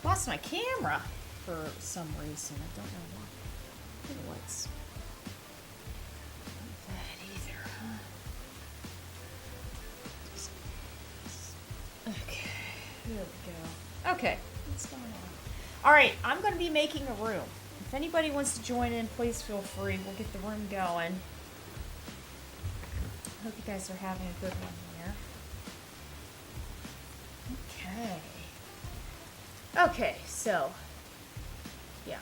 lost my camera for some reason. I don't know why. What's that either, huh? Okay, there we go. Okay, what's going on? All right, I'm going to be making a room. If anybody wants to join in, please feel free. We'll get the room going. I hope you guys are having a good one here. Okay. Okay, so, yeah.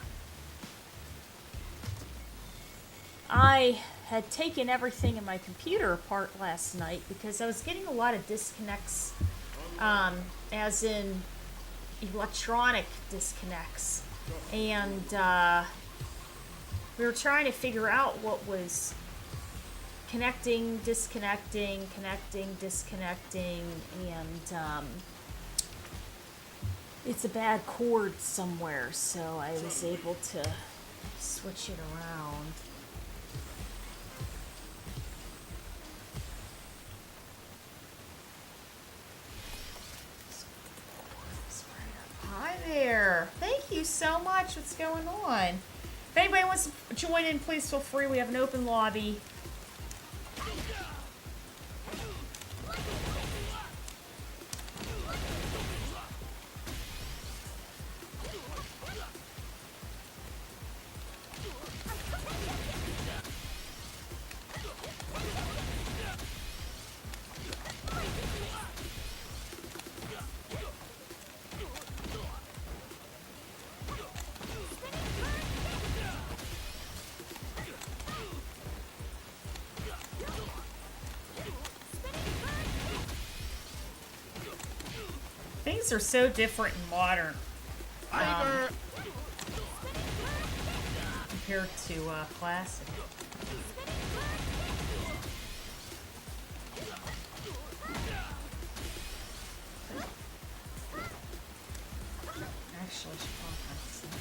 I had taken everything in my computer apart last night because I was getting a lot of disconnects, as in electronic disconnects. And we were trying to figure out what was connecting, disconnecting, connecting, disconnecting, and it's a bad cord somewhere, so I was able to switch it around. Hi there. Thank you so much. What's going on? If anybody wants to join in, please feel free. We have an open lobby. Things are so different and modern compared to classic. Actually, I should probably practice that.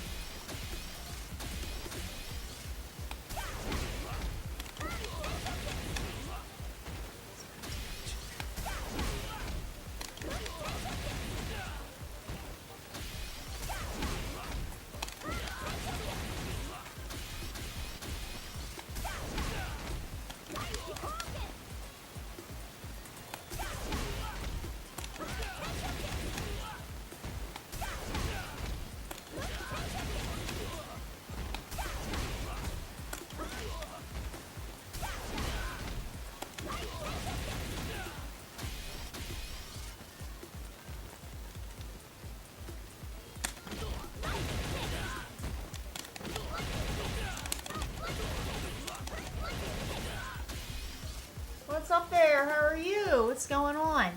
What's up there? How are you? What's going on?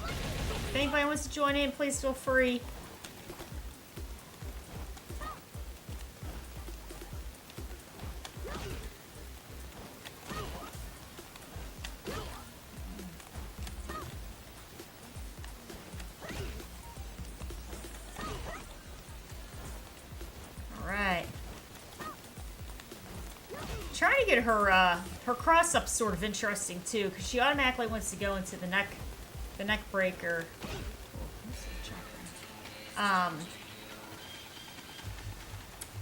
If anybody wants to join in, please feel free. Trying to get her cross up sort of interesting too, because she automatically wants to go into the neck breaker.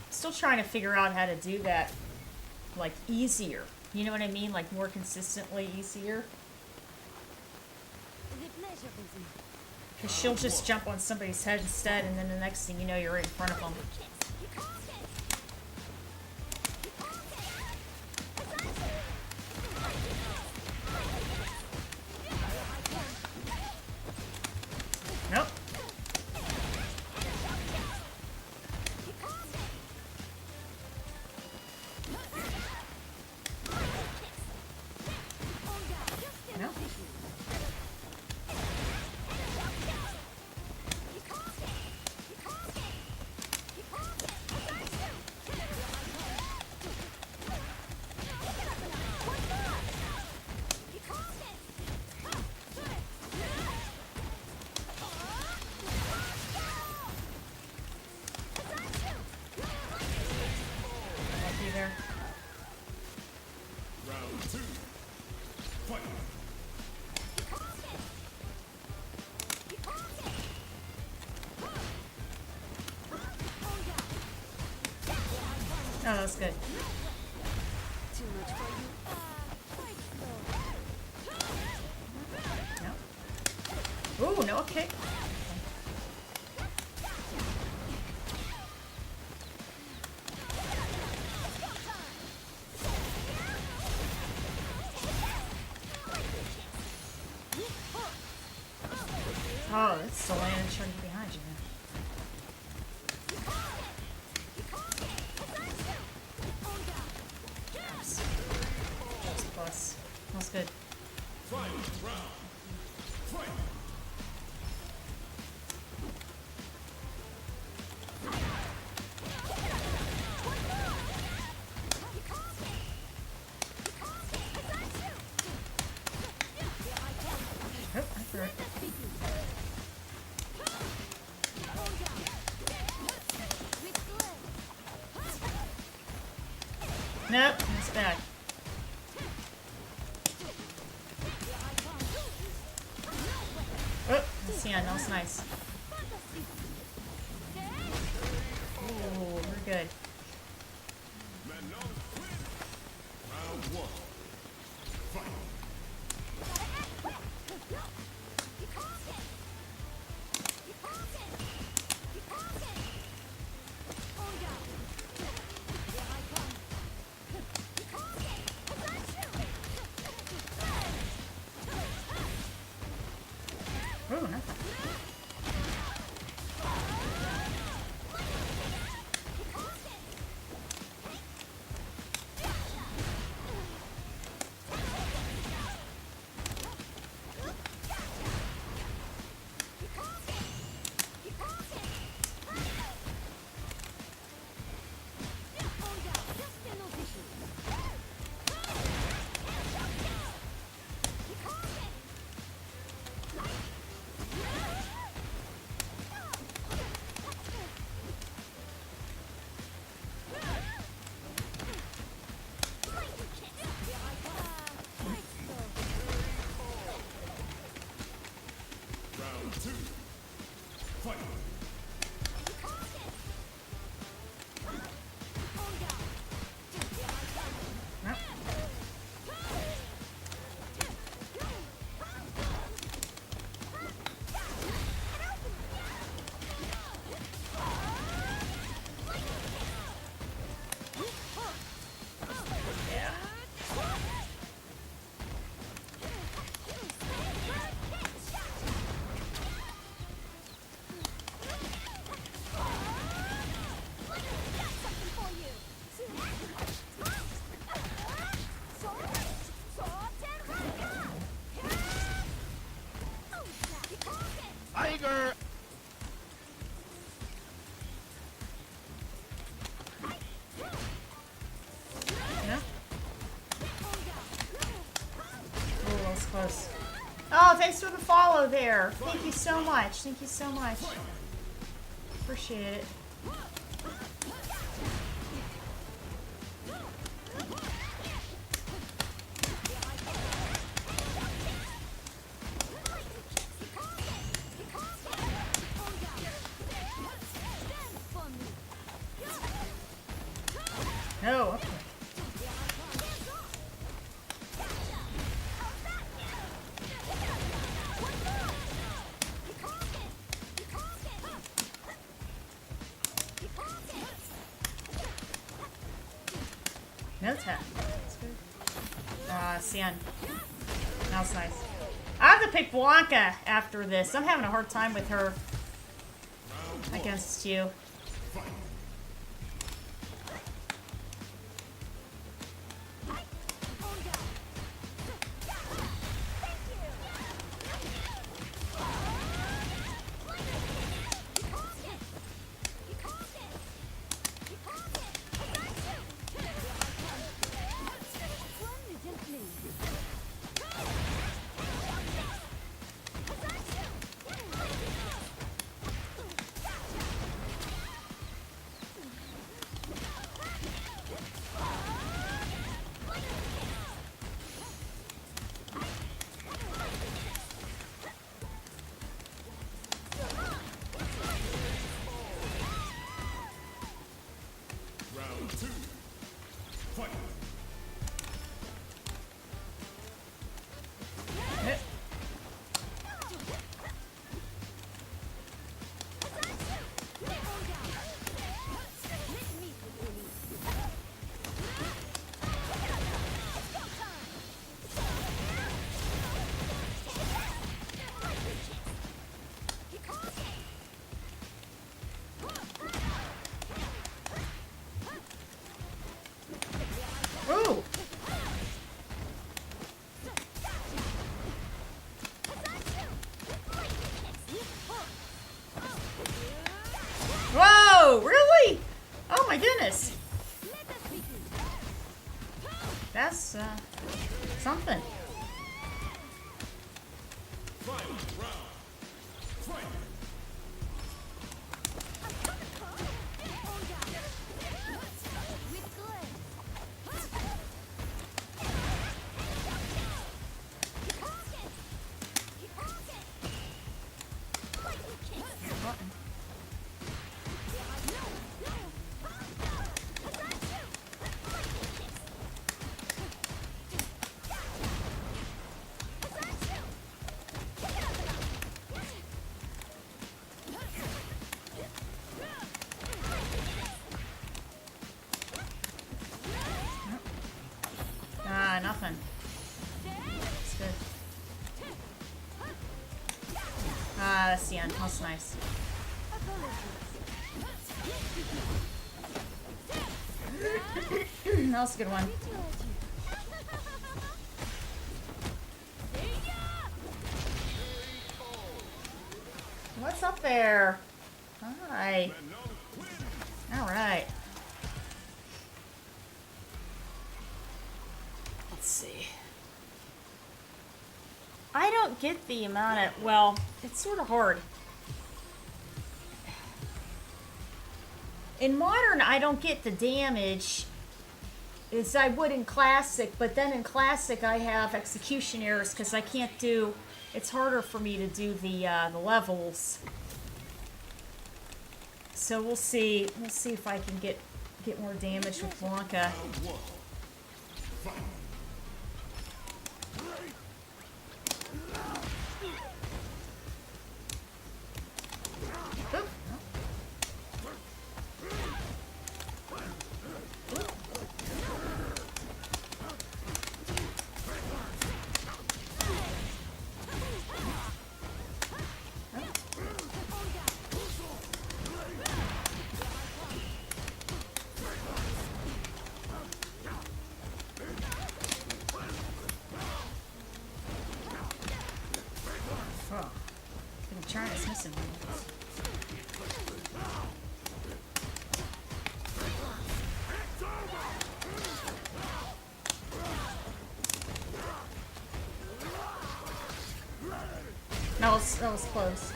Still trying to figure out how to do that, like, easier. You know what I mean? Like, more consistently easier. Because she'll just jump on somebody's head instead, and then the next thing you know, you're right in front of them. Nope. No. Oh, that's good. Too much for you. No. Ooh, no kick. Oh, it's the land trying to get behind you, man. Yes. That's plus. That's good. Oh, I threw it. Nope, that's bad. Oh, that's the end. That was nice. Ooh, we're good. Ooh, nothing. Nope. Yeah. Tiger! No? Ooh, that was close. Oh, thanks for the follow there. Thank you so much. Thank you so much. Appreciate it. No, okay. No tap. That's good. Cian. That was nice. I have to pick Blanca after this. I'm having a hard time with her against you. Whoa, really? Oh my goodness. That's, something. Ah, nothing. That's good. Ah, that's the end. That's nice. That was a good one. What's up there? Hi. All right. Let's see. I don't get the amount of, well, it's sort of hard. In Modern, I don't get the damage as I would in Classic, but then in Classic I have execution errors because I can't do, it's harder for me to do the levels. So we'll see if I can get more damage with Blanca. Charlie's missing one. That was close.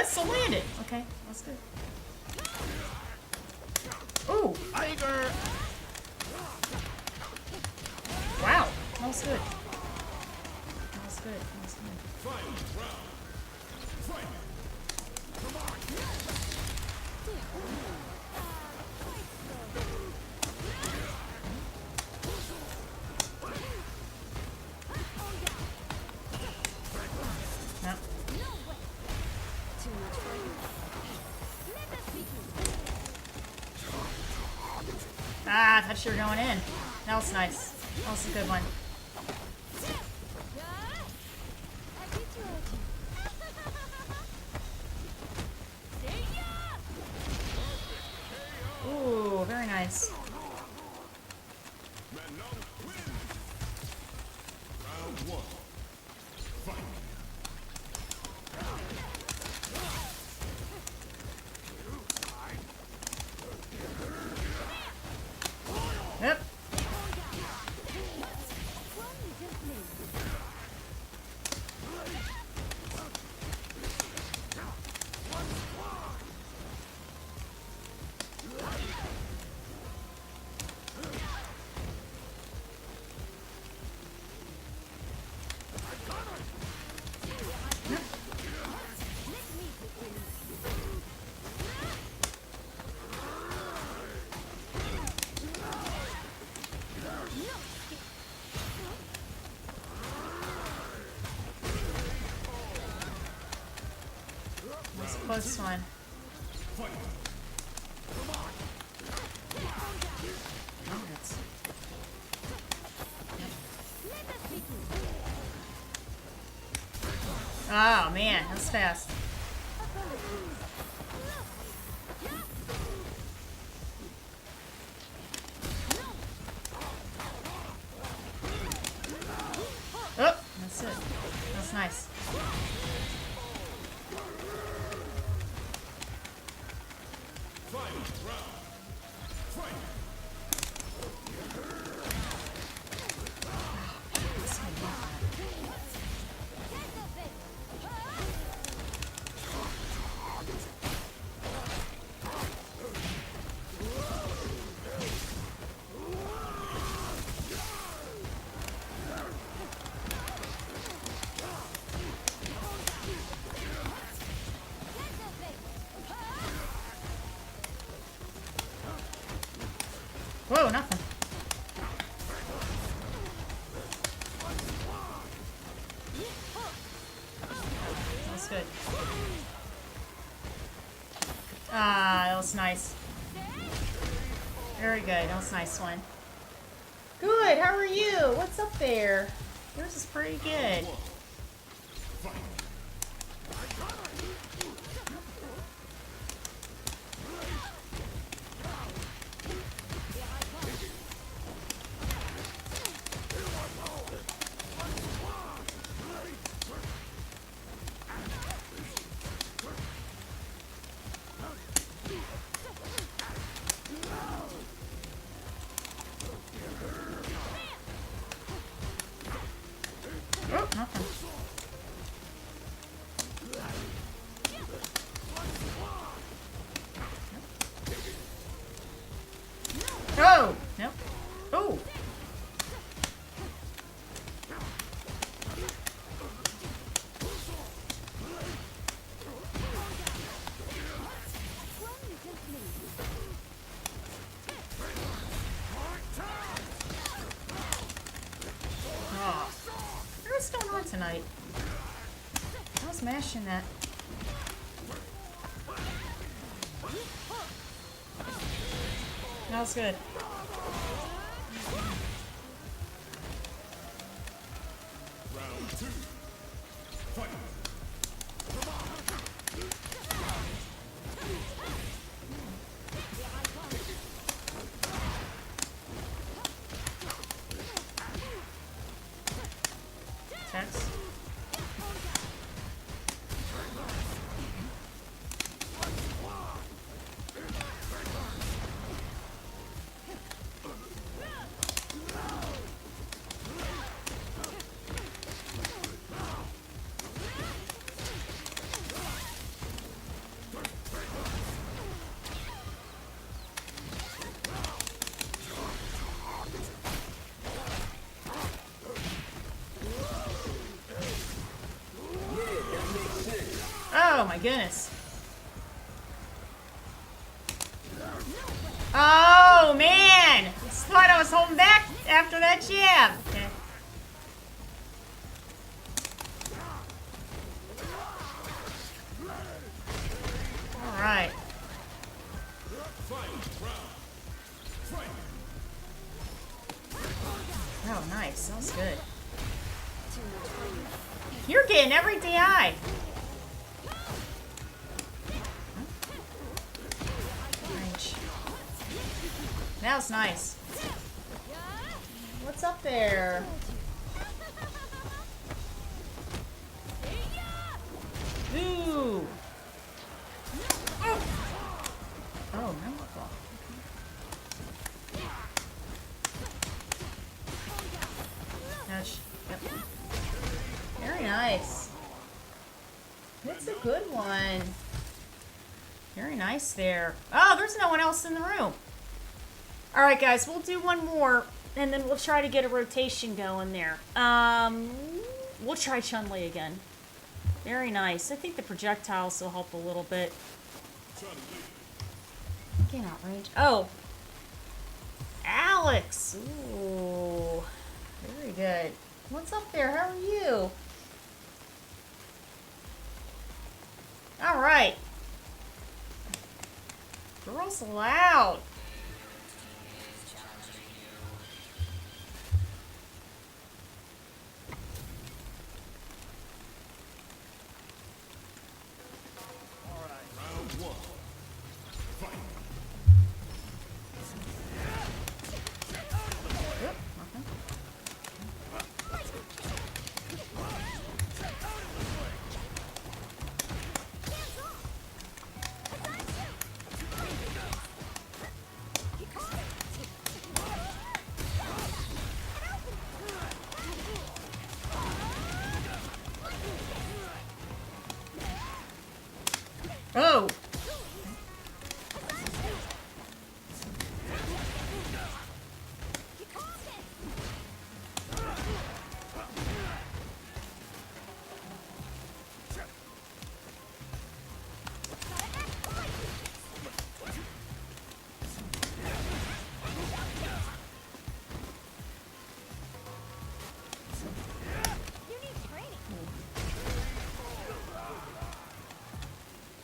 Still landed. Okay, that's good. Ooh. Tiger. Wow, that was good. That was good. That was good. Yep. Ah, I thought you were going in. That was nice. That was a good one. Ooh, very nice. Yep. close one. Oh, that's... Oh man, that's fast. Oh, that's it. That's nice. Whoa, nothing. That's good. Ah, that was nice. Very good. That was a nice one. Good. How are you? What's up there? Yours is pretty good. Oh, nothing. Oh! Nope. Oh! Oh. What's going on tonight? I was mashing that. That was good. Round 2. Fight. Text. Oh my goodness. Oh man! Just thought I was holding back after that jab. Okay. Alright. Oh nice. That was good. You're getting every DI. That was nice. What's up there? Ooh. Oh, no. Ouch. Yep. Very nice. That's a good one. Very nice there. Oh, there's no one else in the room. Alright guys, we'll do one more, and then we'll try to get a rotation going there. We'll try Chun-Li again. Very nice. I think the projectiles will help a little bit. Get out range. Oh! Alex! Ooh. Very good. What's up there? How are you? Alright. Girls loud. Round one. Fight. Oh!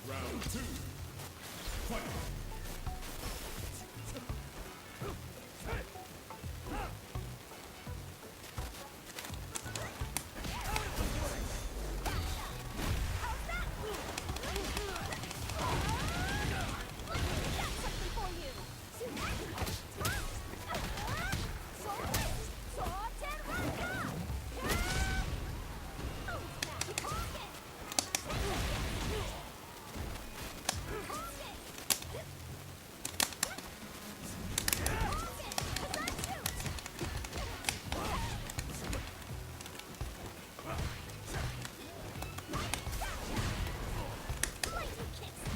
Round two. Fight.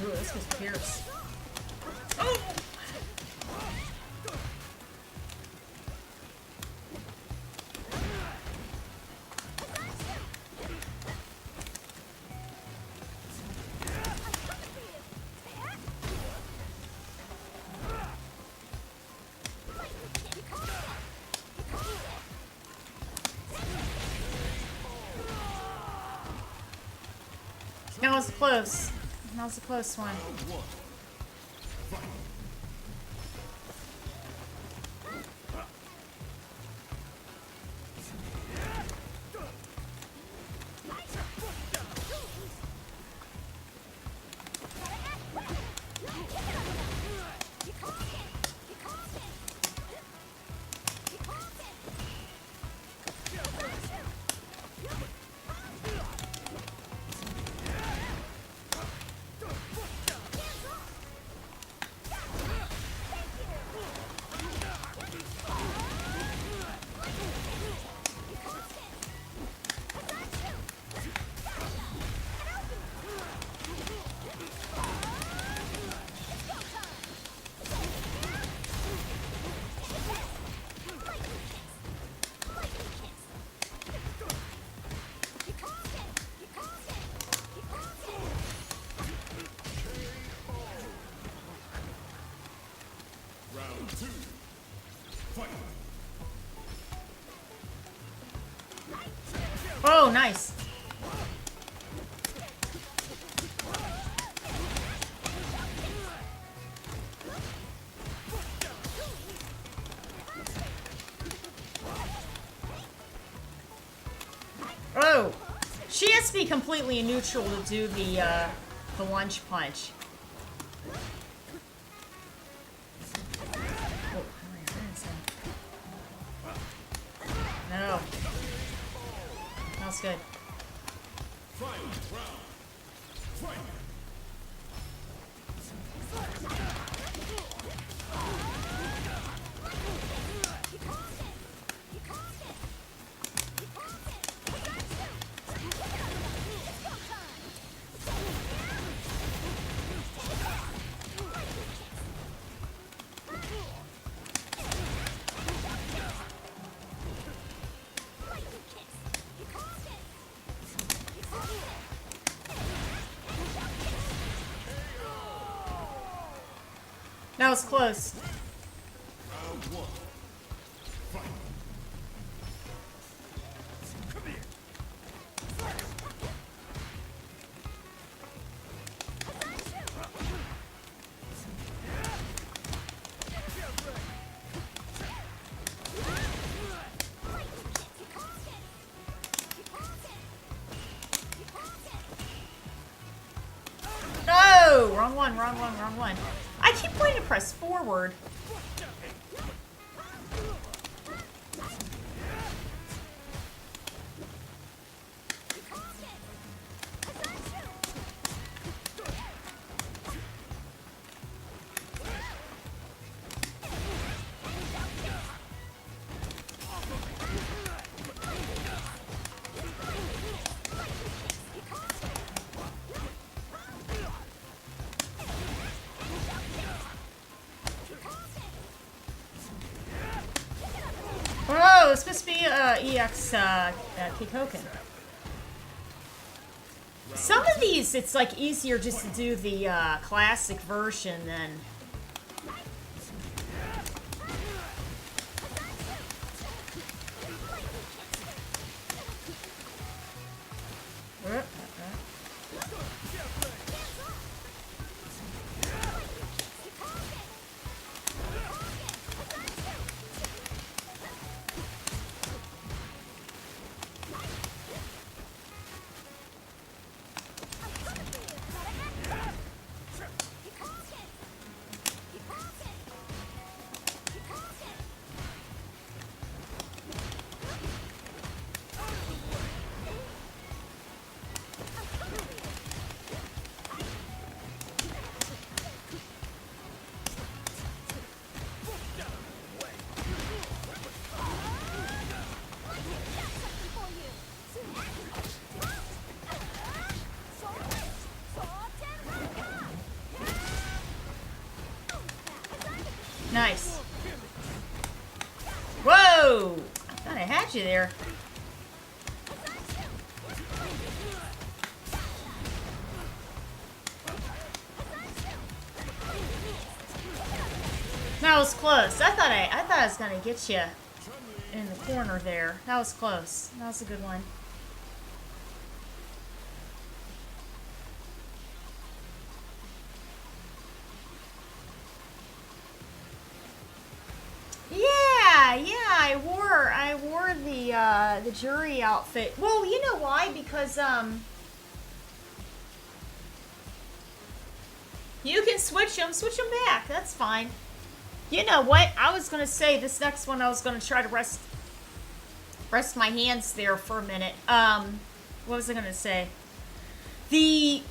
Ooh, this was fierce. Oh! That was close. That was a close one. Round one. Fight. Round two. Fight. Oh, nice. Oh, she has to be completely neutral to do the lunge punch. Oh, no. That's good. Final round. Fight. That was close. Round one. Fight. Wrong one, wrong one, wrong one. I keep wanting to press forward. Oh, it's supposed to be EX Kikoken. Some of these, it's like easier just to do the classic version than. Nice. Whoa! I thought I had you there. That was close. I thought I was gonna get you in the corner there. That was close. That was a good one. I wore the jury outfit. Well, you know why? Because you can switch them back. That's fine. You know what? I was gonna say this next one. I was gonna try to rest my hands there for a minute. What was I gonna say? The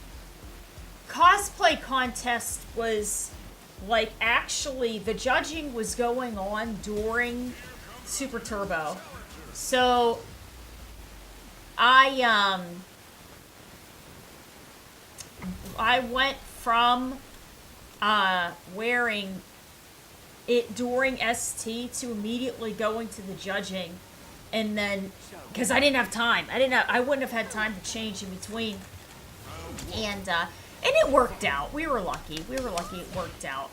cosplay contest was like actually the judging was going on during Super Turbo. So I went from wearing it during ST to immediately going to the judging, and then because I didn't have time, I wouldn't have had time to change in between, and it worked out. We were lucky. It worked out.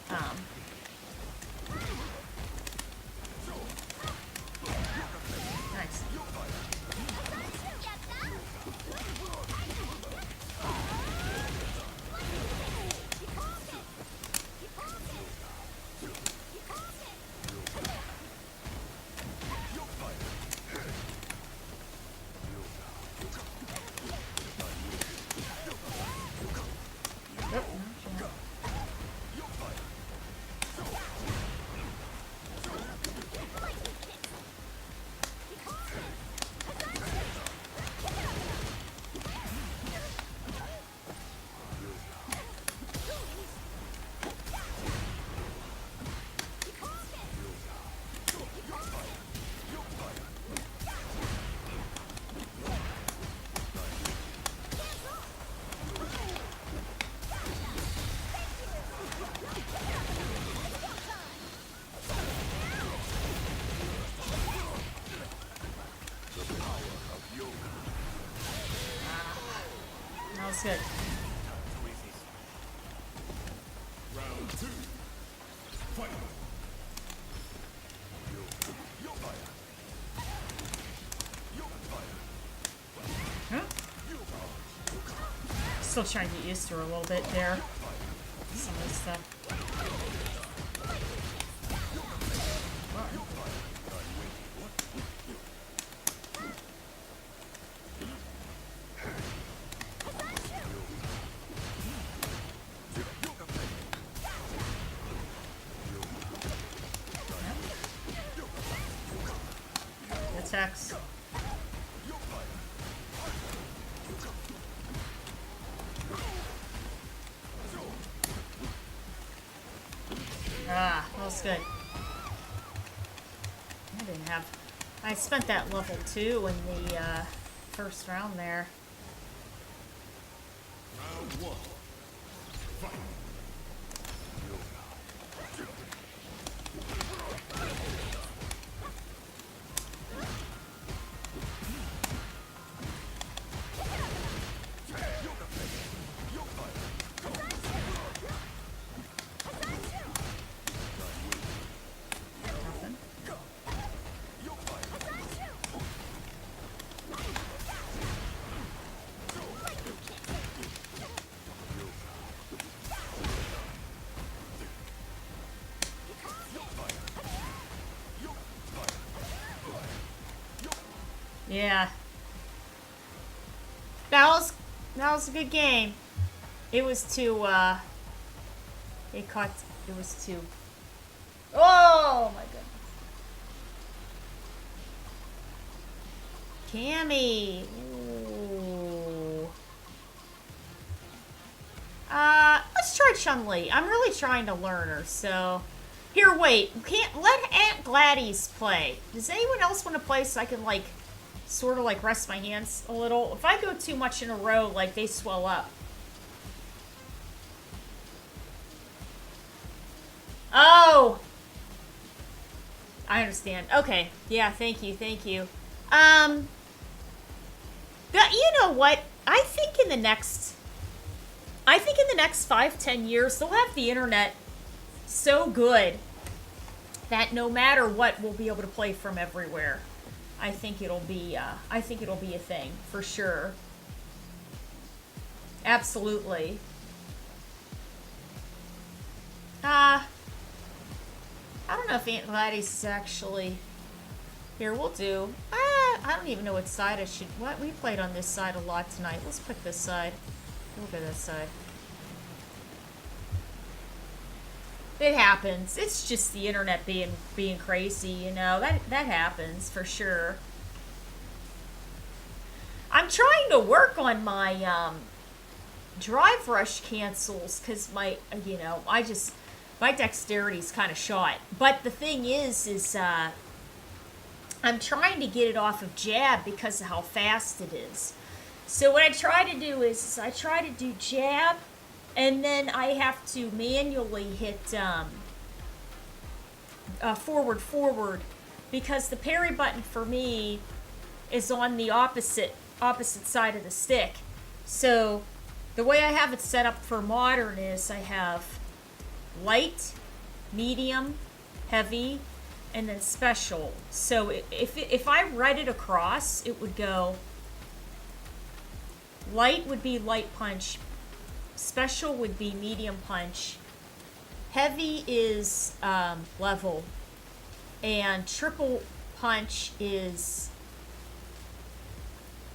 Nice. That's good. Round two. Fight. Huh? Still trying to get used to her a little bit there. Some of this stuff. vortex. Ah, that was good. I didn't have... I spent that level 2 in the first round there. Round 1. Fight. Nothing. Yeah. That was a good game. It was too it was too... Oh my goodness. Cammy. Ooh. Let's try Chun-Li. I'm really trying to learn her, so... Here, wait. Can't let Aunt Gladys play. Does anyone else want to play so I can, like, sort of, like, rest my hands a little? If I go too much in a row, like, they swell up. Oh! I understand. Okay. Yeah, thank you, thank you. But you know what? I think in the next 5-10 years, they'll have the internet so good that no matter what, we'll be able to play from everywhere. I think it'll be a thing for sure. Absolutely. I don't know if Aunt Gladys is actually here. We'll do. I don't even know what side I should. What we played on this side a lot tonight. Let's pick this side. We'll go this side. It happens. It's just the internet being crazy, you know. That happens for sure. I'm trying to work on my drive rush cancels because my my dexterity's kind of shot. But the thing is I'm trying to get it off of jab because of how fast it is. So what I try to do is I try to do jab, and then I have to manually hit forward, because the parry button for me is on the opposite side of the stick. So the way I have it set up for modern is I have light, medium, heavy, and then special. So if I write it across, it would go light would be light punch, special would be medium punch, heavy is level, and triple punch is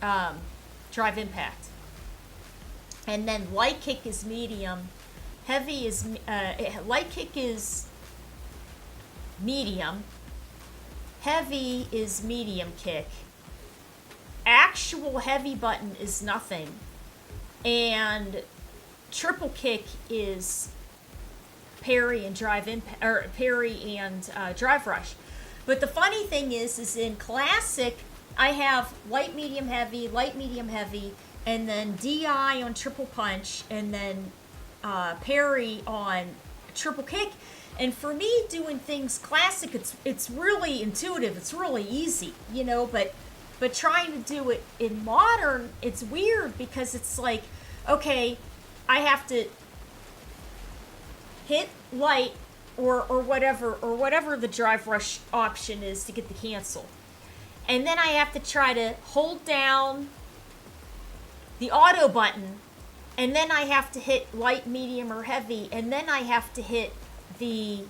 drive impact. And then light kick is medium, heavy is light kick is medium, heavy is medium kick, actual heavy button is nothing, and triple kick is parry and drive impact, or parry and drive rush. But the funny thing is in classic I have light medium heavy, and then DI on triple punch, and then parry on triple kick. And for me, doing things classic, it's really intuitive. It's really easy, you know. But trying to do it in modern, it's weird because it's like, okay, I have to hit light or whatever the drive rush option is to get the cancel, and then I have to try to hold down the auto button, and then I have to hit light, medium, or heavy, and then I have to hit the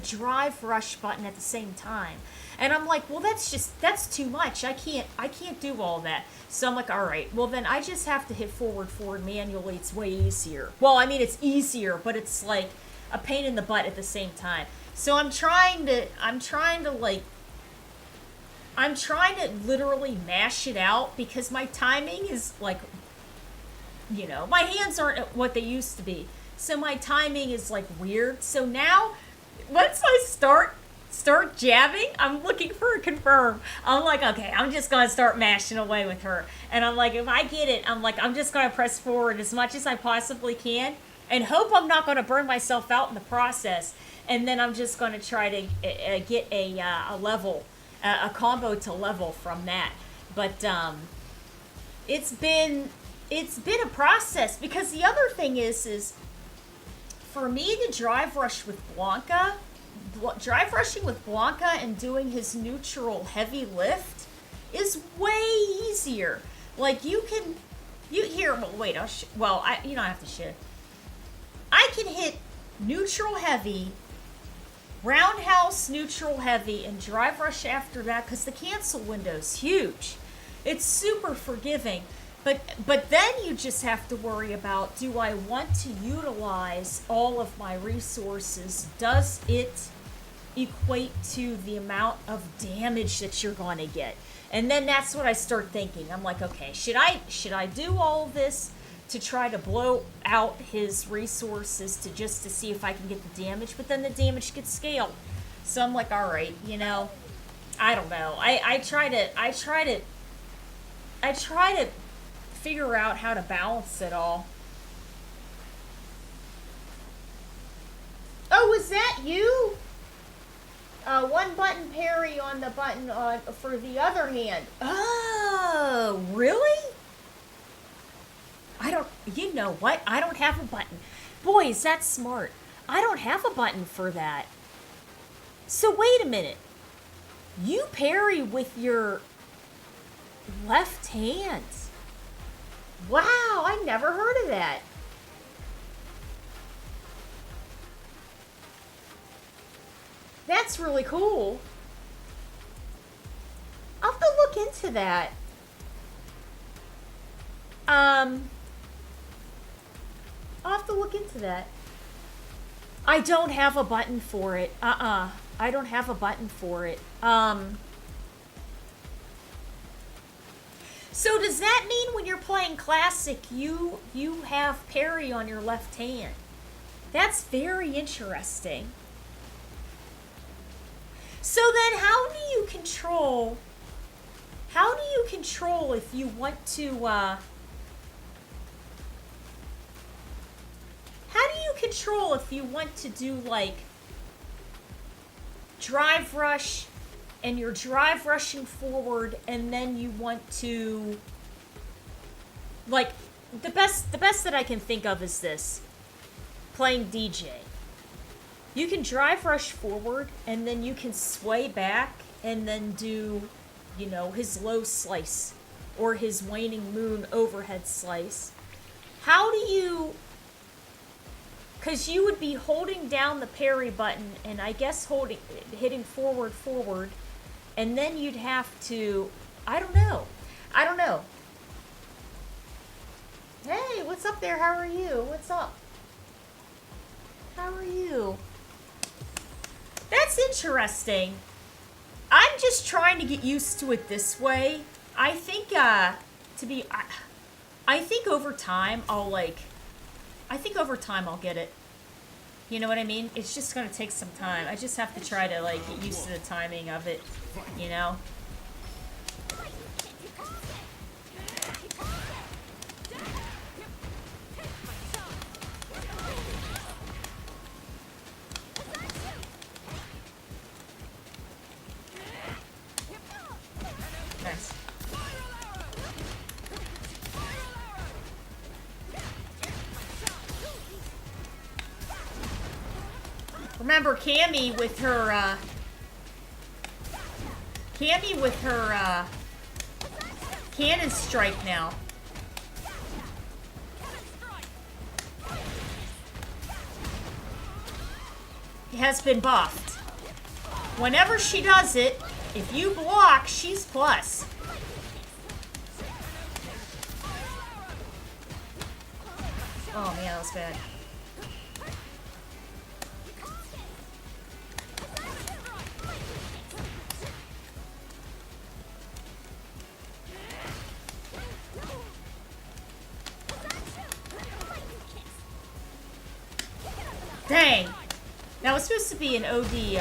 drive rush button at the same time. And I'm like, well, that's too much. I can't do all that. So I'm like, all right, well then I just have to hit forward manually. It's way easier. Well, I mean, it's easier, but it's like a pain in the butt at the same time. So I'm trying to like I'm trying to literally mash it out because my timing is like, you know, my hands aren't what they used to be. So my timing is like weird. So now, once I start jabbing, I'm looking for a confirm. I'm like, okay, I'm just gonna start mashing away with her. And I'm like, if I get it, I'm like, I'm just gonna press forward as much as I possibly can and hope I'm not gonna burn myself out in the process. And then I'm just gonna try to get a level, a combo to level from that. But it's been a process because the other thing is for me to drive rush with Blanca. Drive rushing with Blanca and doing his neutral heavy lift is way easier. Like you here. Well, wait. You don't have to shit. I can hit neutral heavy, roundhouse neutral heavy, and drive rush after that because the cancel window's huge. It's super forgiving. But then you just have to worry about, do I want to utilize all of my resources? Does it equate to the amount of damage that you're going to get? And then that's what I start thinking. I'm like, okay, should I do all of this to try to blow out his resources to see if I can get the damage? But then the damage gets scaled. So I'm like, all right, you know, I don't know. I try to figure out how to balance it all. Oh, is that you? One button parry on the button for the other hand. Oh, really? You know what? I don't have a button. Boys, that's smart. I don't have a button for that. So wait a minute. You parry with your left hand. Wow, I never heard of that. That's really cool. I'll have to look into that. I'll have to look into that. I don't have a button for it. I don't have a button for it. So does that mean when you're playing classic, you have parry on your left hand? That's very interesting. So then how do you control if you want to do like drive rush and you're drive rushing forward and then you want to, like, the best that I can think of is this. Playing DJ. You can drive rush forward and then you can sway back and then do, you know, his low slice or his waning moon overhead slice. How do you, because you would be holding down the parry button and I guess hitting forward, and then you'd have to, I don't know. Hey, what's up there? How are you? What's up? How are you? That's interesting. I'm just trying to get used to it this way. I think, I think over time I'll get it. You know what I mean? It's just gonna take some time. I just have to try to, like, get used to the timing of it, you know? Nice. Remember Cammy with her cannon strike now. It has been buffed. Whenever she does it, if you block, she's plus. Oh man, that was bad. Dang! Now it's supposed to be an OD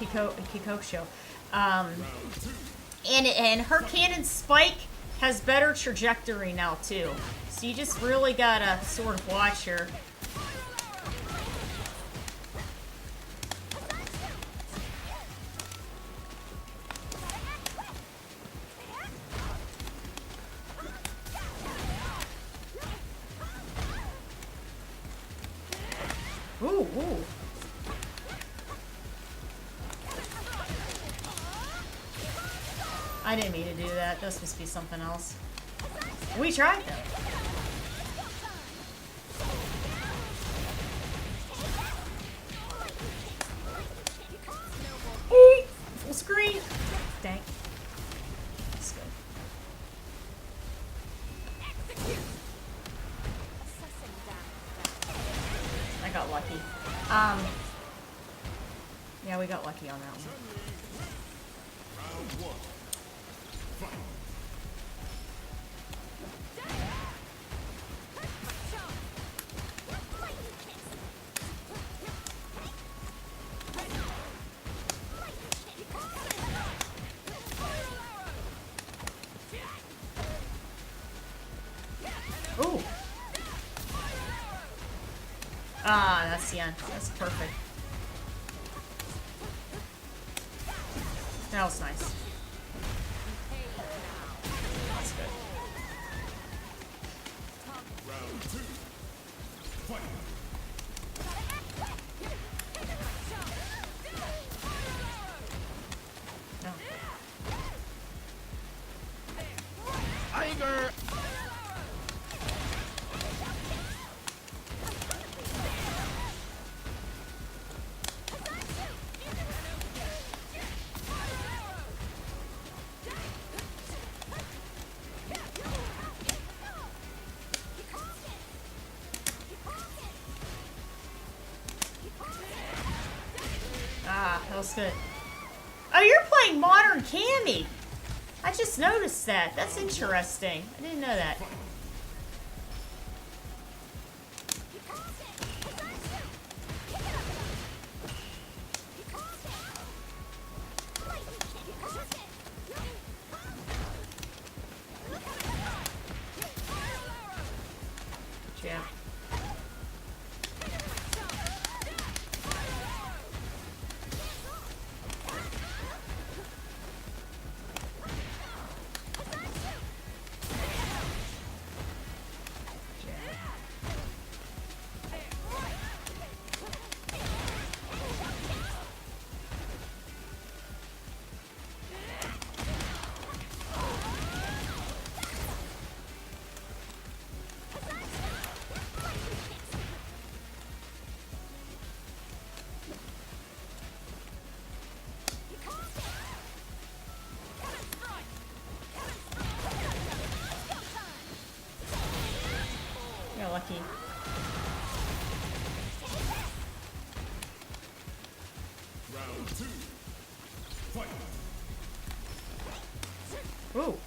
Kiko show. And her cannon spike has better trajectory now too. So you just really gotta sort of watch her. Ooh, ooh. I didn't mean to do that. That was supposed to be something else. We tried though. Ooh, full screen. Dang. That's good. I got lucky. Yeah, we got lucky on that one. Round one. Fight. Ooh. Ah, that's the end. That's perfect. That was nice. That's good. Round two. Fight. No. Tiger. Ah, that was good. Oh, you're playing Modern Cammy. I just noticed that. That's interesting. I didn't know that. Yeah. You're lucky. Round two. Fight. Ooh.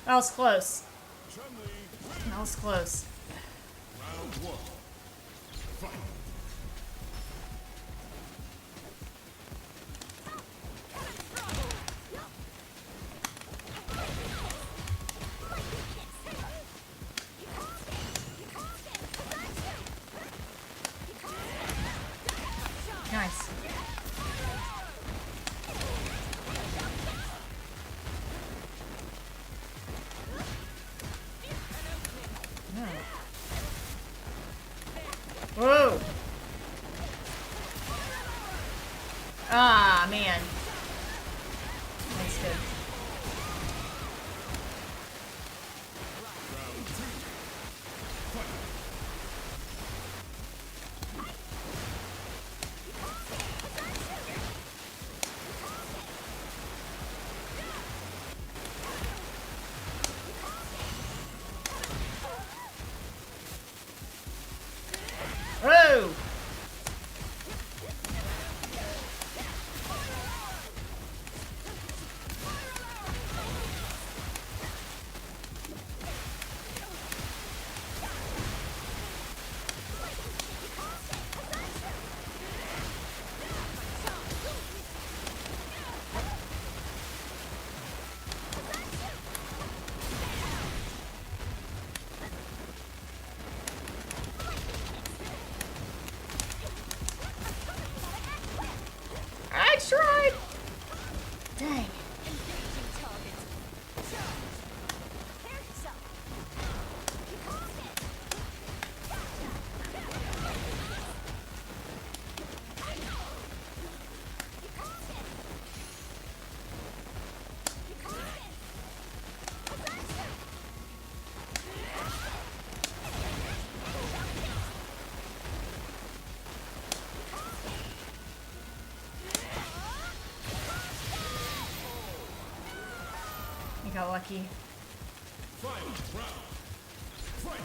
That was close. That was close. Round one. Fight. Dang. Engaging target. Prepare yourself. You caused it. Gotcha. You caused it. You caused it. Possession. You got lucky. Final round. Fight.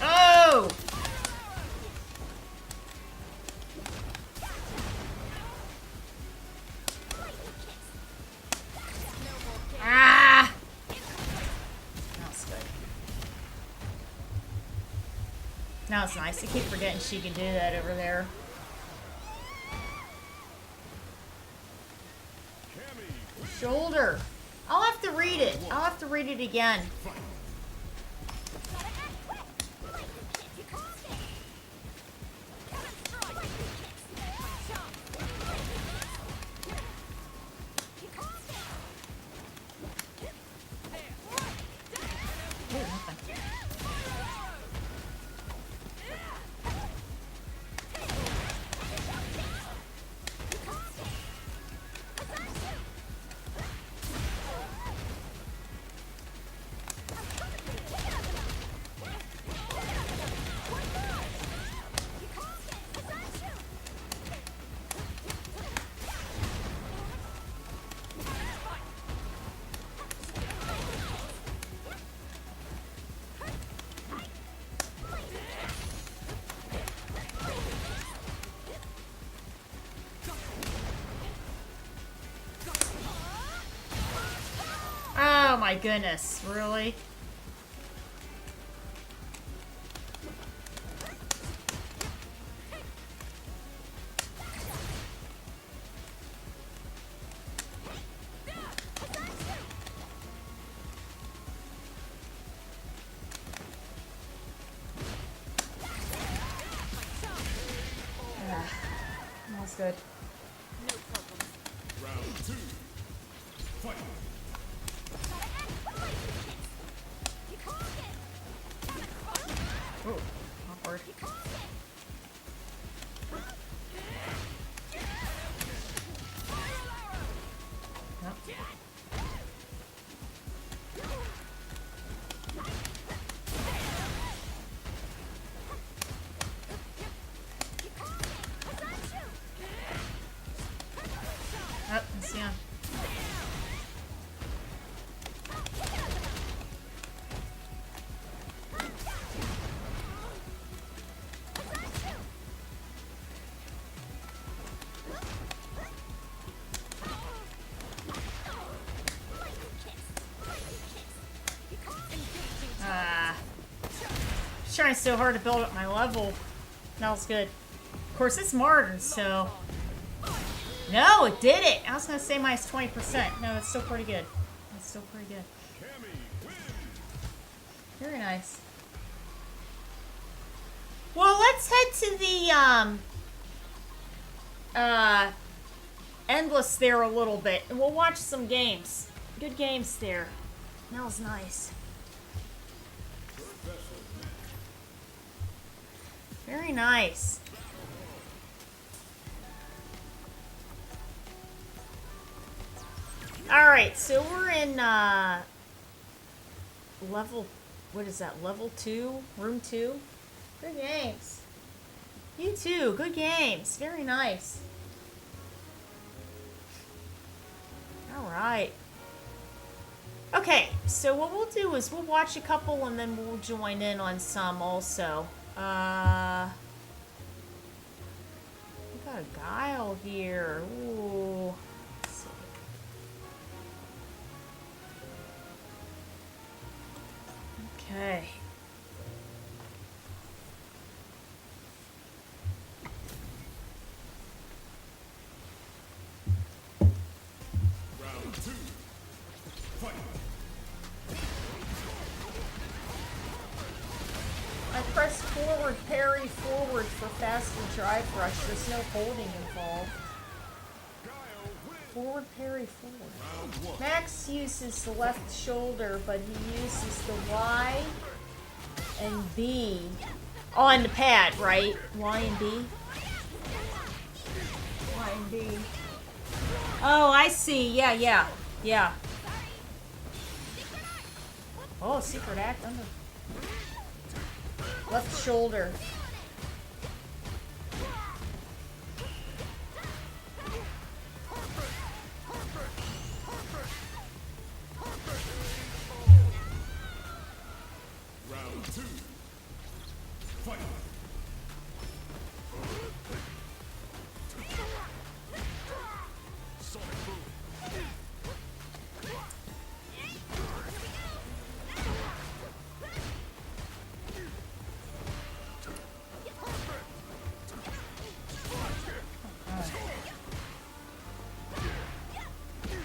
Oh! Ah! That's good. Now it's nice. I keep forgetting she can do that over there. Shoulder. I'll have to read it. I'll have to read it again. Oh my goodness, really? That's good. No problem. Round two. Fight. Oh, awkward. Yep. Oh, let's see him. Trying so hard to build up my level. That was good. Of course, it's modern, so... No, it did it! I was going to say minus 20%. No, that's still pretty good. That's still pretty good. Very nice. Well, let's head to the, Endless there a little bit, and we'll watch some games. Good games there. That was nice. Very nice. Alright, so we're in level, what is that, level 2? Room 2? Good games. You too, good games. Very nice. Alright. Okay, so what we'll do is we'll watch a couple and then we'll join in on some also. We got a Guile here. Ooh. Let's see. Okay. Round 2. Fight. I press forward, parry forward for faster drive rush. There's no holding involved. Forward, parry, forward. Max uses the left shoulder, but he uses the Y and B on the pad, right? Y and B? Y and B. Oh, I see. Yeah, yeah, yeah. Oh, secret act under. Left shoulder. Round 2. Fight.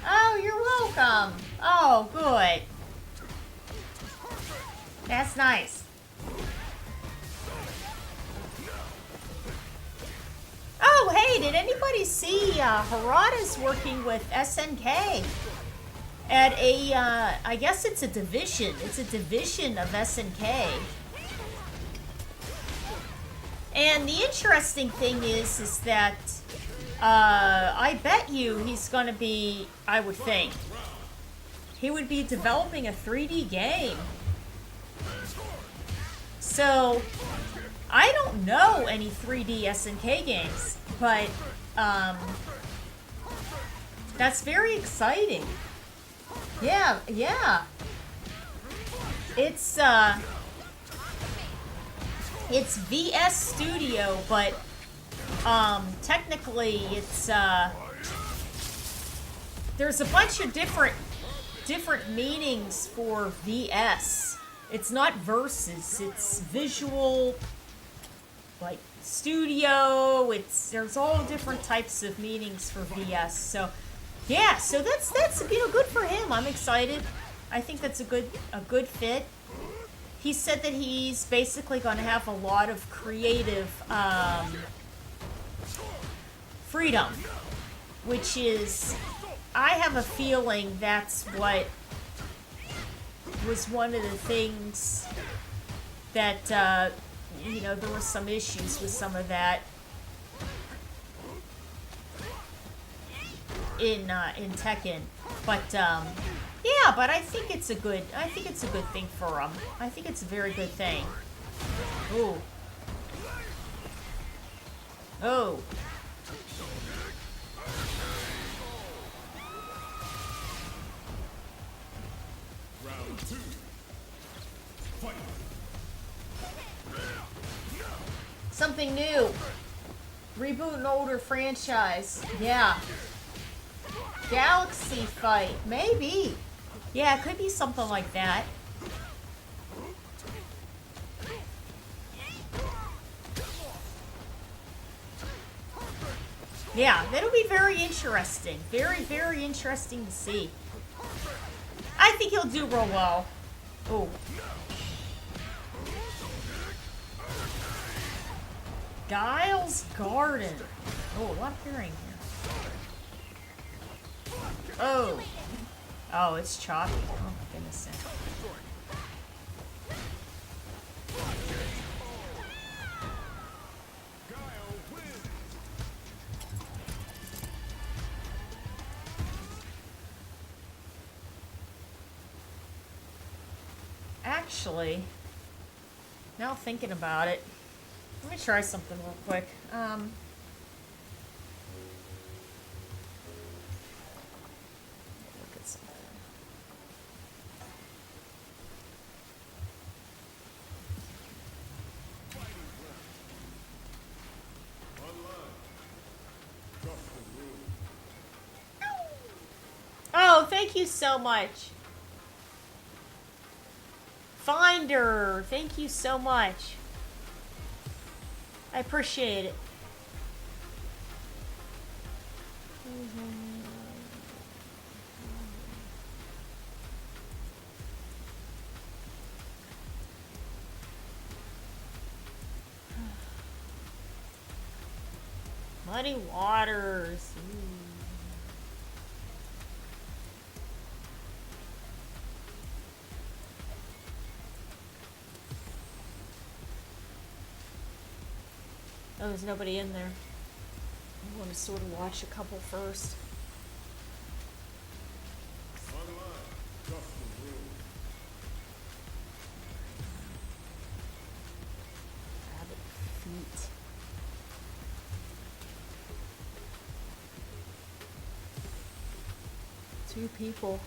Oh, you're welcome. Oh, good. That's nice. Oh, hey, did anybody see Harada's working with SNK at a, I guess it's a division. It's a division of SNK. And the interesting thing is that I bet you he's going to be, I would think, he would be developing a 3D game. So, I don't know any 3D SNK games, but that's very exciting. Yeah, yeah. It's VS Studio, but technically it's there's a bunch of different meanings for VS. It's not versus, it's visual, like studio. There's all different types of meanings for VS. So yeah, so that's good for him. I'm excited. I think that's a good fit. He said that he's basically going to have a lot of creative freedom, which is, I have a feeling that's what was one of the things that, there were some issues with some of that in Tekken, but yeah, but I think it's a good thing for him. I think it's a very good thing. Ooh. Oh. Round 2. Fight. Something new. Reboot an older franchise. Yeah. Galaxy fight. Maybe. Yeah, it could be something like that. Yeah, that'll be very interesting. Very, very interesting to see. I think he'll do real well. Oh. Guile's Garden. Oh, a lot of hearing here. Oh. Oh, it's choppy. Oh my goodness. Actually, now thinking about it, let me try something real quick. Look at something. Oh, thank you so much. Finder, thank you so much. I appreciate it. Muddy waters. Ooh. Oh, there's nobody in there. I want to sort of watch a couple first. Rabbit feet. Two people.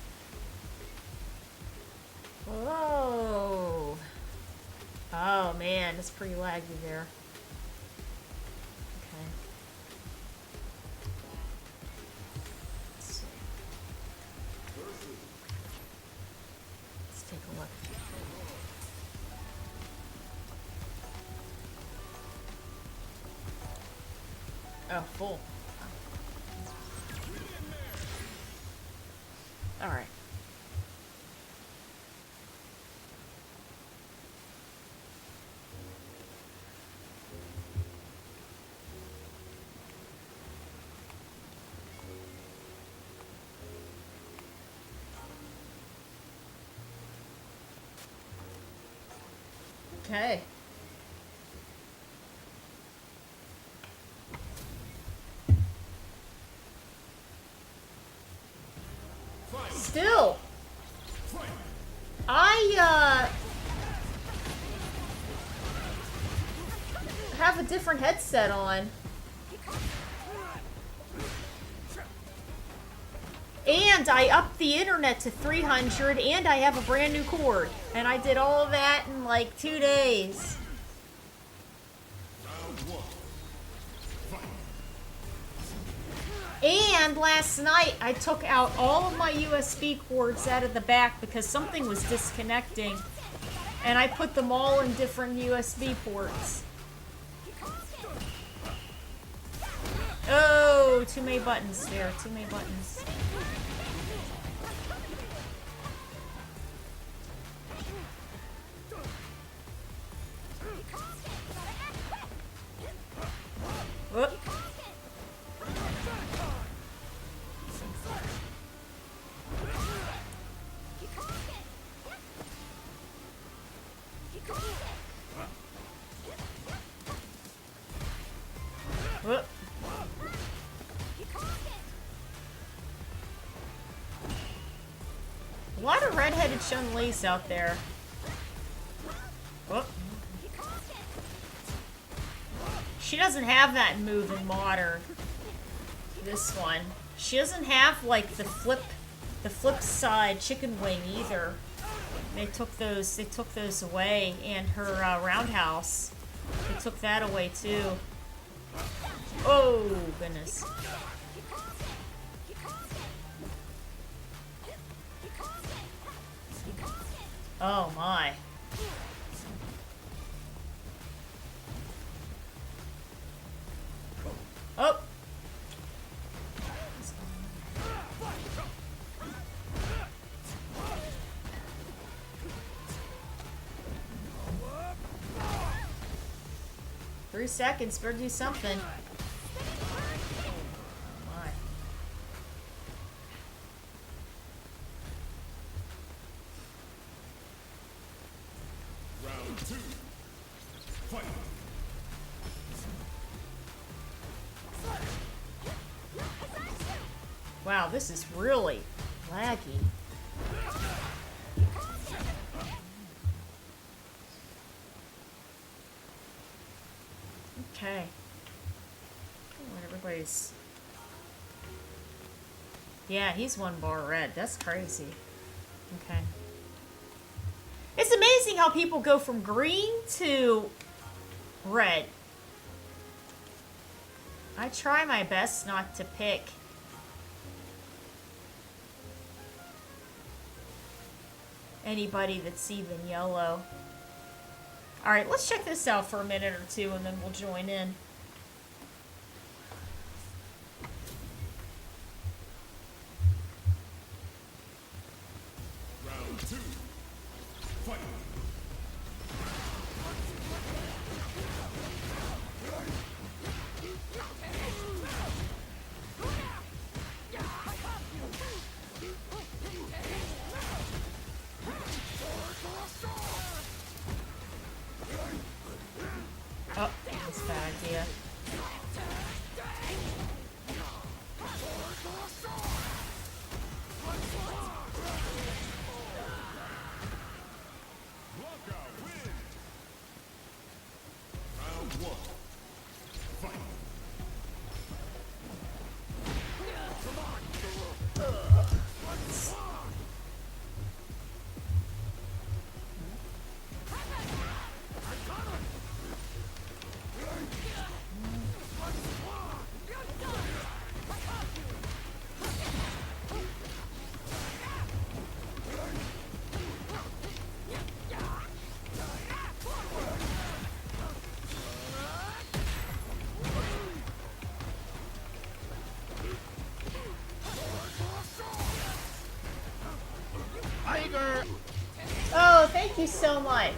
Whoa. Oh man, it's pretty laggy there. Okay. Let's see. Let's take a look. Oh, full. All right. Okay. Still, I have a different headset on. And I upped the internet to 300 and I have a brand new cord. And I did all of that in like 2 days. And last night I took out all of my USB cords out of the back because something was disconnecting. And I put them all in different USB ports. Oh, too many buttons there. Too many buttons. Whoop. Whoop. A lot of red-headed Chun-Li's out there. Whoop. She doesn't have that move in modern. This one. She doesn't have like the flip side chicken wing either. They took those away, and her roundhouse. They took that away too. Oh goodness. Oh my. Oh. 3 seconds, better do something. Oh my. Round 2. Fight. Wow, this is really laggy. Okay. Oh, everybody's... Yeah, he's one bar red. That's crazy. Okay. It's amazing how people go from green to red. I try my best not to pick anybody that's even yellow. Alright, let's check this out for a minute or two and then we'll join in. Round 2. Fight. Oh, that's a bad idea. Lockout win. Round 1. Fight. Oh, thank you so much.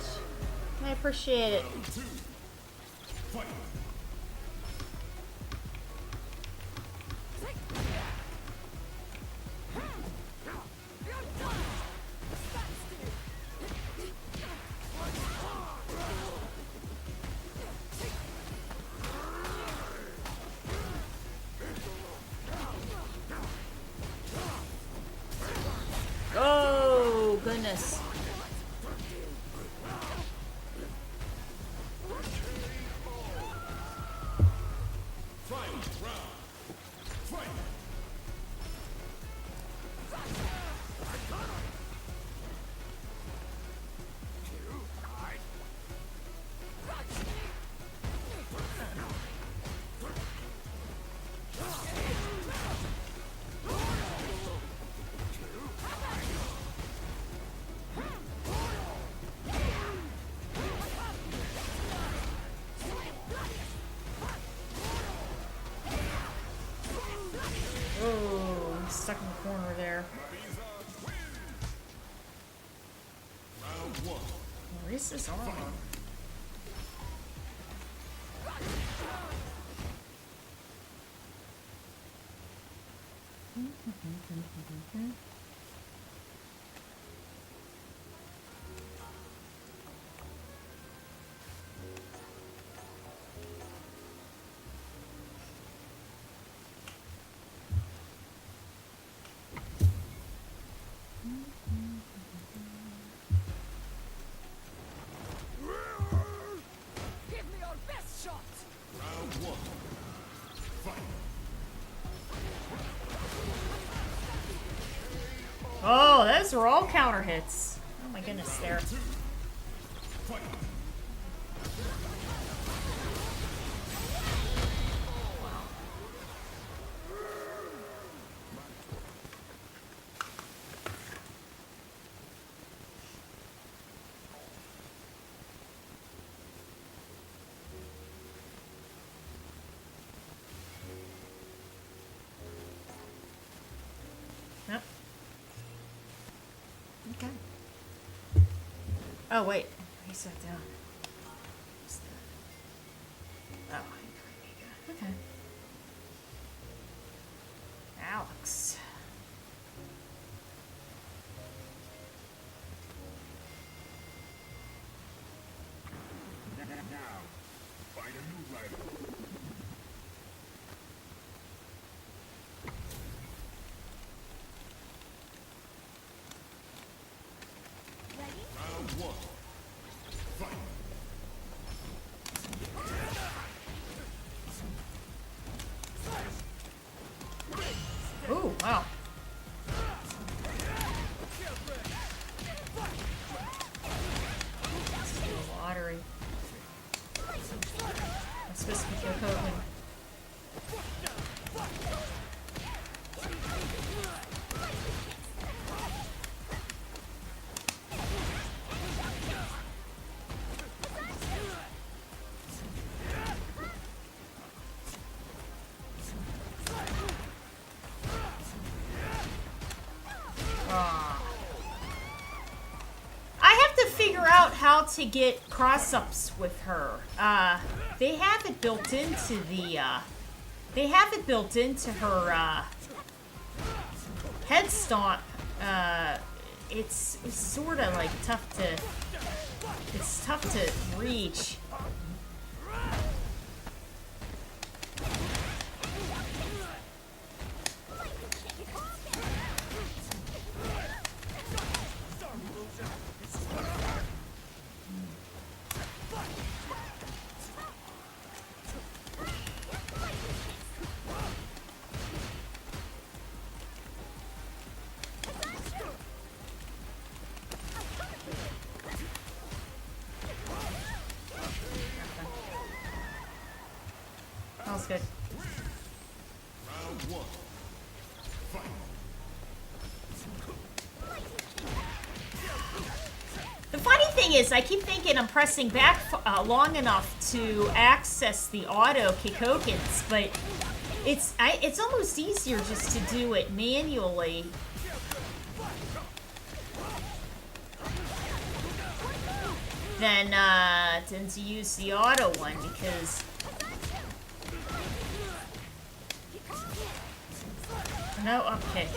I appreciate it. Round 2. Fight. Oh, goodness. Final round. Fight. Oh, he's stuck in the corner there. Round 1. Where is this armor? Give me your best shot! Round 1. Fight. Oh, those were all counter hits. Oh my goodness, there. 2. Fight. Yep. Okay. Oh, wait. He sat down. What's that? Oh, Vega. Okay. Alex. Now, find a new rival. Ready? Round 1. Fight. Oh. This is a lottery. That's supposed to be Joe Hogan. I have to figure out how to get cross-ups with her. They have it built into the, they have it built into her, head stomp. It's sort of like tough to reach. That was good. Round one. Fight. The funny thing is, I keep thinking I'm pressing back long enough to access the auto Kikokens, but it's almost easier just to do it manually. Than to use the auto one, because no up kick.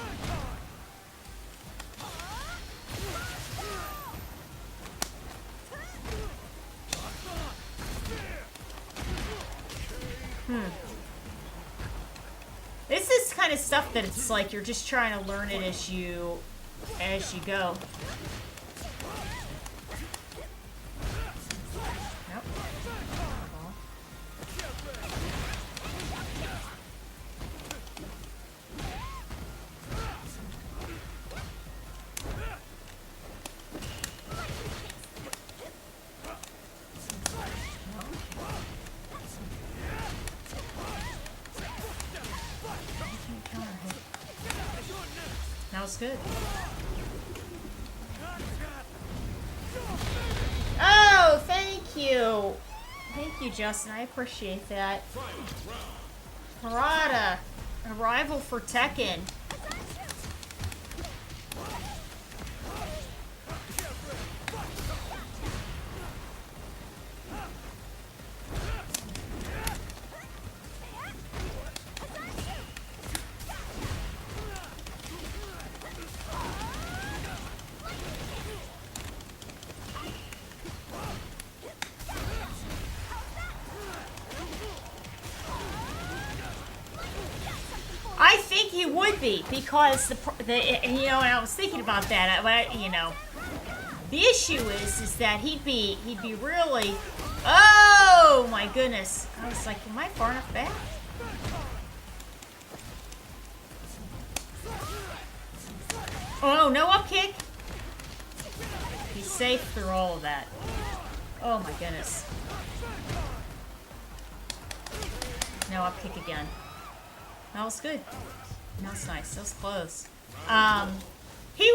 This is kind of stuff that it's like you're just trying to learn it as you go. Yep. That was good. Oh, thank you. Thank you, Justin. I appreciate that. Harada, a rival for Tekken. I think he would be, because the you know, and I was thinking about that. You know, the issue is that he'd be really. Oh my goodness! I was like, am I far enough back? Oh, no up kick. He's safe through all of that. Oh my goodness. No up kick again. That was good. That was nice. That was close. He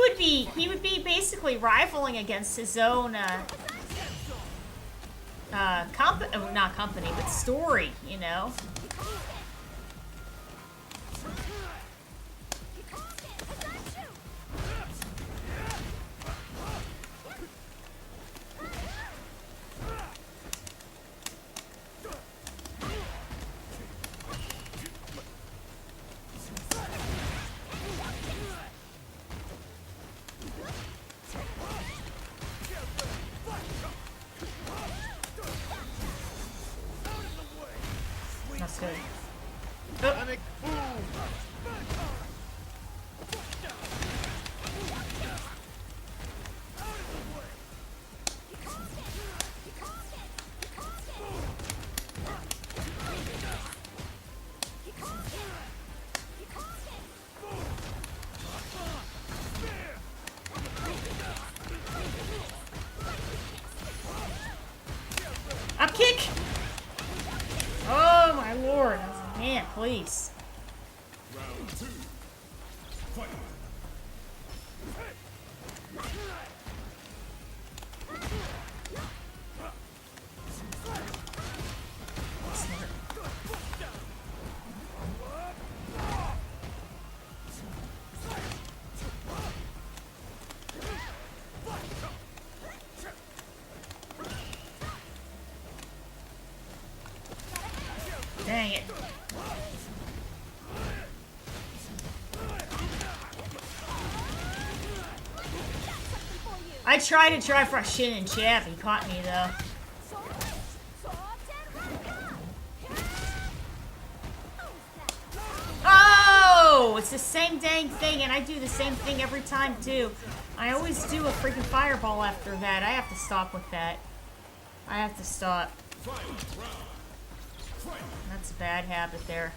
would be basically rivaling against his own not company, but story, you know. That's good. kick! Oh my lord. I was like, man, please. Round 2. Fight. Dang it. I tried to try for a shin and jab. He caught me though. Oh! It's the same dang thing, and I do the same thing every time too. I always do a freaking fireball after that. I have to stop with that. I have to stop. That's a bad habit there.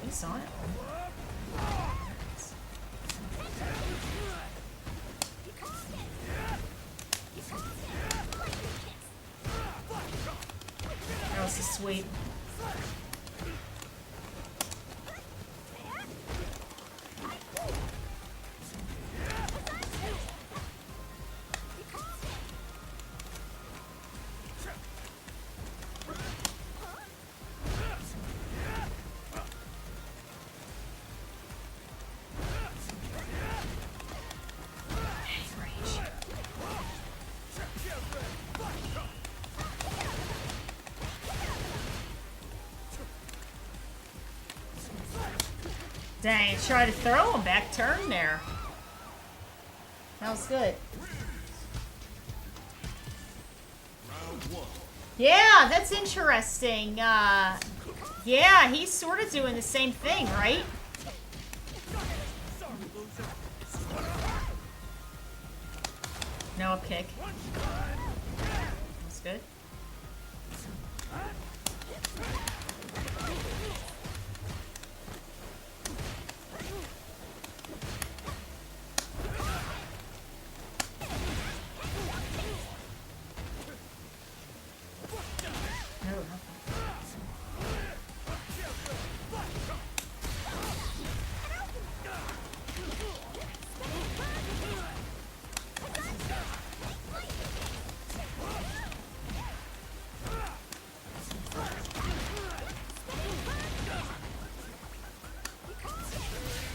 He saw it. That was a sweep. Dang, try to throw him back turn there. That was good. Yeah, that's interesting. Yeah, he's sort of doing the same thing, right? No, a kick. That's good.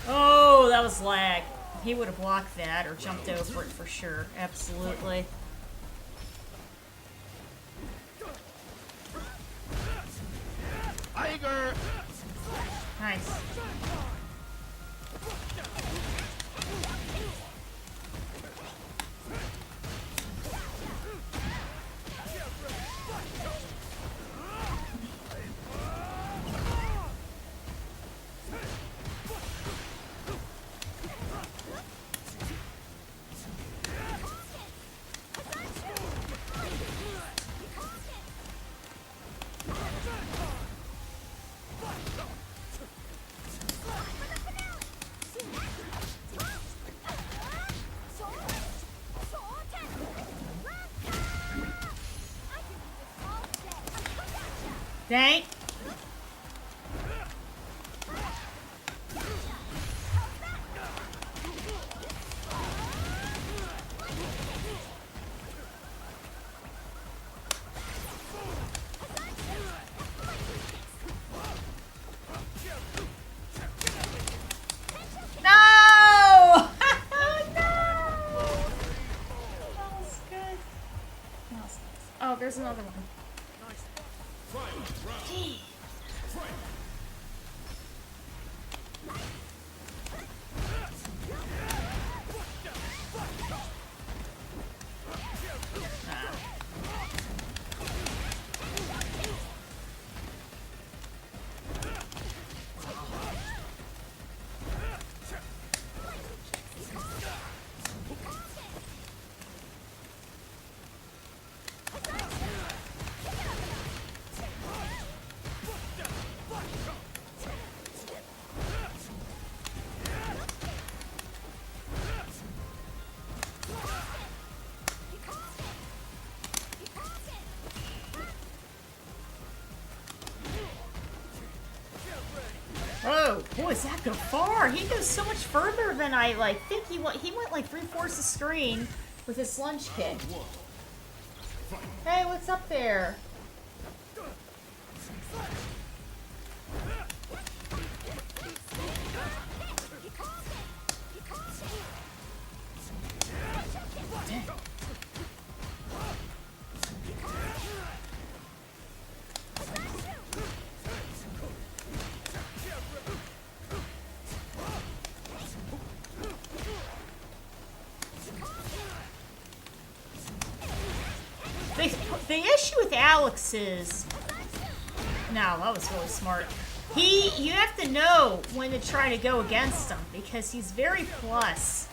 Oh, that was lag. He would have blocked that or jumped over it for sure. Absolutely. Tiger. Nice. Dang. No! That was good. Oh, there's another one. Boy, does that go far? He goes so much further than I like think he went. He went like 3/4 the screen with his lunge kick. Hey, what's up there? The issue with Alex is... No, that was really smart. You have to know when to try to go against him, because he's very plus.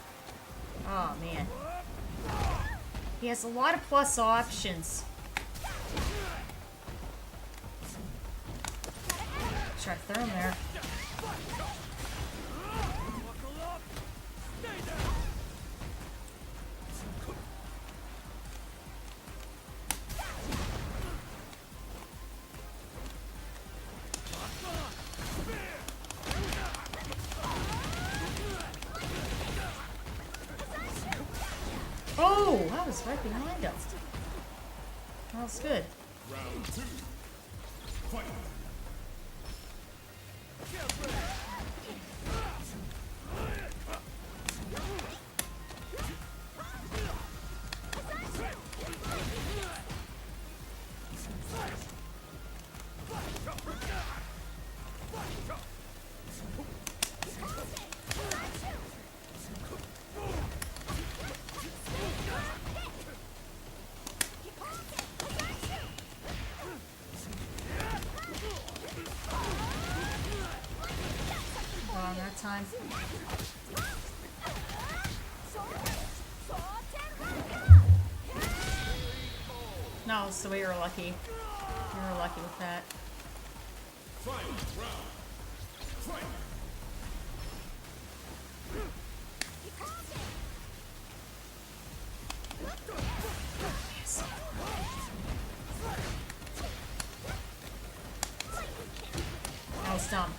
Oh, man. He has a lot of plus options. Try to throw him there. Oh, that was right behind him. That was good. Round 2. Fight. Wrong that time. No, so we were lucky. We were lucky with that. Final round. Fight. That was dumb.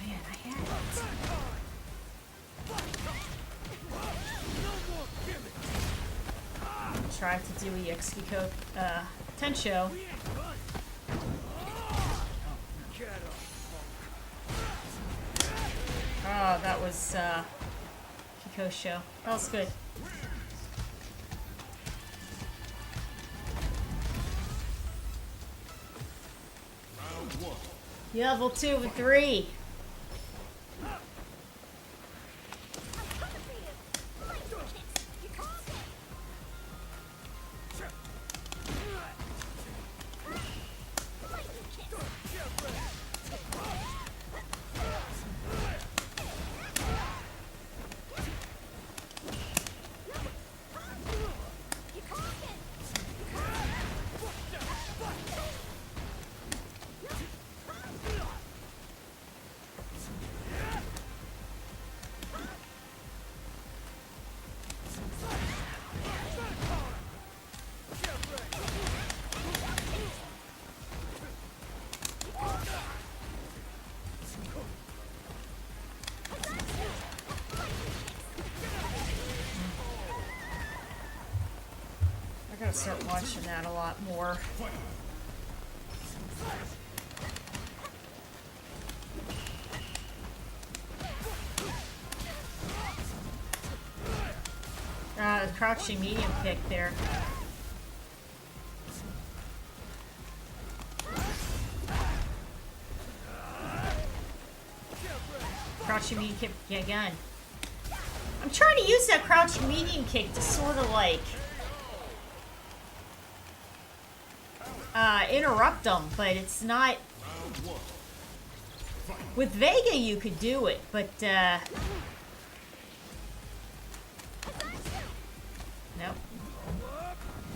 Man, I had it. Try to do Exkiko Tensho. Oh, that was Kikosho. That was good. Round 1. Level 2 and 3. I gotta start watching that a lot more. Crouching medium kick there. Crouching medium kick again. I'm trying to use that crouching medium kick to sort of like interrupt them, but it's not. With Vega you could do it, but Nope.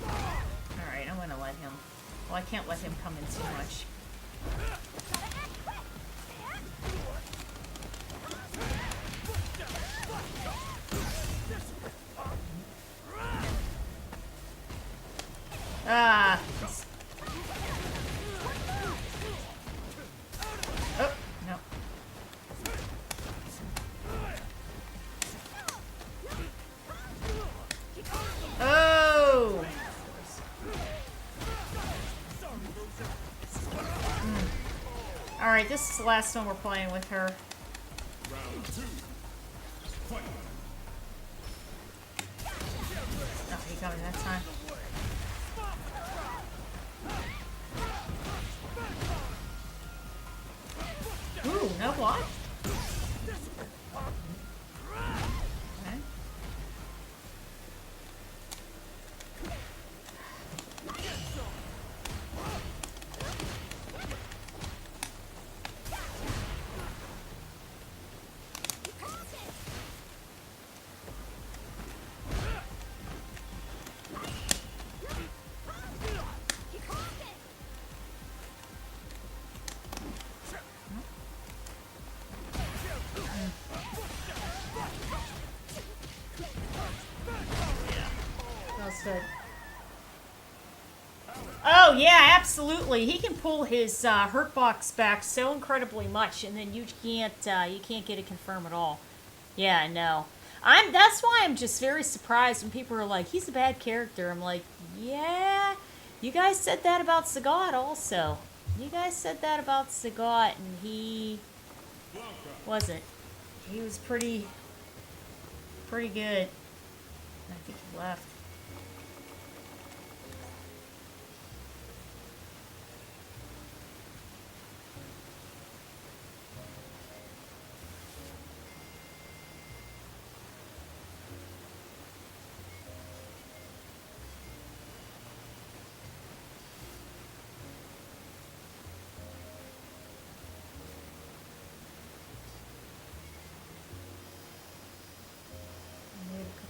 Alright, I'm gonna let him... Well, I can't let him come in too much. Ah! Oh, no. Oh! Alright, this is the last one we're playing with her. Round 2. Fight. Oh, he got me that time. Ooh, no block? Okay. Good. Oh yeah, absolutely. He can pull his hurt box back so incredibly much, and then you can't get it confirmed at all. Yeah, no. That's why I'm just very surprised when people are like, he's a bad character. I'm like, yeah, you guys said that about Sagat also. You guys said that about Sagat, and he wasn't. He was pretty good. I think he left.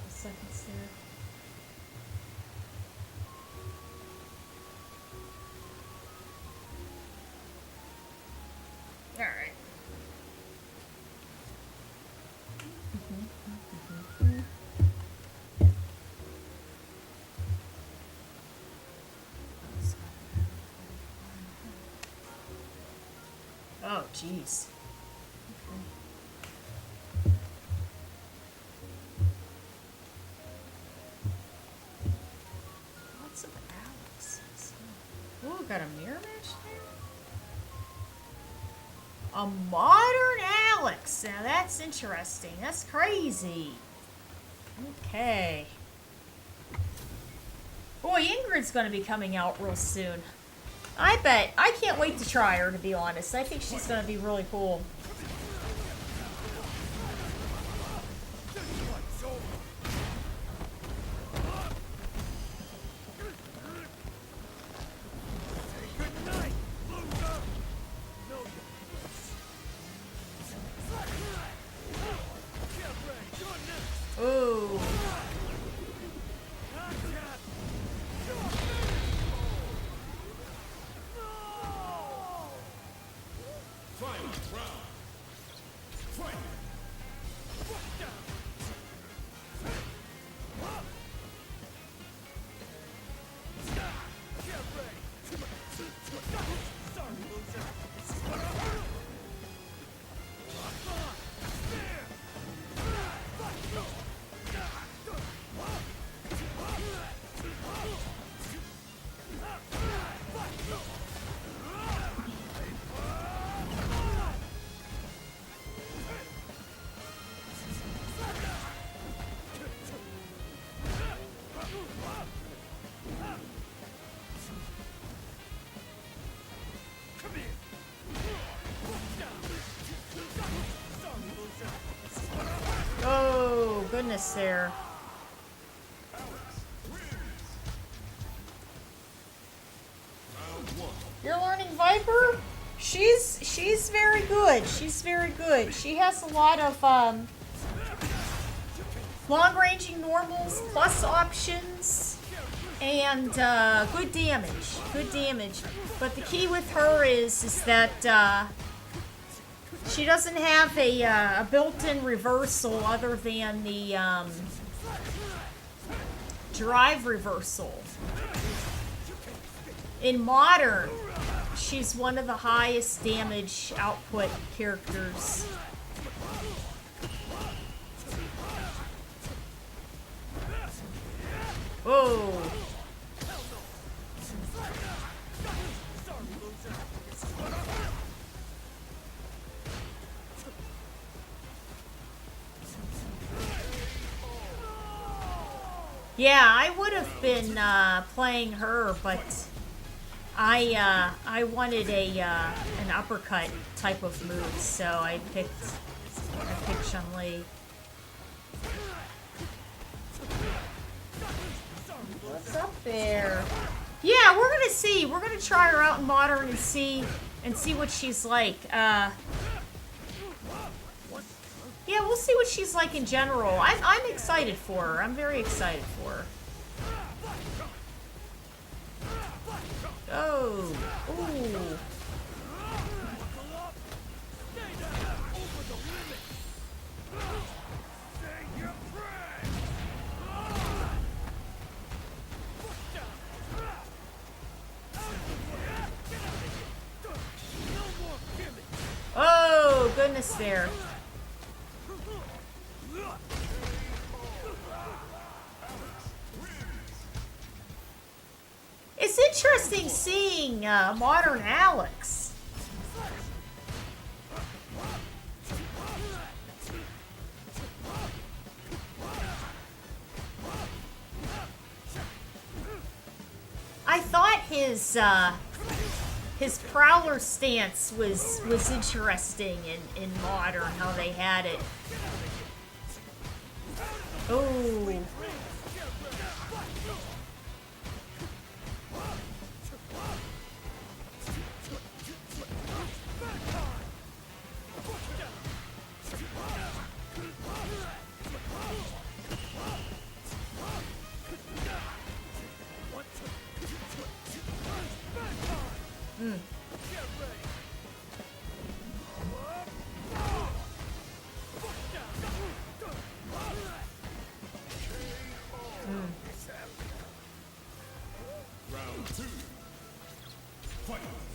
Seconds there. All right. Oh, jeez. Ooh, got a mirror match there? A modern Alex. Now that's interesting. That's crazy. Okay. Boy, Ingrid's going to be coming out real soon. I bet. I can't wait to try her, to be honest. I think she's going to be really cool. Ooh. Oh, goodness there. You're learning Viper? She's very good. She's very good. She has a lot of long-ranging normals, plus options, and good damage. Good damage. But the key with her is that she doesn't have a built-in reversal other than the drive reversal. In Modern, she's one of the highest damage output characters. Whoa. Yeah, I would have been playing her, but I wanted an uppercut type of move, so I picked Chun-Li. What's up there? Yeah, we're gonna see. We're gonna try her out in Modern and see what she's like. Yeah, we'll see what she's like in general. I'm excited for her. I'm very excited for her. Oh. Ooh. Oh, goodness there. It's interesting seeing Modern Alex. I thought his prowler stance was interesting in Modern, how they had it. Oh.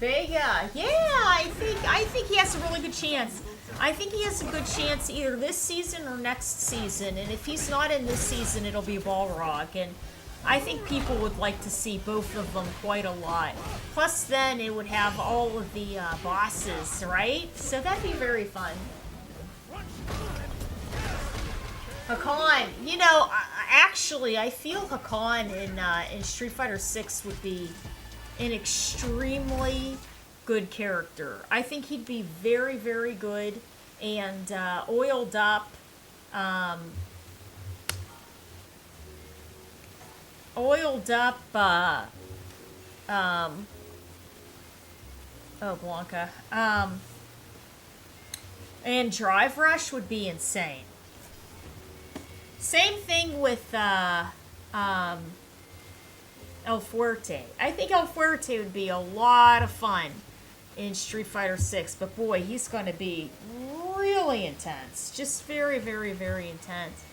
Vega, yeah, I think he has a really good chance. I think he has a good chance either this season or next season, and if he's not in this season, it'll be Balrog, and I think people would like to see both of them quite a lot. Plus, then it would have all of the bosses, right? So that'd be very fun. Hakan, you know, actually, I feel Hakan in Street Fighter 6 would be an extremely good character. I think he'd be very, very good and oiled up. Oh, Blanca. And Drive Rush would be insane. Same thing with El Fuerte. I think El Fuerte would be a lot of fun in Street Fighter 6, but boy, he's going to be really intense. Just very, very, very intense.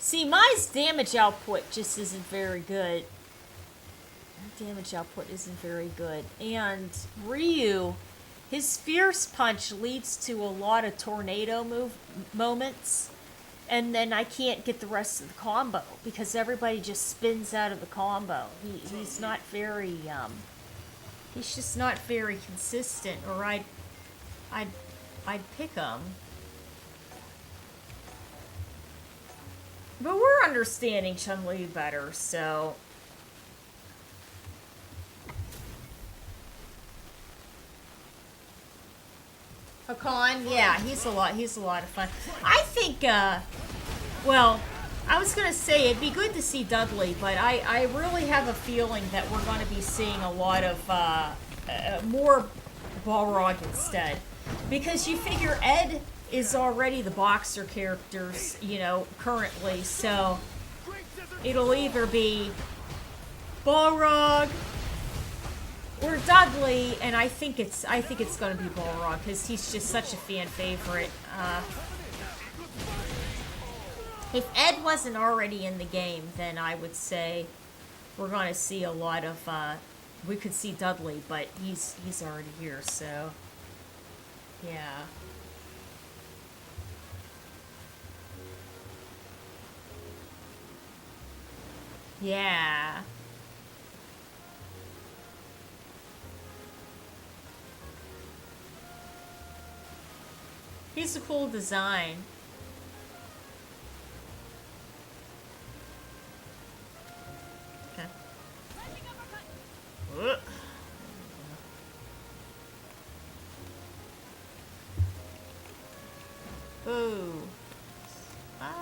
See, Mai's damage output just isn't very good. Damage output isn't very good. And Ryu, his fierce punch leads to a lot of tornado moments. And then I can't get the rest of the combo because everybody just spins out of the combo. He's not very, he's just not very consistent, or I'd pick him. But we're understanding Chun-Li better, so... Hakan, yeah, he's a lot of fun. I think, well, I was gonna say it'd be good to see Dudley, but I really have a feeling that we're gonna be seeing a lot of, more Balrog instead. Because you figure Ed is already the boxer characters, you know, currently, so it'll either be Balrog or Dudley, and I think it's gonna be Balrog because he's just such a fan favorite. If Ed wasn't already in the game, then I would say we're gonna see a lot of. We could see Dudley, but he's already here, so yeah. Yeah. He's a cool design. Okay. Ugh. Ooh. Ah,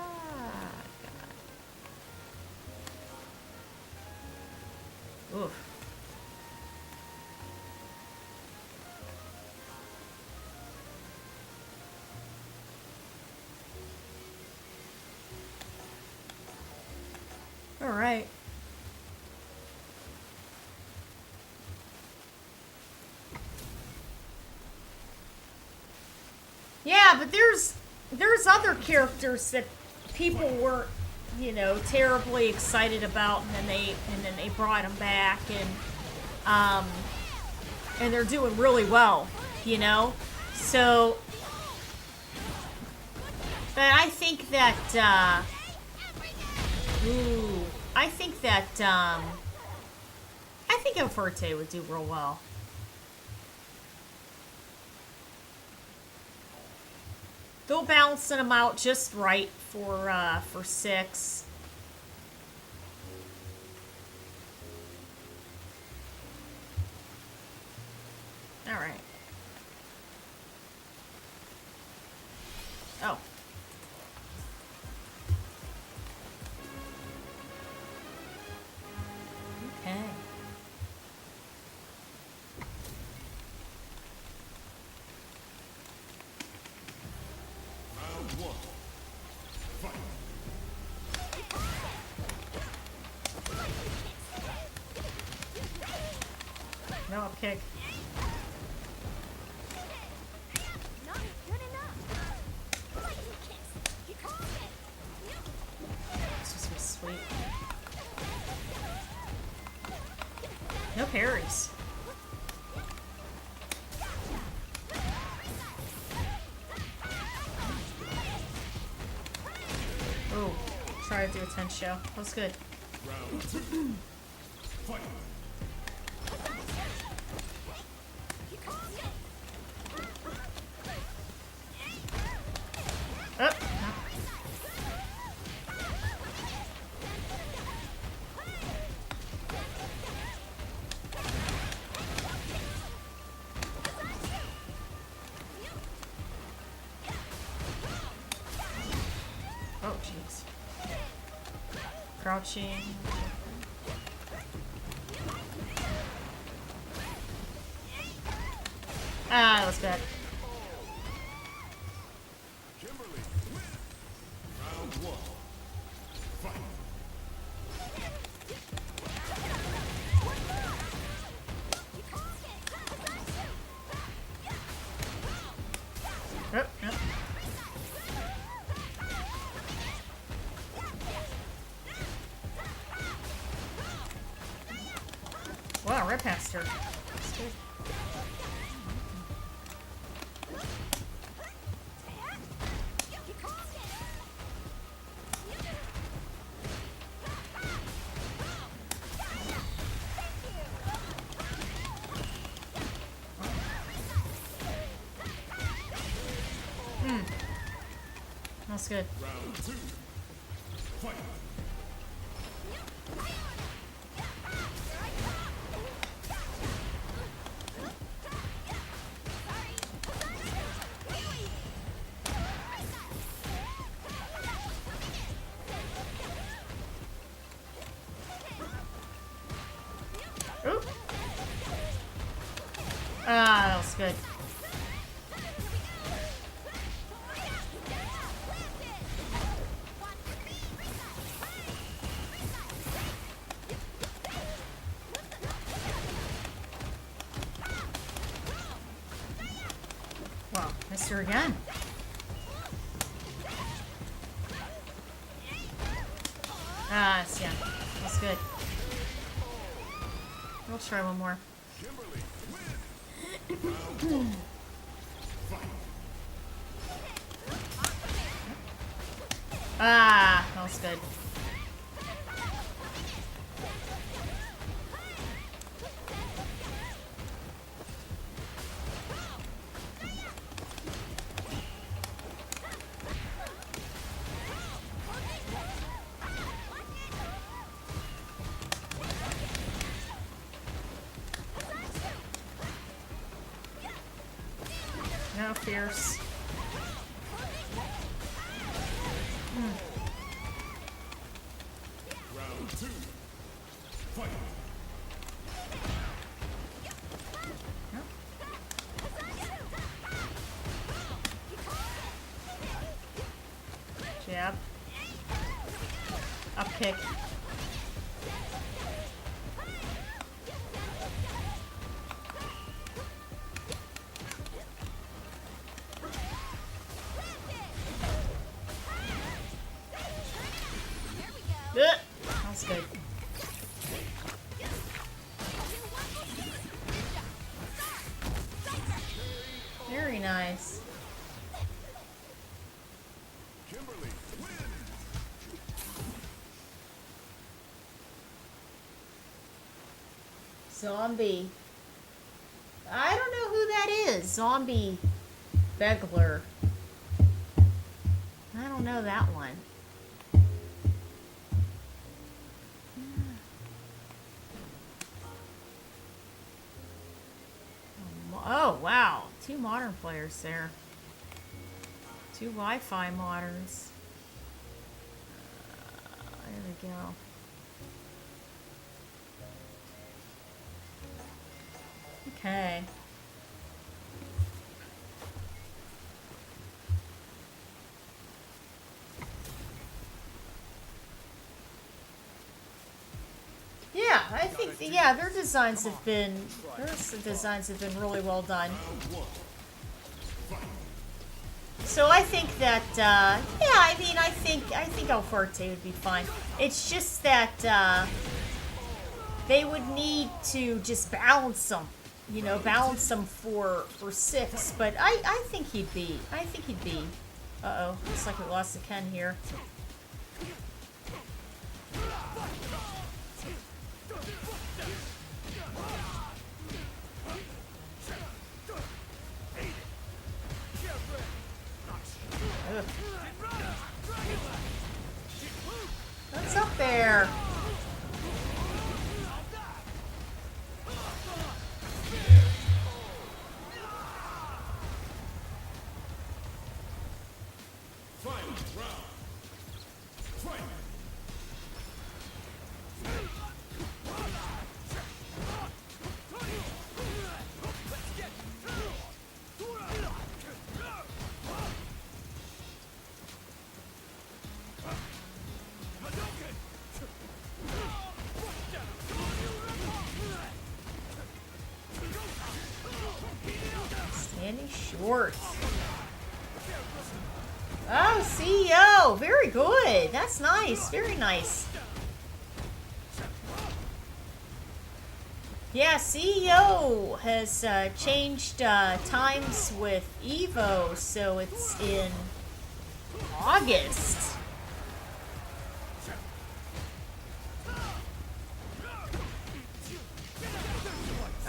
God. Oof. All right. Yeah, but there's other characters that people weren't, you know, terribly excited about, and then they brought them back, and they're doing really well, you know. So, but I think that I think that I think El Fuerte would do real well. They'll balancing them out just right for 6. All right. Oh. Okay. Round 1. Fight. No, kick. Not good enough. Lightning kicks. You called it. This is just sweet. No parries. Oh, try to do a 10 show. That was good. Round 2. Fight. Oh, oh, jeez. Crouching. Ah, that was bad. Kimberly. Round 1. Fight. Oh, no. Wow, right past her. That's good. That's good. Round 2. Fight. Oop. Ah, that was good. Wow, missed her again. Ah, yeah, that's good. We'll try one more. Ah, that was good. No fierce. Round 2. Fight. Jab. Up kick. That's good. Very nice. Kimberly wins. Zombie. I don't know who that is. Zombie Begler. I don't know that one. Oh, wow. 2 modern players there. 2 Wi-Fi moderns. There we go. Okay. Yeah, I think, yeah, their designs have been really well done. So I think that, yeah, I mean, I think El Fuerte would be fine. It's just that, they would need to just balance them, you know, balance them for 6, but I think he'd be, uh-oh, looks like we lost a Ken here. Ugh. What's up there? Final round. Fight. Standing short. Oh, CEO! Very good. That's nice. Very nice. Yeah, CEO has changed times with Evo, so it's in August.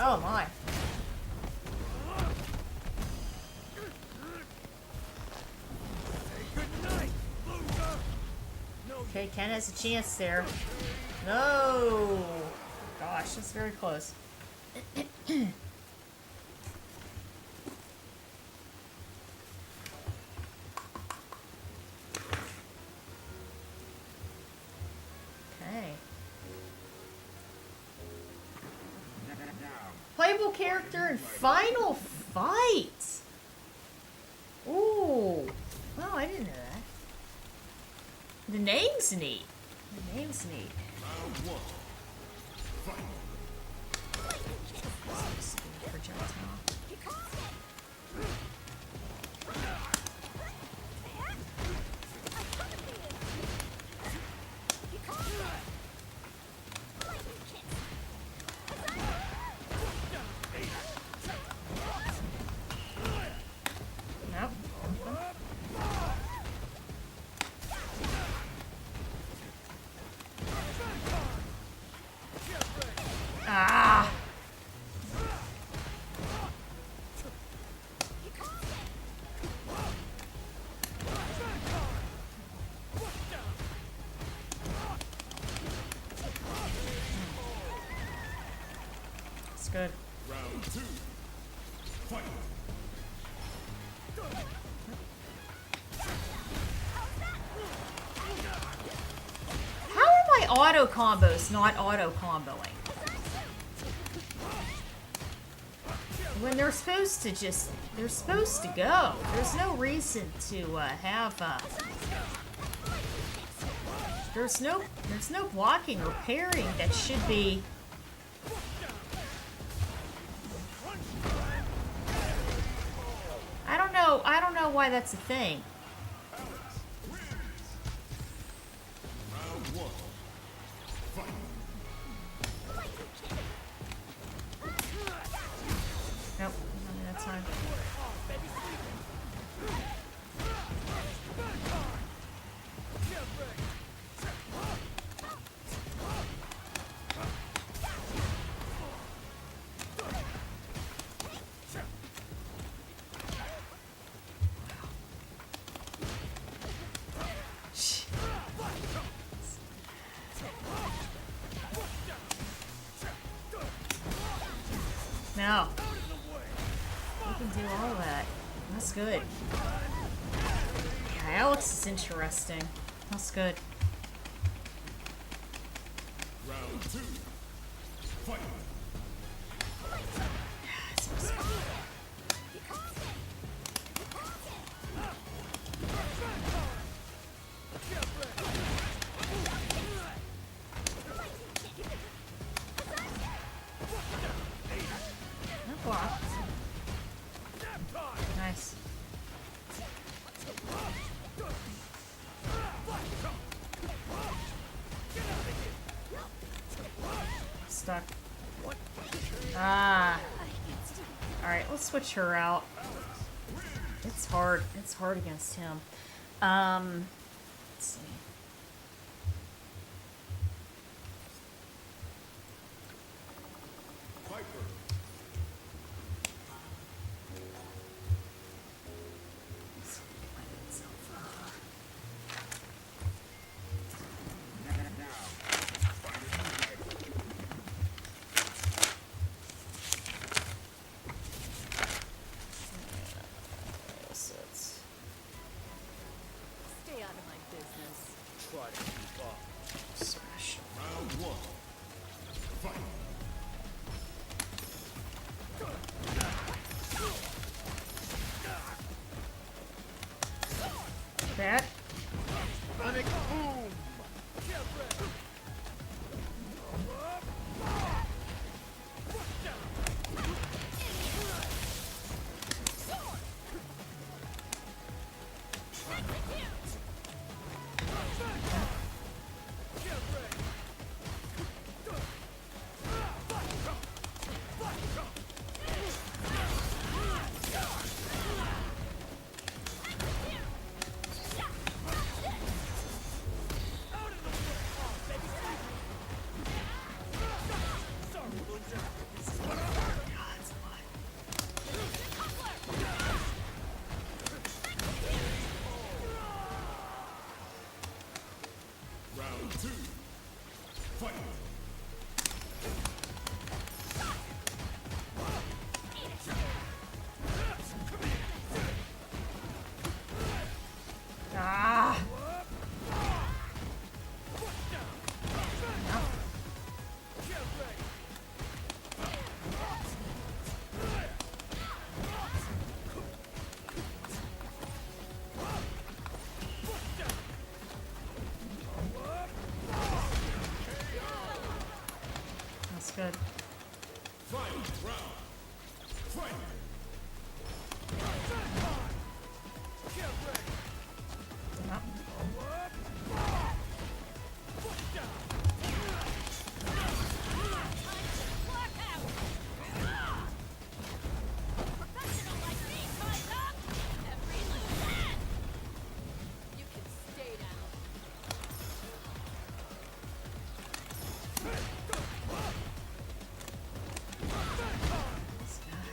Oh my. Good night, loser. No Okay, Ken has a chance there. No! Gosh, that's very close. Okay. Playable character in Final Fight! Ooh. Oh, I didn't know that. The name's neat. The name's neat. Round one. Fight. Projectile. Nope. Ah! It's good. Round two. Fight. How are my auto combos not auto comboing? When they're supposed to just, they're supposed to go. There's no reason to have, there's no blocking or parrying that should be. I don't know why that's a thing. Round one. Fight. Nope, not that time. No. We can do all that. That's good. Yeah, Alex is interesting. That's good. Round two. Fight. That blocked. Nice. Stuck. Ah. Alright, let's switch her out. It's hard. It's hard against him. Let's see. Viper. So it's Stay out of my business. Try to keep up. smash. Round one. Fight. That. Boom. Fight. Ah! That's good. Fight. Round. Fight. Yep. Professional like me ties up every loose end. You can stay down. This guy.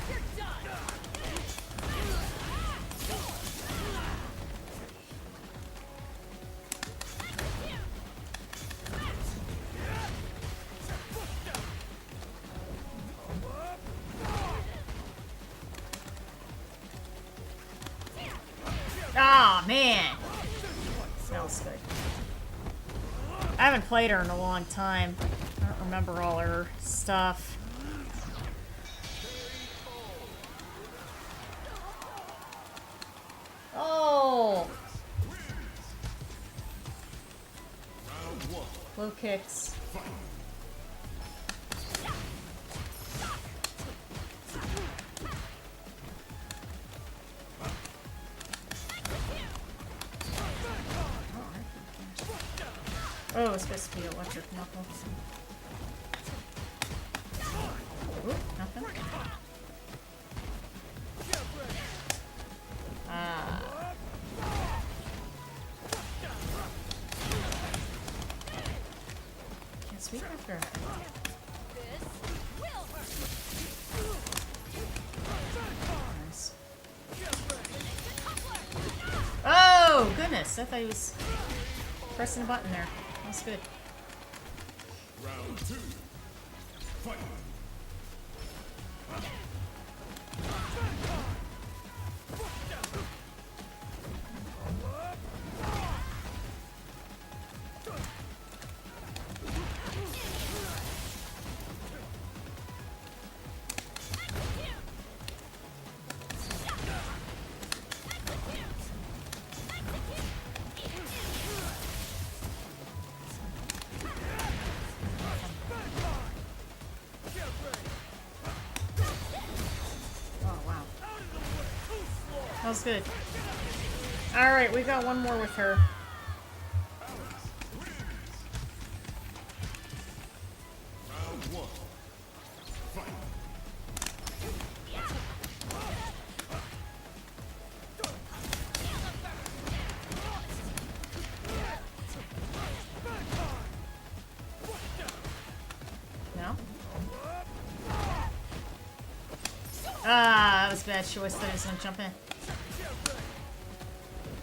You're done. Ah, man! Smells good. I haven't played her in a long time. I don't remember all her stuff. Oh! Round one. Low kicks. Fight. Oh, it's supposed to be electric knuckle. Oop, nothing. Ah. Can't sweep after. This will hurt. Nice. Oh, goodness. I thought he was pressing a button there. That's good. Round two. Fight. Oh, wow. That was good. Alright, we got one more with her. Round one. Fight. No? Ah, that was a bad choice. That I was gonna jump in.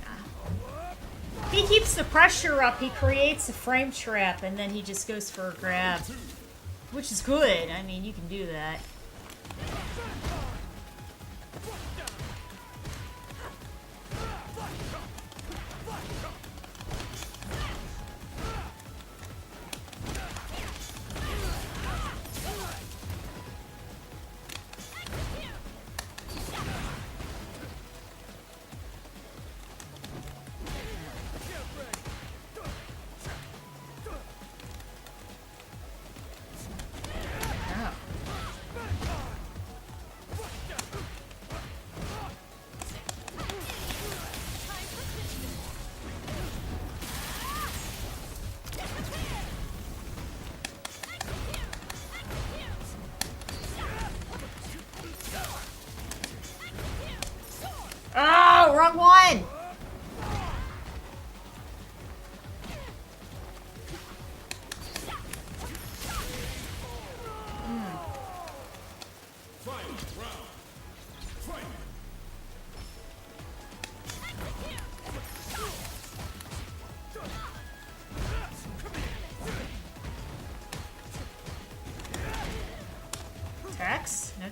Ah. He keeps the pressure up, he creates a frame trap, and then he just goes for a grab. Which is good. I mean, you can do that. Oh.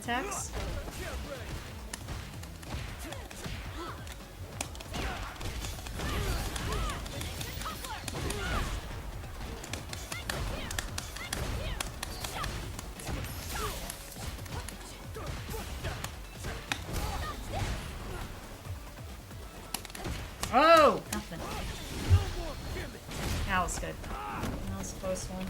attacks. Oh! Nothing. That was good. That was a close one.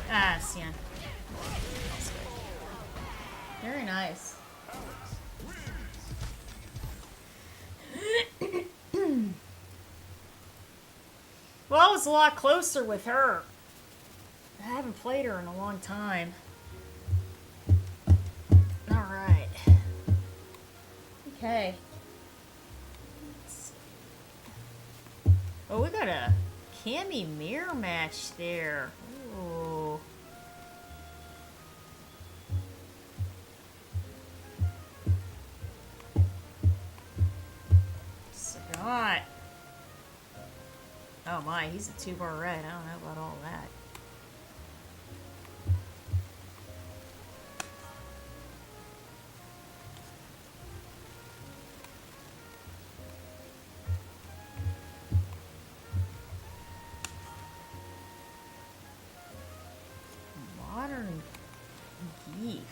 Ah, Sian. That's good. Very nice. Well, it was a lot closer with her. I haven't played her in a long time. Alright. Okay. Let's see. Oh, we got a Cammy mirror match there. Ooh. Sagat. Oh my, he's a 2-bar red. I don't know about all that. Modern Geef.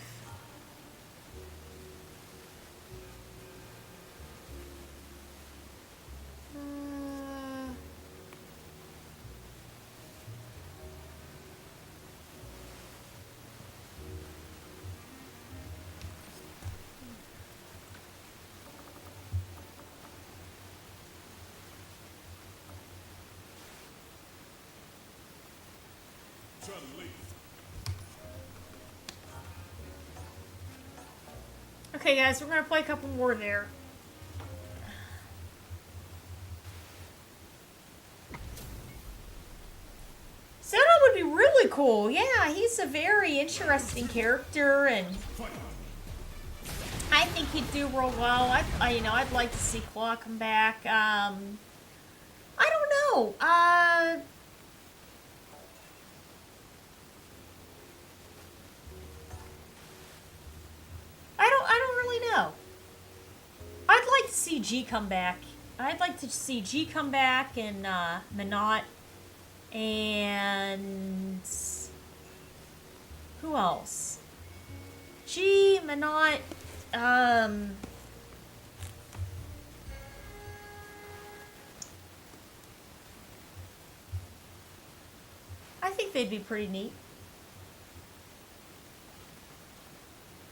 Try to leave. Okay, guys, we're gonna play a couple more there. Soda would be really cool. Yeah, he's a very interesting character, and I think he'd do real well. I'd like to see Claw come back. I don't know. I don't really know. I'd like to see G come back. I'd like to see G come back and Minot and who else? G, Minot, I think they'd be pretty neat.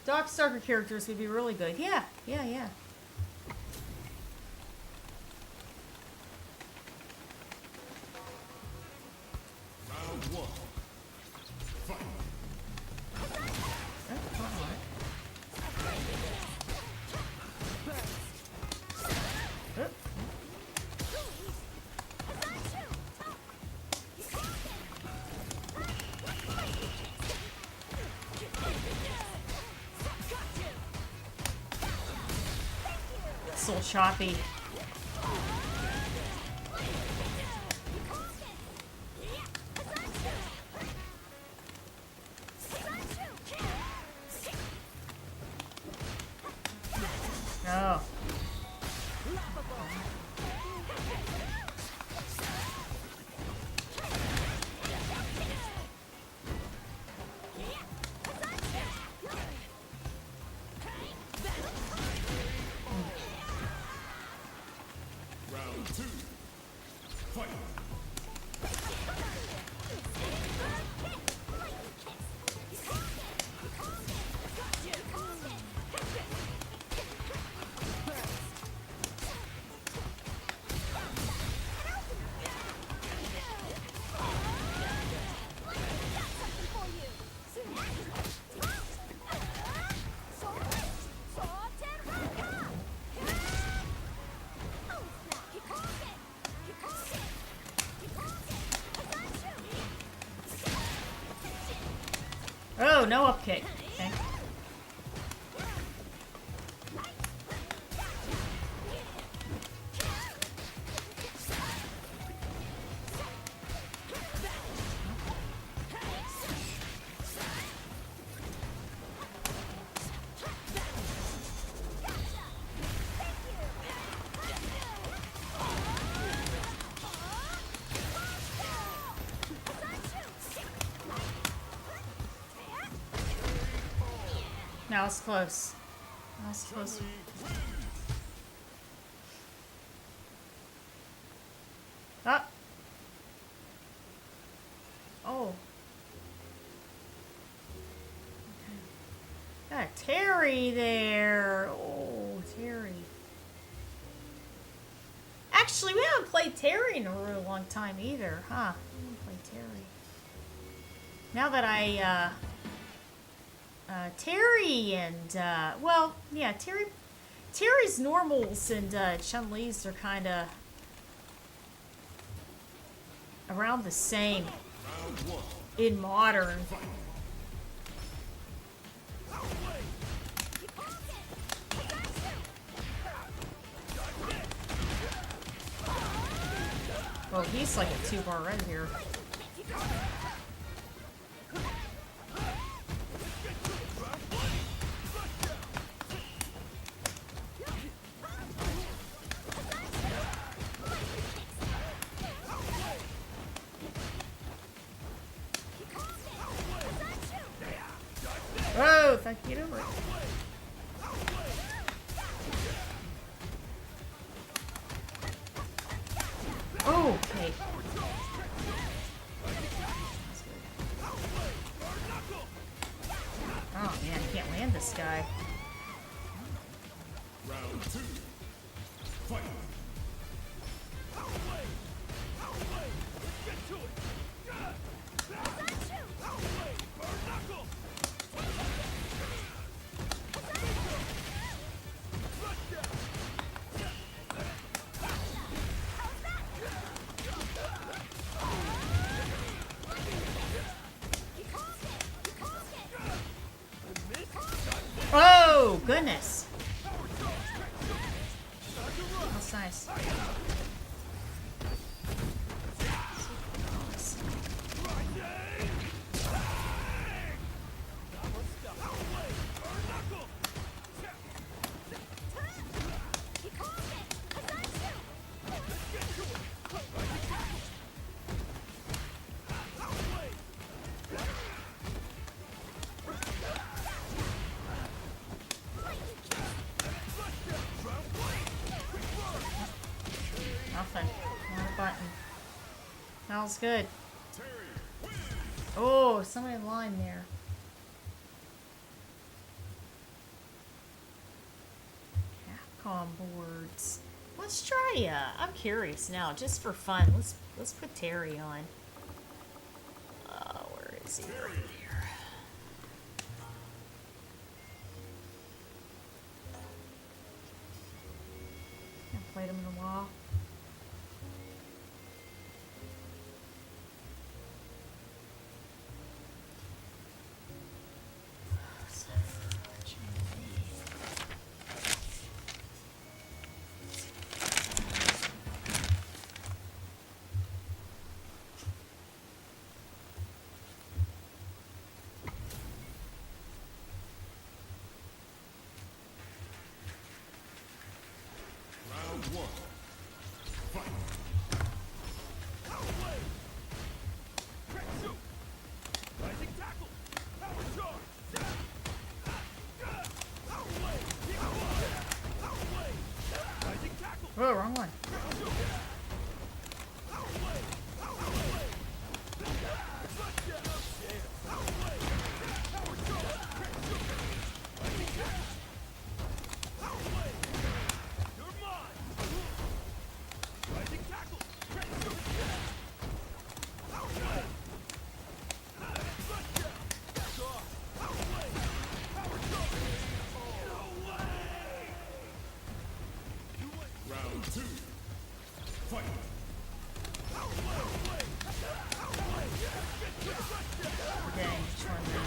Darkstalker characters would be really good. Yeah. Round one. Fight. Oh, alright. Oh. It's a little choppy. Oh. Round two. Fight. Oh, no up kick. Okay. That was close. That was close. Ah. Oh. Okay. Got Terry there. Oh, Terry. Actually, we haven't played Terry in a really long time either, huh? We haven't played Terry. Now that Terry and, well, yeah, Terry's normals and Chun-Li's are kind of around the same in modern. Well, he's like a 2-bar right here. Oh, thank you. Get over it. Oh, okay. Oh man, I can't land this guy. Round 2. Fight. Oh, goodness. That's nice. Nothing. Not a button. That was good. Oh, somebody in line there. Capcom boards. Let's try. I'm curious now, just for fun. Let's put Terry on. Where is he? Right here. Haven't played him in a while. Round 1. Fight. Oh, wrong one. Round 2. Fight. Dang, which one now?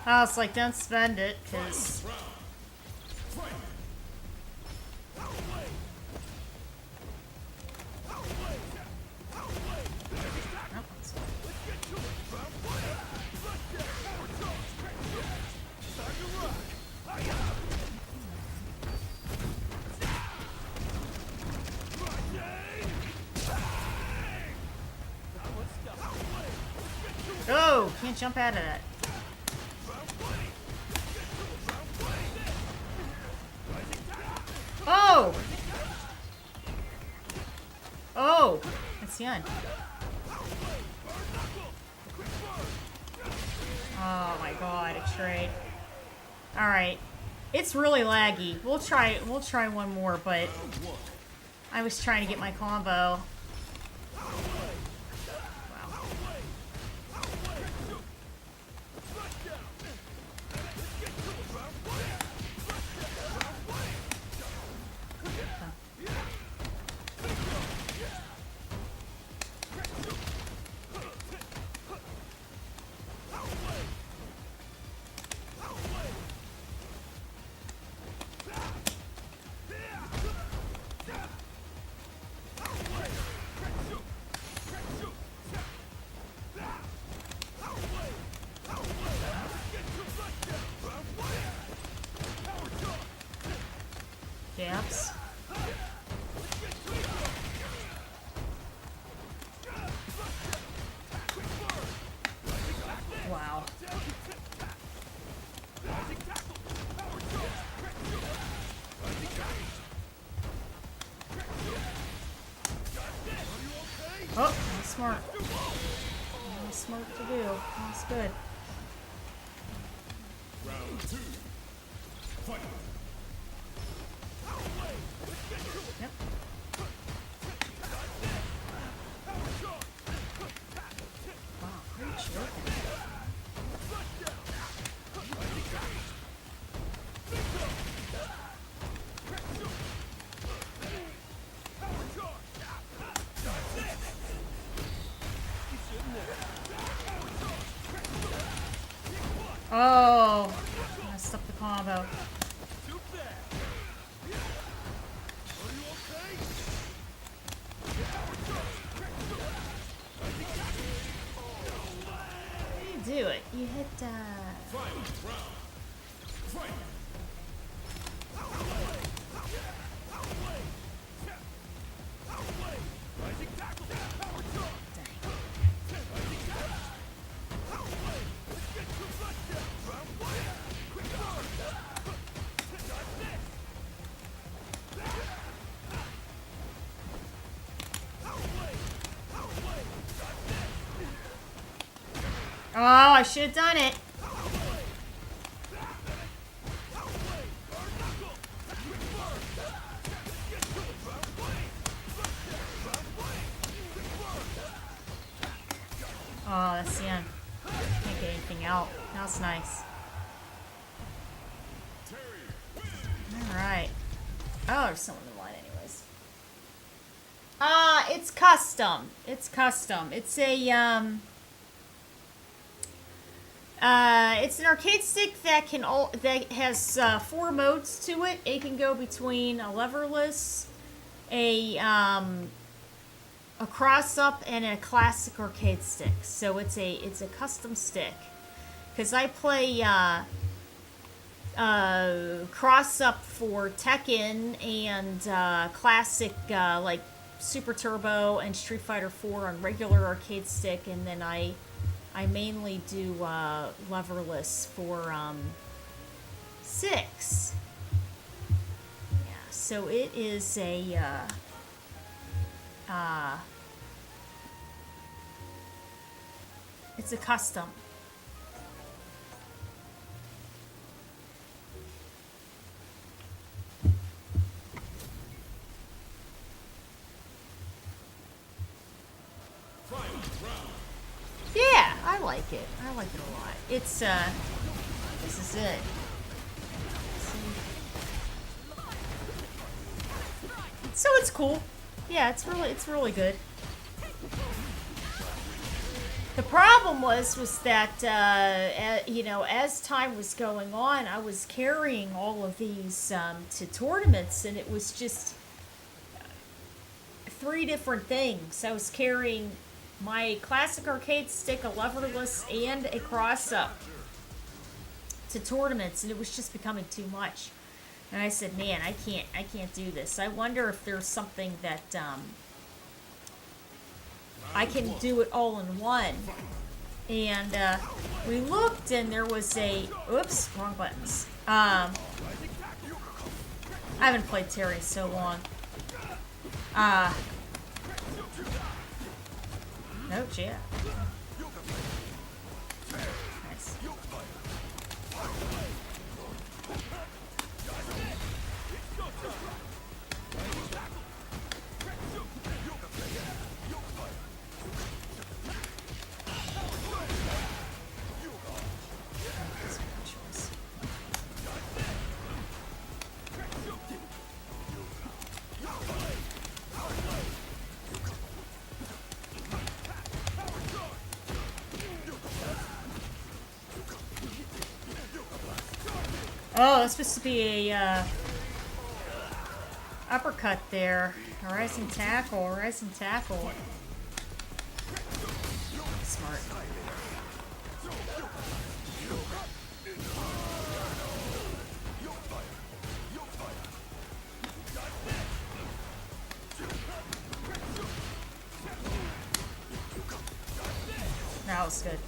I was like, don't spend it, because... Whoa! Can't jump out of that. Oh! Oh! That's the end. Oh my god, a trade. Alright. It's really laggy. We'll try one more, but I was trying to get my combo. Wow. Gaps. Wow. Oh, that's smart. That's smart to do. That's good. Round 2. Fight. Yep. Wow, great shot. Oh, messed up the combo. Do it. You hit Oh, I should have done it. Oh, that's the end. Can't get anything out. That's nice. Alright. Oh, there's someone in the line anyways. It's custom. It's custom. It's a, it's an arcade stick that that has 4 modes to it. It can go between a leverless, a cross-up, and a classic arcade stick. So it's a custom stick. Because I play cross-up for Tekken and classic like Super Turbo and Street Fighter 4 on regular arcade stick, and then I mainly do leverless for 6. Yeah, so it is a it's a custom. Yeah, I like it. I like it a lot. It's, this is it. So it's cool. Yeah, it's really good. The problem was that, you know, as time was going on, I was carrying all of these to tournaments, and it was just 3 different things. I was carrying my classic arcade stick, a leverless, and a cross-up to tournaments, and it was just becoming too much. And I said, man, I can't do this. I wonder if there's something that I can do it all in one. And we looked, and there was a... Oops, wrong buttons. I haven't played Terry so long. Oh, yeah. Nice. Oh, that's supposed to be a uppercut there. Rising tackle, rising tackle. Smart. That was good.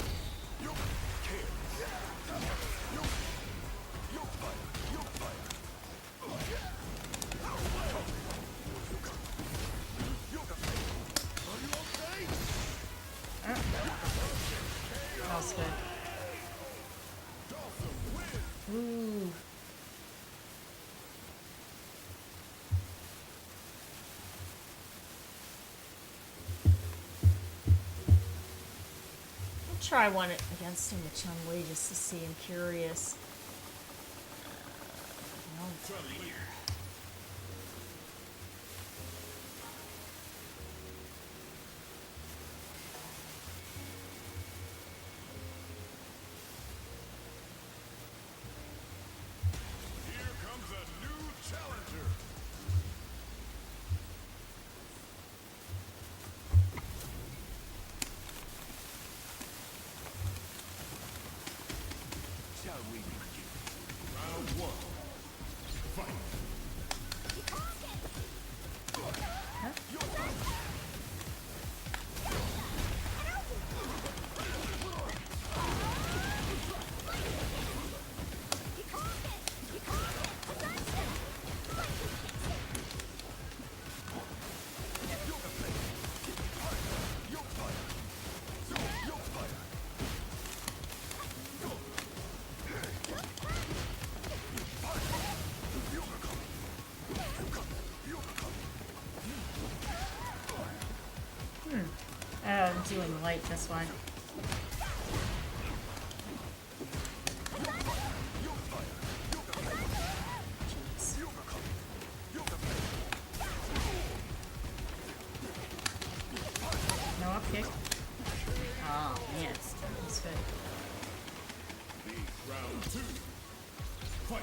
That was good. Ooh. I'll try one against him with Chun-Li just to see. I'm curious. Here comes a new challenger. Shall we begin? Round one. Fight. Oh, I'm doing light, that's why. No up kick. Oh, man, that's good. Round two. Fight.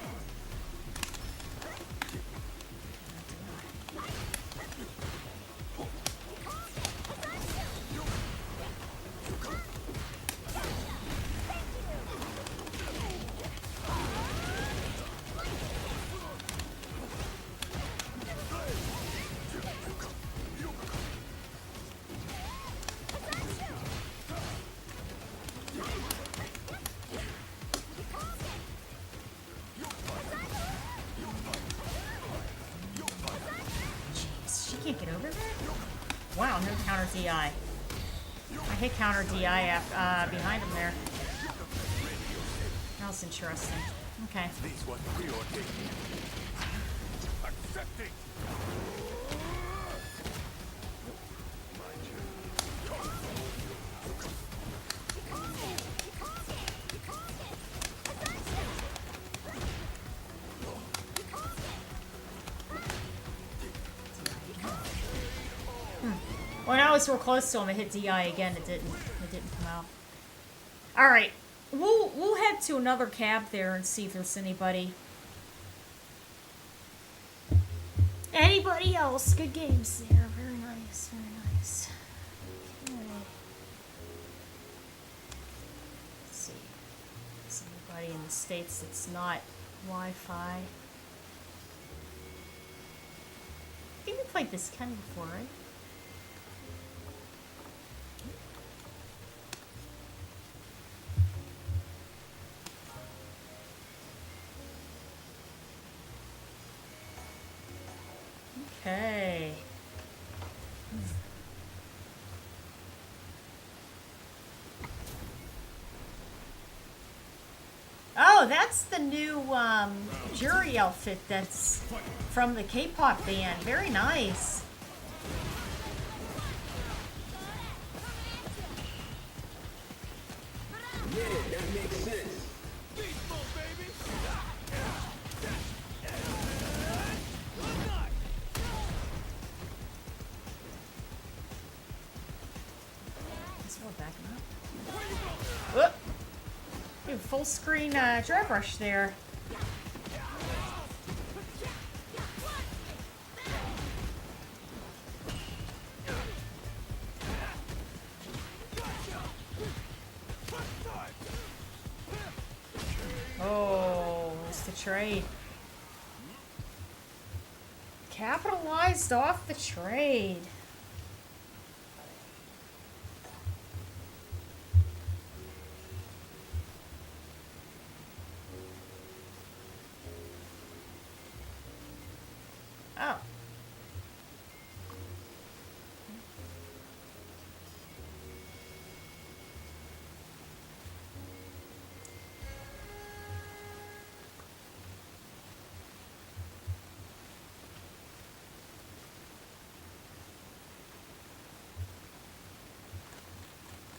Jeez, she can't get over there? Wow, no counter DI. I hit counter DI behind him there. That was interesting. Okay. This was preordained. Accepting. When I was real close to him, I hit DI again. It didn't come out. All right, we'll head to another cab there and see if there's anybody else. Good games there. Very nice. Very nice. Okay. Let's see. Is anybody in the States that's not Wi-Fi? I think we played this kind before, right? Okay. Oh, that's the new jury outfit that's from the K-pop band. Very nice. Yeah, that makes sense. Let's go backing up. Whoop. Dude, full screen drive rush there. Oh, it's the trade. Capitalized off the trade. Oh.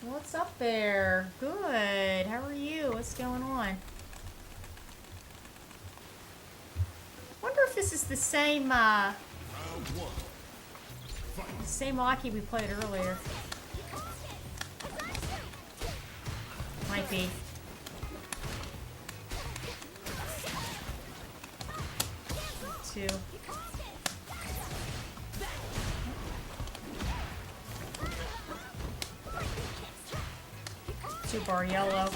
What's up there? Good. How are you? What's going on? Wonder if this is the same same Aki we played earlier. Might be. Two. Bar yellow.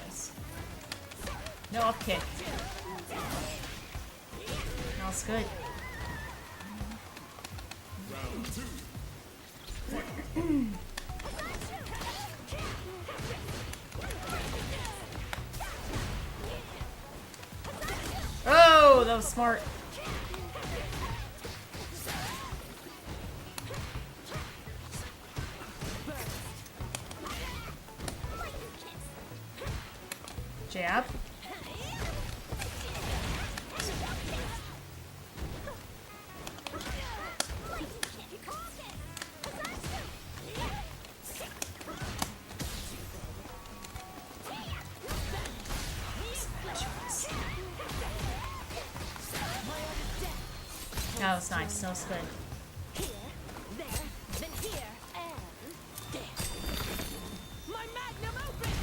Nice. No up kick. Smells good. Oh, that was smart. Jab. That was nice. That was good. Here, there, then here, and there. My magnum opus!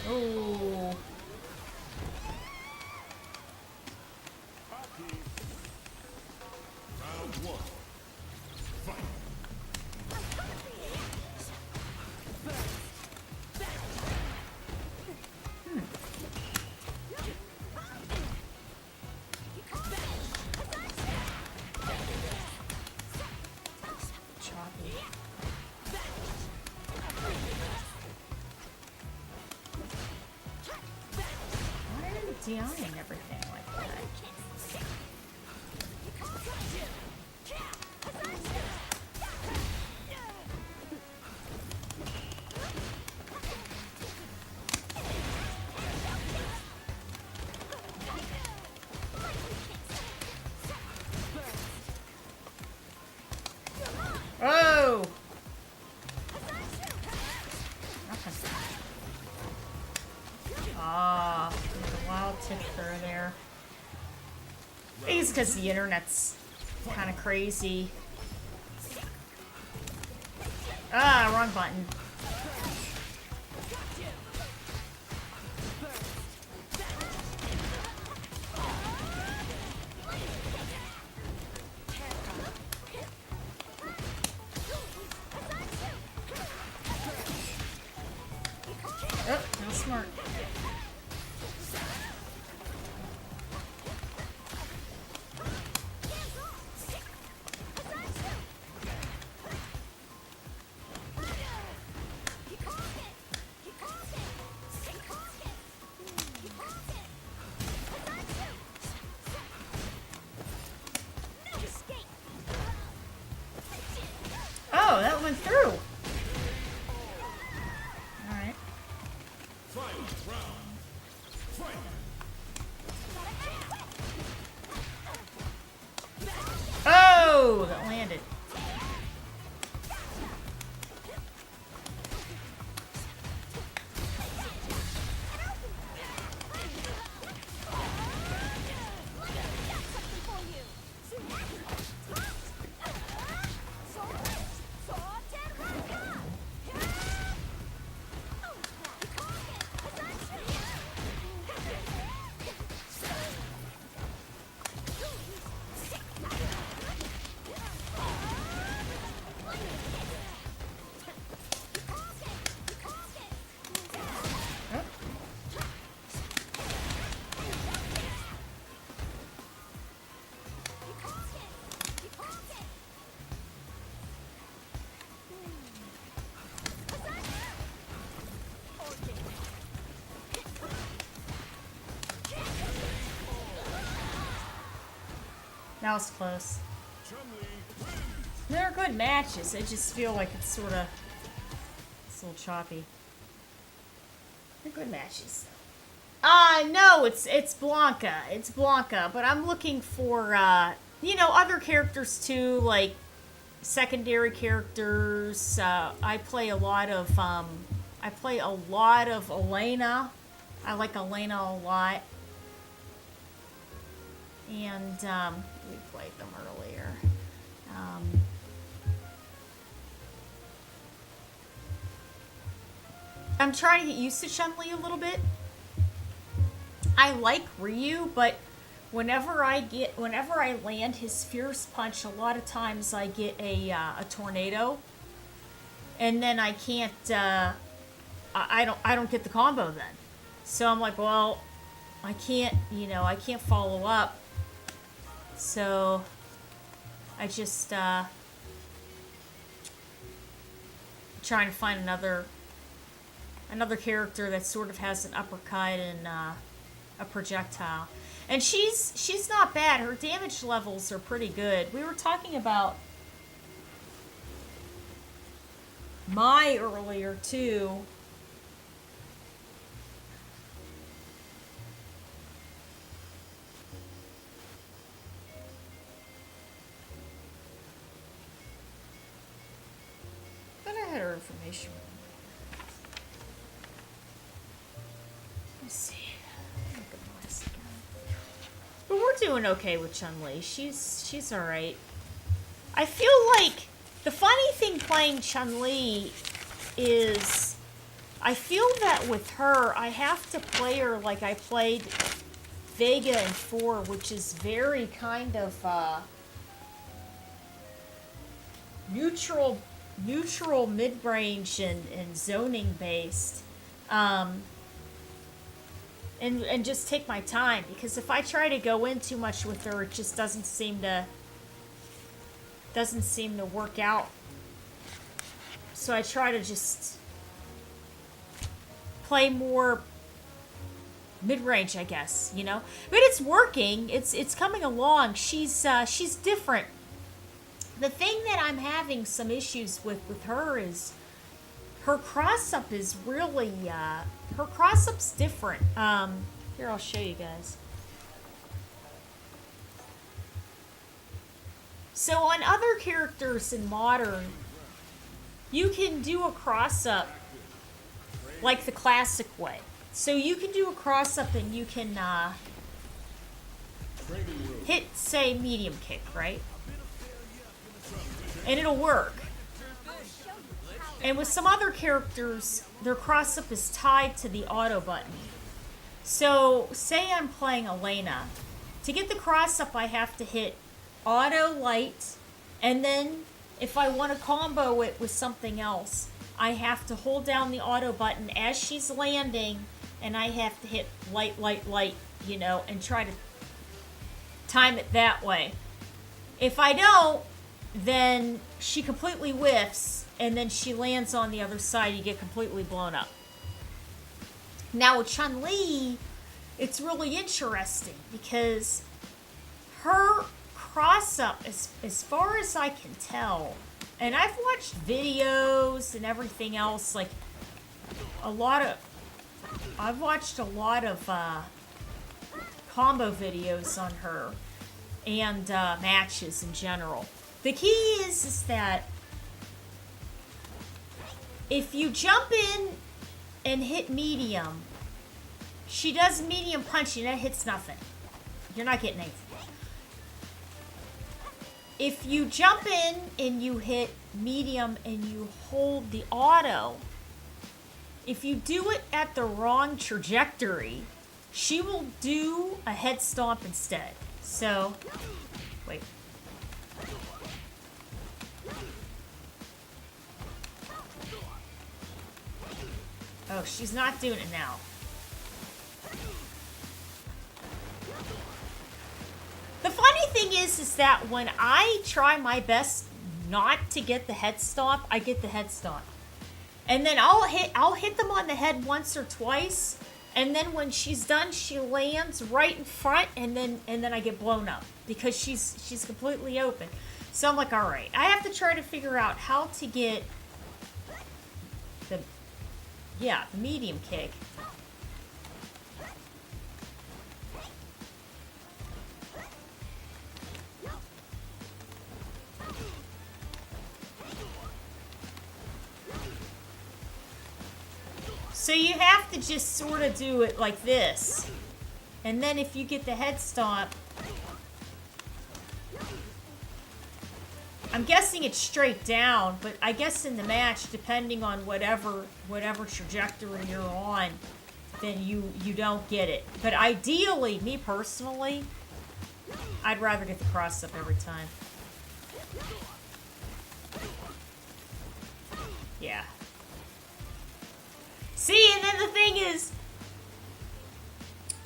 Ooh. Round one. Fight. Choppy. Why are you DIing everything like that? Oh! Nothing. Ah, there's a wild tip through there. I think it's because the internet's kind of crazy. Ah, wrong button. Oh, not smart. That was close. Chun-Li wins. They're good matches. I just feel like it's sort of... It's a little choppy. They're good matches, though. No, it's Blanca. It's Blanca. But I'm looking for, you know, other characters, too, like secondary characters. I play a lot of Elena. I like Elena a lot. And, we played them earlier. I'm trying to get used to Chun-Li a little bit. I like Ryu, but whenever I land his fierce punch, a lot of times I get a tornado, and then I can't. I don't get the combo then. So I'm like, well, I can't. You know, I can't follow up. So I just trying to find another character that sort of has an uppercut and a projectile. And she's not bad. Her damage levels are pretty good. We were talking about Mai earlier too. But I had her information. Let's see. Look at this again. But we're doing okay with Chun-Li. She's alright. I feel like the funny thing playing Chun-Li is I feel that with her I have to play her like I played Vega in 4, which is very kind of neutral mid-range and zoning based. And just take my time, because if I try to go in too much with her, it just doesn't seem to work out. So I try to just play more mid-range, I guess, you know. But it's working. It's coming along. She's different. The thing that I'm having some issues with her is her cross-up is really, her cross-up's different. Here, I'll show you guys. So on other characters in Modern, you can do a cross-up like the classic way. So you can do a cross-up and you can hit, say, medium kick, right? And it'll work. And with some other characters, their cross-up is tied to the auto button. So, say I'm playing Elena. To get the cross-up, I have to hit auto light, and then if I want to combo it with something else, I have to hold down the auto button as she's landing, and I have to hit light, light, light, you know, and try to time it that way. If I don't, then she completely whiffs, and then she lands on the other side, you get completely blown up. Now with Chun-Li, it's really interesting because her cross-up, as far as I can tell, and I've watched videos and everything else, like I've watched a lot of combo videos on her and matches in general. The key is that if you jump in and hit medium, she does medium punch and that hits nothing. You're not getting anything. If you jump in and you hit medium and you hold the auto, if you do it at the wrong trajectory, she will do a head stomp instead. So, wait. Oh, she's not doing it now. The funny thing is that when I try my best not to get the head stomp, I get the head stomp. And then I'll hit them on the head once or twice, And then when she's done, she lands right in front, and then I get blown up because she's completely open. So I'm like, all right, I have to try to figure out how to get the medium kick. So you have to just sort of do it like this. And then if you get the head stomp, I'm guessing it's straight down, but I guess in the match, depending on whatever trajectory you're on, then you don't get it. But ideally, me personally, I'd rather get the cross up every time. Yeah. See, and then the thing is,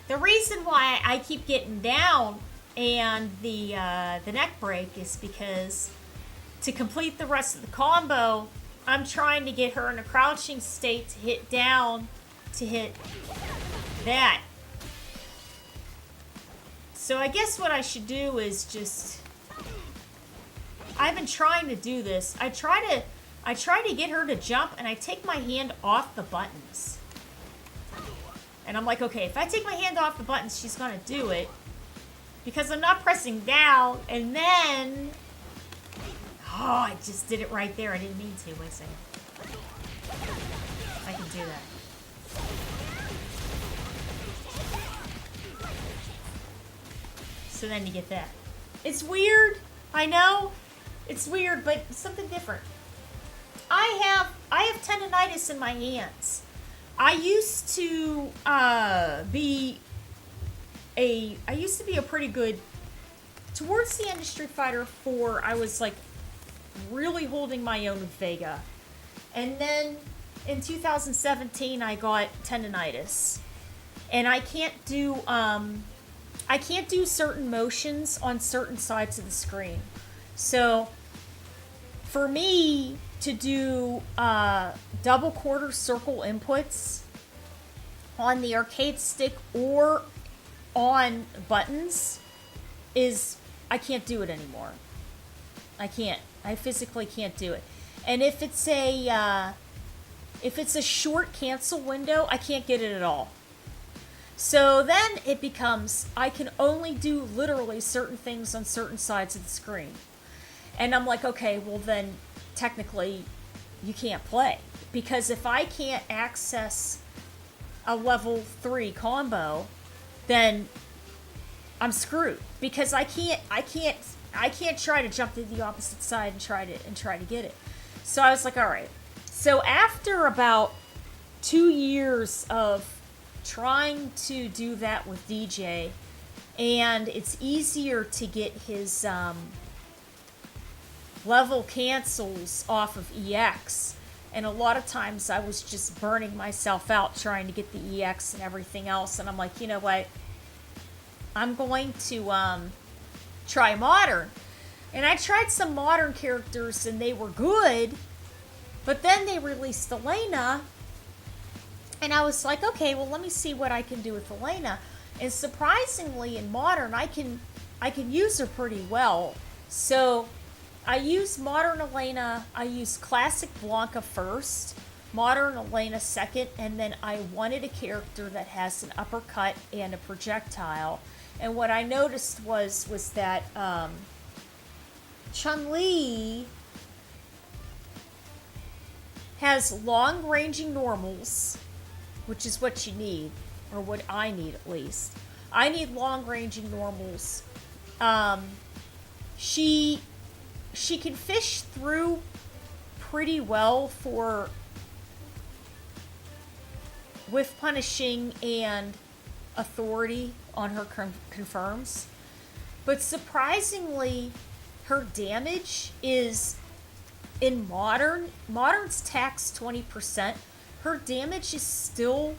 the reason why I keep getting down and the neck break is because to complete the rest of the combo, I'm trying to get her in a crouching state to hit down to hit that. So I guess what I should do is just, I've been trying to do this. I try to get her to jump, and I take my hand off the buttons. And I'm like, okay, if I take my hand off the buttons, she's gonna do it. Because I'm not pressing down, and then... Oh, I just did it right there. I didn't mean to. Wait a second. I can do that. So then you get that. It's weird. I know. It's weird, but something different. I have tendonitis in my hands. I used to be a pretty good, towards the end of Street Fighter 4, I was like really holding my own with Vega. And then in 2017 I got tendonitis. And I can't do certain motions on certain sides of the screen. So for me to do double quarter circle inputs on the arcade stick or on buttons is, I can't do it anymore. I can't. I physically can't do it. And if it's a short cancel window, I can't get it at all. So then it becomes, I can only do literally certain things on certain sides of the screen. And I'm like, okay, well then technically you can't play. Because if I can't access a level 3 combo, then I'm screwed. Because I can't try to jump to the opposite side and try to get it. So I was like, all right. So after about 2 years of trying to do that with DJ, and it's easier to get his level cancels off of EX, and a lot of times I was just burning myself out trying to get the EX and everything else, and I'm like, you know what, I'm going to try modern. And I tried some modern characters and they were good, but then they released Elena, and I was like, okay, well, let me see what I can do with Elena. And surprisingly, in modern, I can use her pretty well. So I use modern Elena, I use classic Blanca first, modern Elena second, and then I wanted a character that has an uppercut and a projectile. And what I noticed was that Chun-Li has long-ranging normals, which is what you need, or what I need at least. I need long-ranging normals. She can fish through pretty well for whiff punishing and authority on her confirms. But surprisingly, her damage is, in modern's tax 20%. Her damage is still,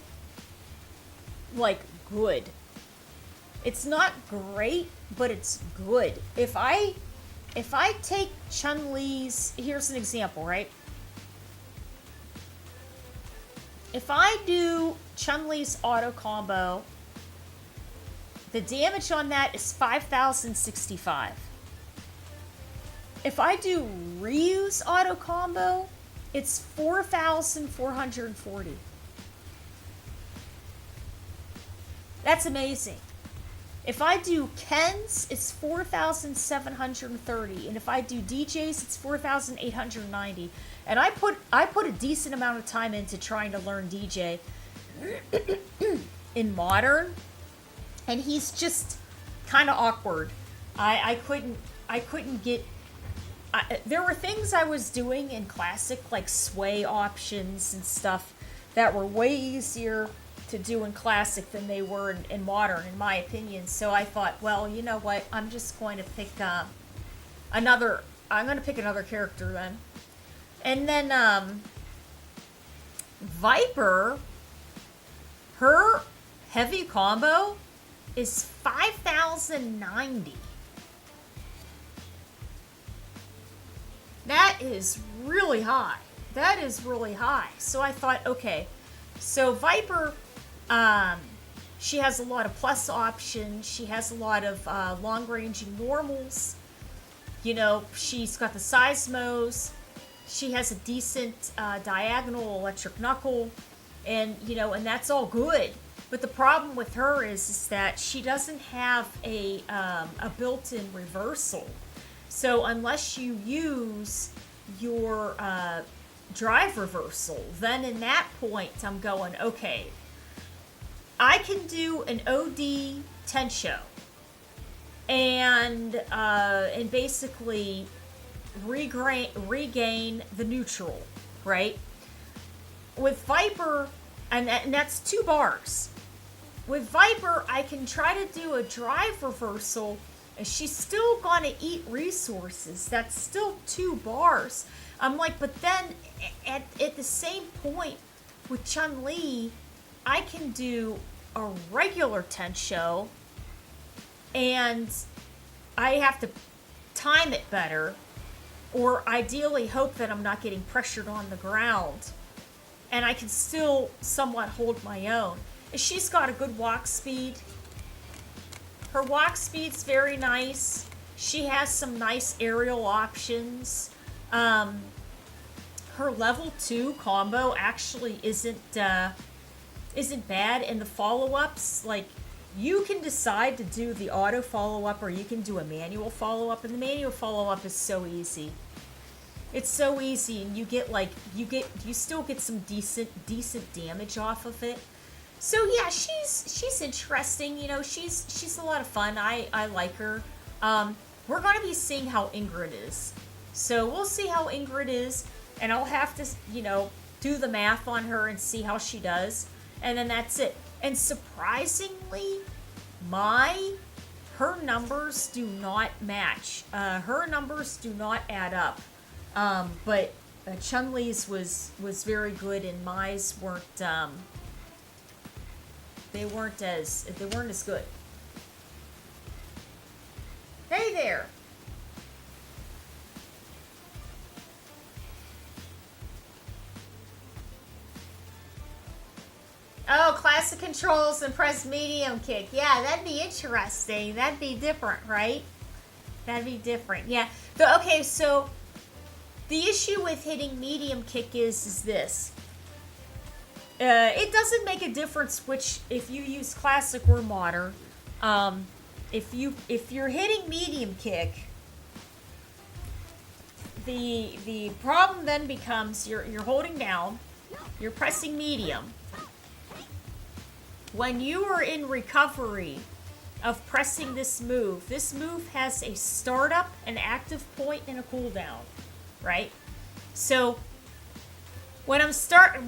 like, good. It's not great, but it's good. If I take Chun-Li's, here's an example, right? if I do Chun-Li's auto combo, the damage on that is 5,065. If I do Ryu's auto combo, it's 4,440. That's amazing. If I do Ken's, it's 4,730, and if I do DJ's, it's 4,890. And I put a decent amount of time into trying to learn DJ in modern, and he's just kind of awkward. I couldn't get. There were things I was doing in classic, like sway options and stuff, that were way easier to do in classic than they were in modern, in my opinion. So I thought, well, you know what? I'm just going to pick another. I'm going to pick another character then. And then Viper, her heavy combo is 5,090. That is really high. That is really high. So I thought, okay, so Viper, she has a lot of plus options. She has a lot of long-ranging normals. You know, she's got the seismos. She has a decent diagonal electric knuckle. And, you know, and that's all good. But the problem with her is that she doesn't have a built-in reversal. So unless you use your drive reversal, then in that point I'm going, okay, I can do an OD Tensho and basically regain the neutral, right? With Viper, and that's 2 bars. With Viper, I can try to do a drive reversal, and she's still gonna eat resources. That's still 2 bars. I'm like, but then at the same point with Chun-Li, I can do a regular Tensho, and I have to time it better, or ideally hope that I'm not getting pressured on the ground, and I can still somewhat hold my own. And she's got a good walk speed. Her walk speed's very nice. She has some nice aerial options. Her level 2 combo actually isn't bad, and the follow-ups, like, you can decide to do the auto follow-up or you can do a manual follow-up, and the manual follow-up is so easy. It's so easy, and you still get some decent damage off of it. So yeah, she's interesting. You know, she's a lot of fun. I like her. We're gonna be seeing how Ingrid is. So we'll see how Ingrid is, and I'll have to, you know, do the math on her and see how she does, and then that's it. And surprisingly, her numbers do not match. Her numbers do not add up. But Chun-Li's was very good, and Mai's weren't. They weren't as good. Hey there. Oh, classic controls and press medium kick. Yeah, that'd be interesting. That'd be different, right? That'd be different. Yeah. Okay, so the issue with hitting medium kick is this. It doesn't make a difference which, if you use classic or modern. If you're hitting medium kick, the problem then becomes you're holding down, you're pressing medium. When you are in recovery of pressing this move has a startup, an active point, and a cooldown, right? So when I'm starting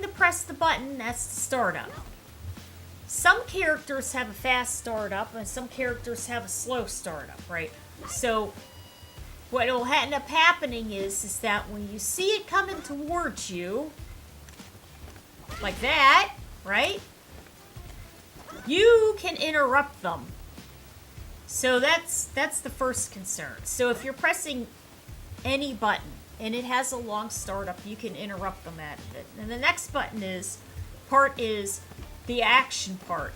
to press the button, that's the startup. Some characters have a fast startup, and some characters have a slow startup, right? So what will end up happening is that when you see it coming towards you, like that, right? You can interrupt them. So that's the first concern. So if you're pressing any button, and it has a long startup. You can interrupt them at it. And the next is the action part,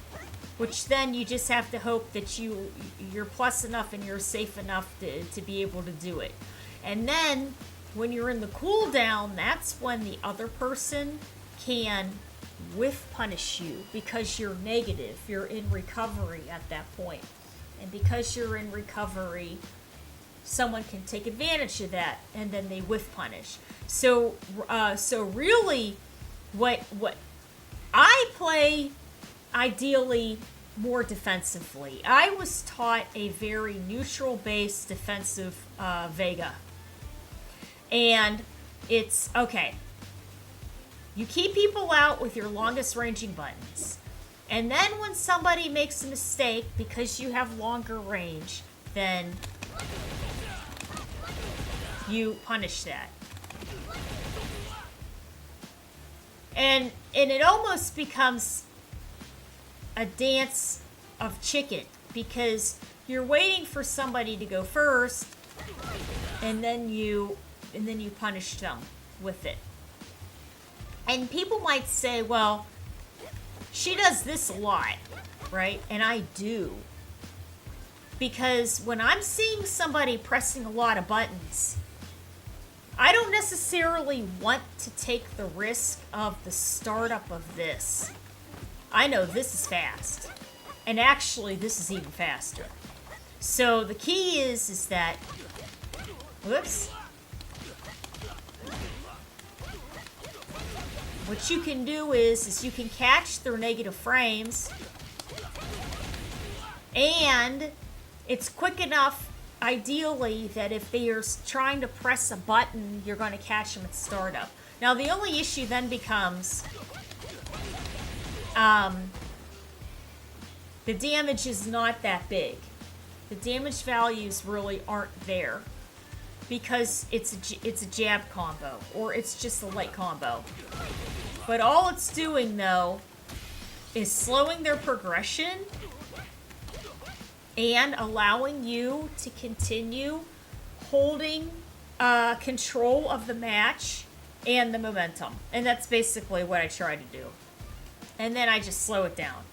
which then you just have to hope that you're plus enough and you're safe enough to be able to do it. And then when you're in the cooldown, that's when the other person can whiff punish you because you're negative. You're in recovery at that point. And because you're in recovery, someone can take advantage of that, and then they whiff punish. So really, what I play ideally more defensively. I was taught a very neutral-based defensive Vega, and it's okay. You keep people out with your longest ranging buttons, and then when somebody makes a mistake because you have longer range, then you punish that. And it almost becomes a dance of chicken because you're waiting for somebody to go first, and then you punish them with it. And people might say, well, she does this a lot, right? And I do. Because when I'm seeing somebody pressing a lot of buttons, I don't necessarily want to take the risk of the startup of this. I know this is fast. And actually, this is even faster. So the key is that... Whoops. What you can do is you can catch their negative frames. And it's quick enough, ideally, that if they are trying to press a button, you're going to catch them at startup. Now, the only issue then becomes... the damage is not that big. The damage values really aren't there because it's a jab combo or it's just a light combo. But all it's doing though is slowing their progression and allowing you to continue holding control of the match and the momentum. And that's basically what I try to do. And then I just slow it down.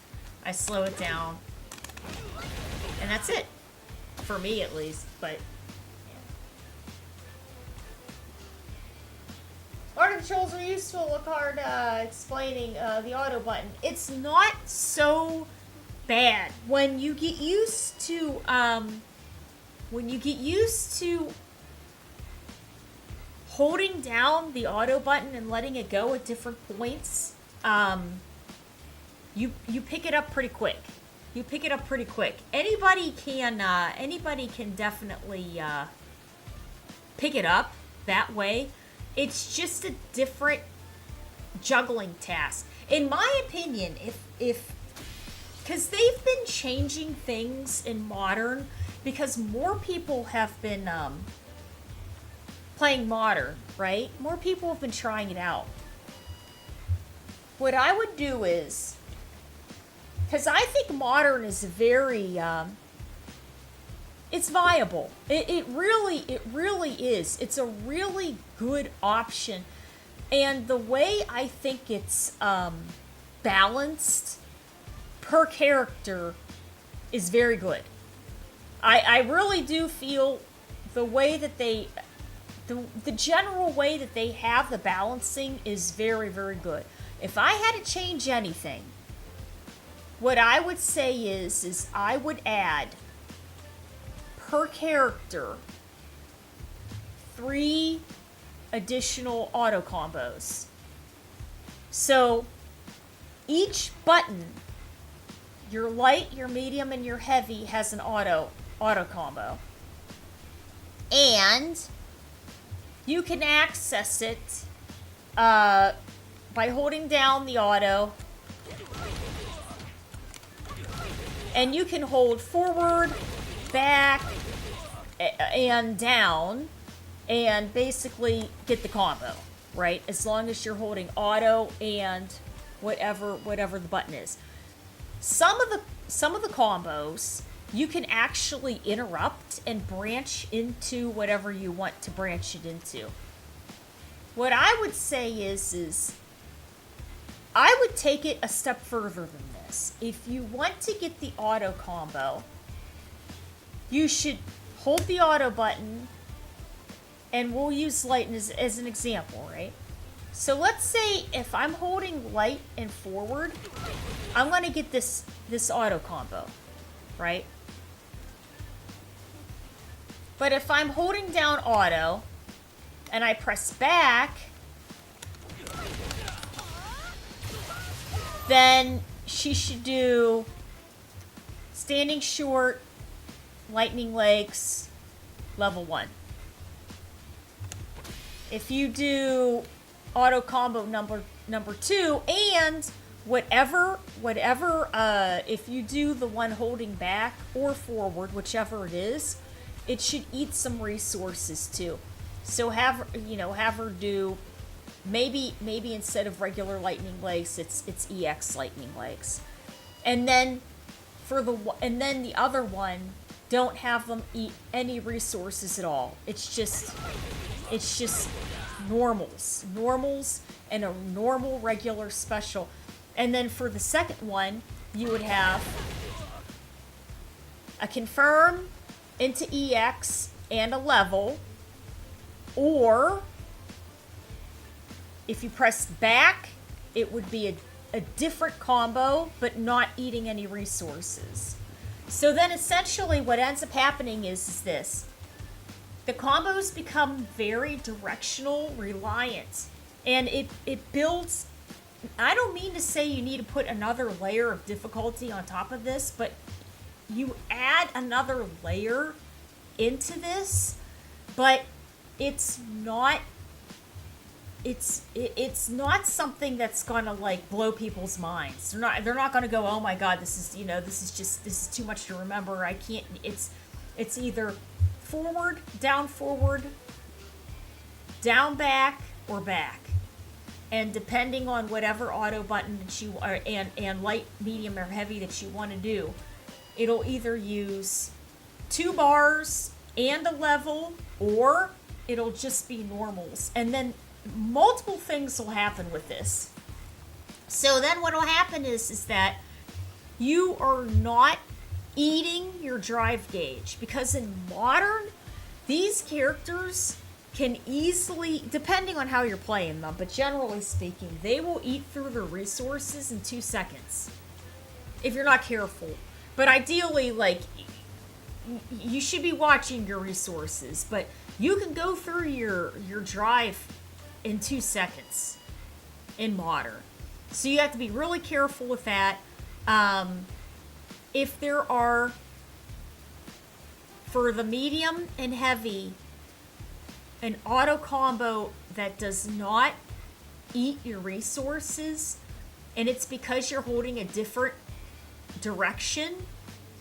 I slow it down. And that's it. For me, at least. But, yeah. Auto controls are useful. Look hard explaining the auto button. It's not so bad. When you get used to... holding down the auto button and letting it go at different points... You pick it up pretty quick. You pick it up pretty quick. Anybody can definitely pick it up that way. It's just a different juggling task, in my opinion. If because they've been changing things in Modern, because more people have been playing Modern, right? More people have been trying it out. What I would do is, because I think Modern is very, it's viable. It really is. It's a really good option. And the way I think it's balanced per character is very good. I really do feel the way that they, the general way that they have the balancing is very, very good. If I had to change anything, what I would say is I would add per character 3 additional auto combos. So each button, your light, your medium, and your heavy has an auto combo. And you can access it by holding down the auto. And you can hold forward, back, and down, and basically get the combo, right? As long as you're holding auto and whatever the button is. Some of the combos you can actually interrupt and branch into whatever you want to branch it into. what I would say is I would take it a step further than this. If you want to get the auto combo, you should hold the auto button, and we'll use light as an example, right? So let's say if I'm holding light and forward, I'm going to get this auto combo, right? But if I'm holding down auto and I press back, then she should do standing short, lightning legs, level 1. If you do auto combo number 2 and whatever if you do the one holding back or forward, whichever it is, it should eat some resources too. So have her do maybe instead of regular lightning legs, it's EX lightning legs. And then the other one, don't have them eat any resources at all. It's just normals and a normal regular special. And then for the second one, you would have a confirm into EX and a level, or if you press back, it would be a different combo, but not eating any resources. So then essentially what ends up happening is this. The combos become very directional reliant, and it builds. I don't mean to say you need to put another layer of difficulty on top of this, but you add another layer into this, but it's not something that's gonna like blow people's minds. They're not gonna go, oh my god, this is too much to remember. I can't. It's either forward, down, back, or back. And depending on whatever auto button that you are, and light, medium, or heavy that you want to do, it'll either use 2 bars and a level, or it'll just be normals. And then multiple things will happen with this. So then what will happen is that you are not eating your drive gauge, because in modern, these characters can easily, depending on how you're playing them, but generally speaking, they will eat through their resources in 2 seconds if you're not careful. But ideally, like, you should be watching your resources, but you can go through your drive in 2 seconds in modern. So you have to be really careful with that. If there are, for the medium and heavy, an auto combo that does not eat your resources, and it's because you're holding a different direction,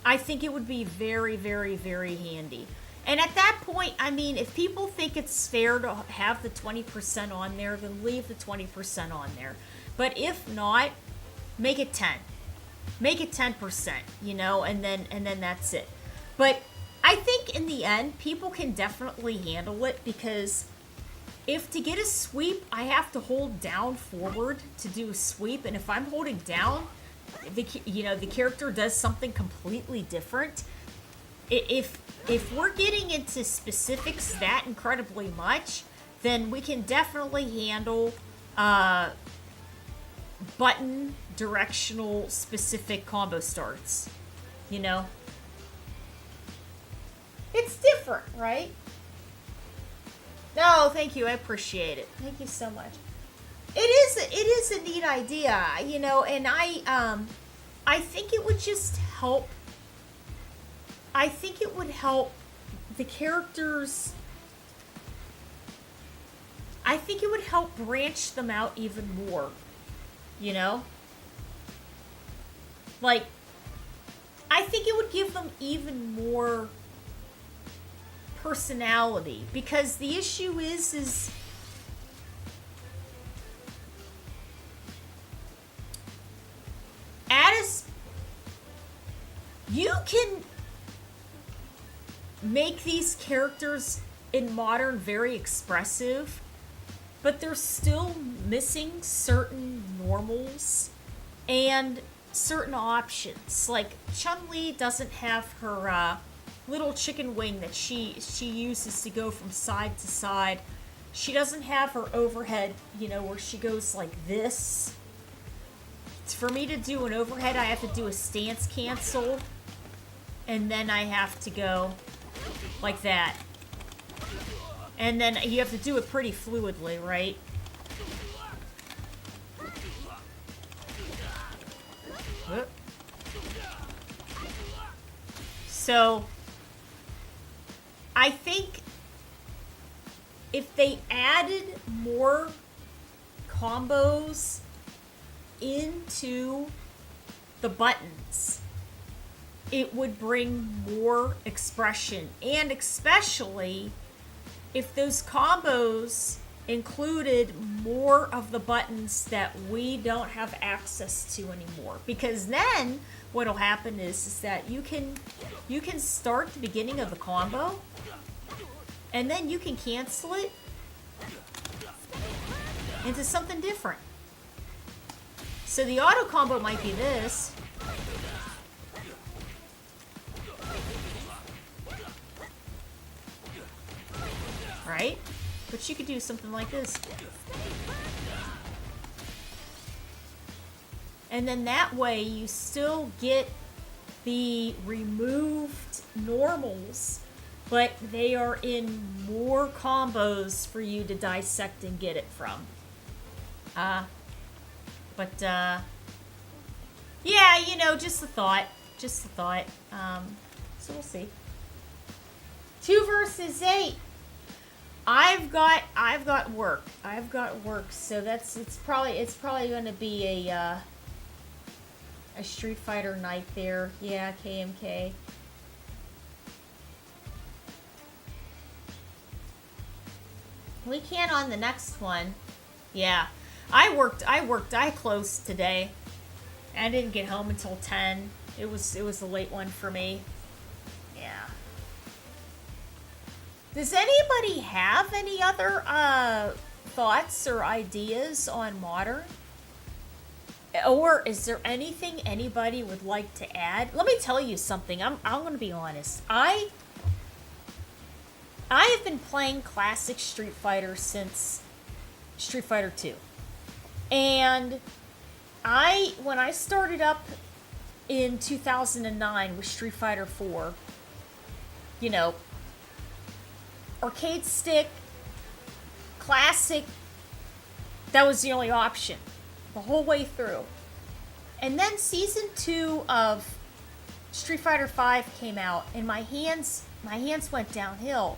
I think it would be very, very, very handy. And at that point, I mean, if people think it's fair to have the 20% on there, then leave the 20% on there. But if not, make it 10. Make it 10%, and then that's it. But I think in the end, people can definitely handle it, because if to get a sweep, I have to hold down forward to do a sweep, and if I'm holding down, the character does something completely different. If we're getting into specifics that incredibly much, then we can definitely handle button directional specific combo starts. It's different, right? No, thank you. I appreciate it. Thank you so much. It is a neat idea, and I think it would just help. I think it would help the characters. I think it would help branch them out even more. Like, I think it would give them even more personality, because the issue is you can make these characters in modern very expressive, but they're still missing certain normals and certain options. Like Chun-Li doesn't have her little chicken wing that she uses to go from side to side. She doesn't have her overhead, where she goes like this. For me to do an overhead, I have to do a stance cancel, and then I have to go like that. And then you have to do it pretty fluidly, right? Whoop. So, I think if they added more combos into the buttons, it would bring more expression. And especially if those combos included more of the buttons that we don't have access to anymore. Because then what'll happen is that you can start the beginning of the combo, and then you can cancel it into something different. So the auto combo might be this. Right? But you could do something like this. And then that way you still get the removed normals, but they are in more combos for you to dissect and get it from. Yeah, just a thought. Just a thought. So we'll see. 2 versus 8. I've got work. So it's probably going to be a Street Fighter night there. Yeah, KMK. We can on the next one. Yeah. I closed today. I didn't get home until 10. It was a late one for me. Yeah. Does anybody have any other thoughts or ideas on Modern? Or is there anything anybody would like to add? Let me tell you something. I'm going to be honest. I have been playing classic Street Fighter since Street Fighter 2. And when I started up in 2009 with Street Fighter 4, arcade stick, classic, that was the only option the whole way through. And then season 2 of Street Fighter 5 came out, and my hands went downhill.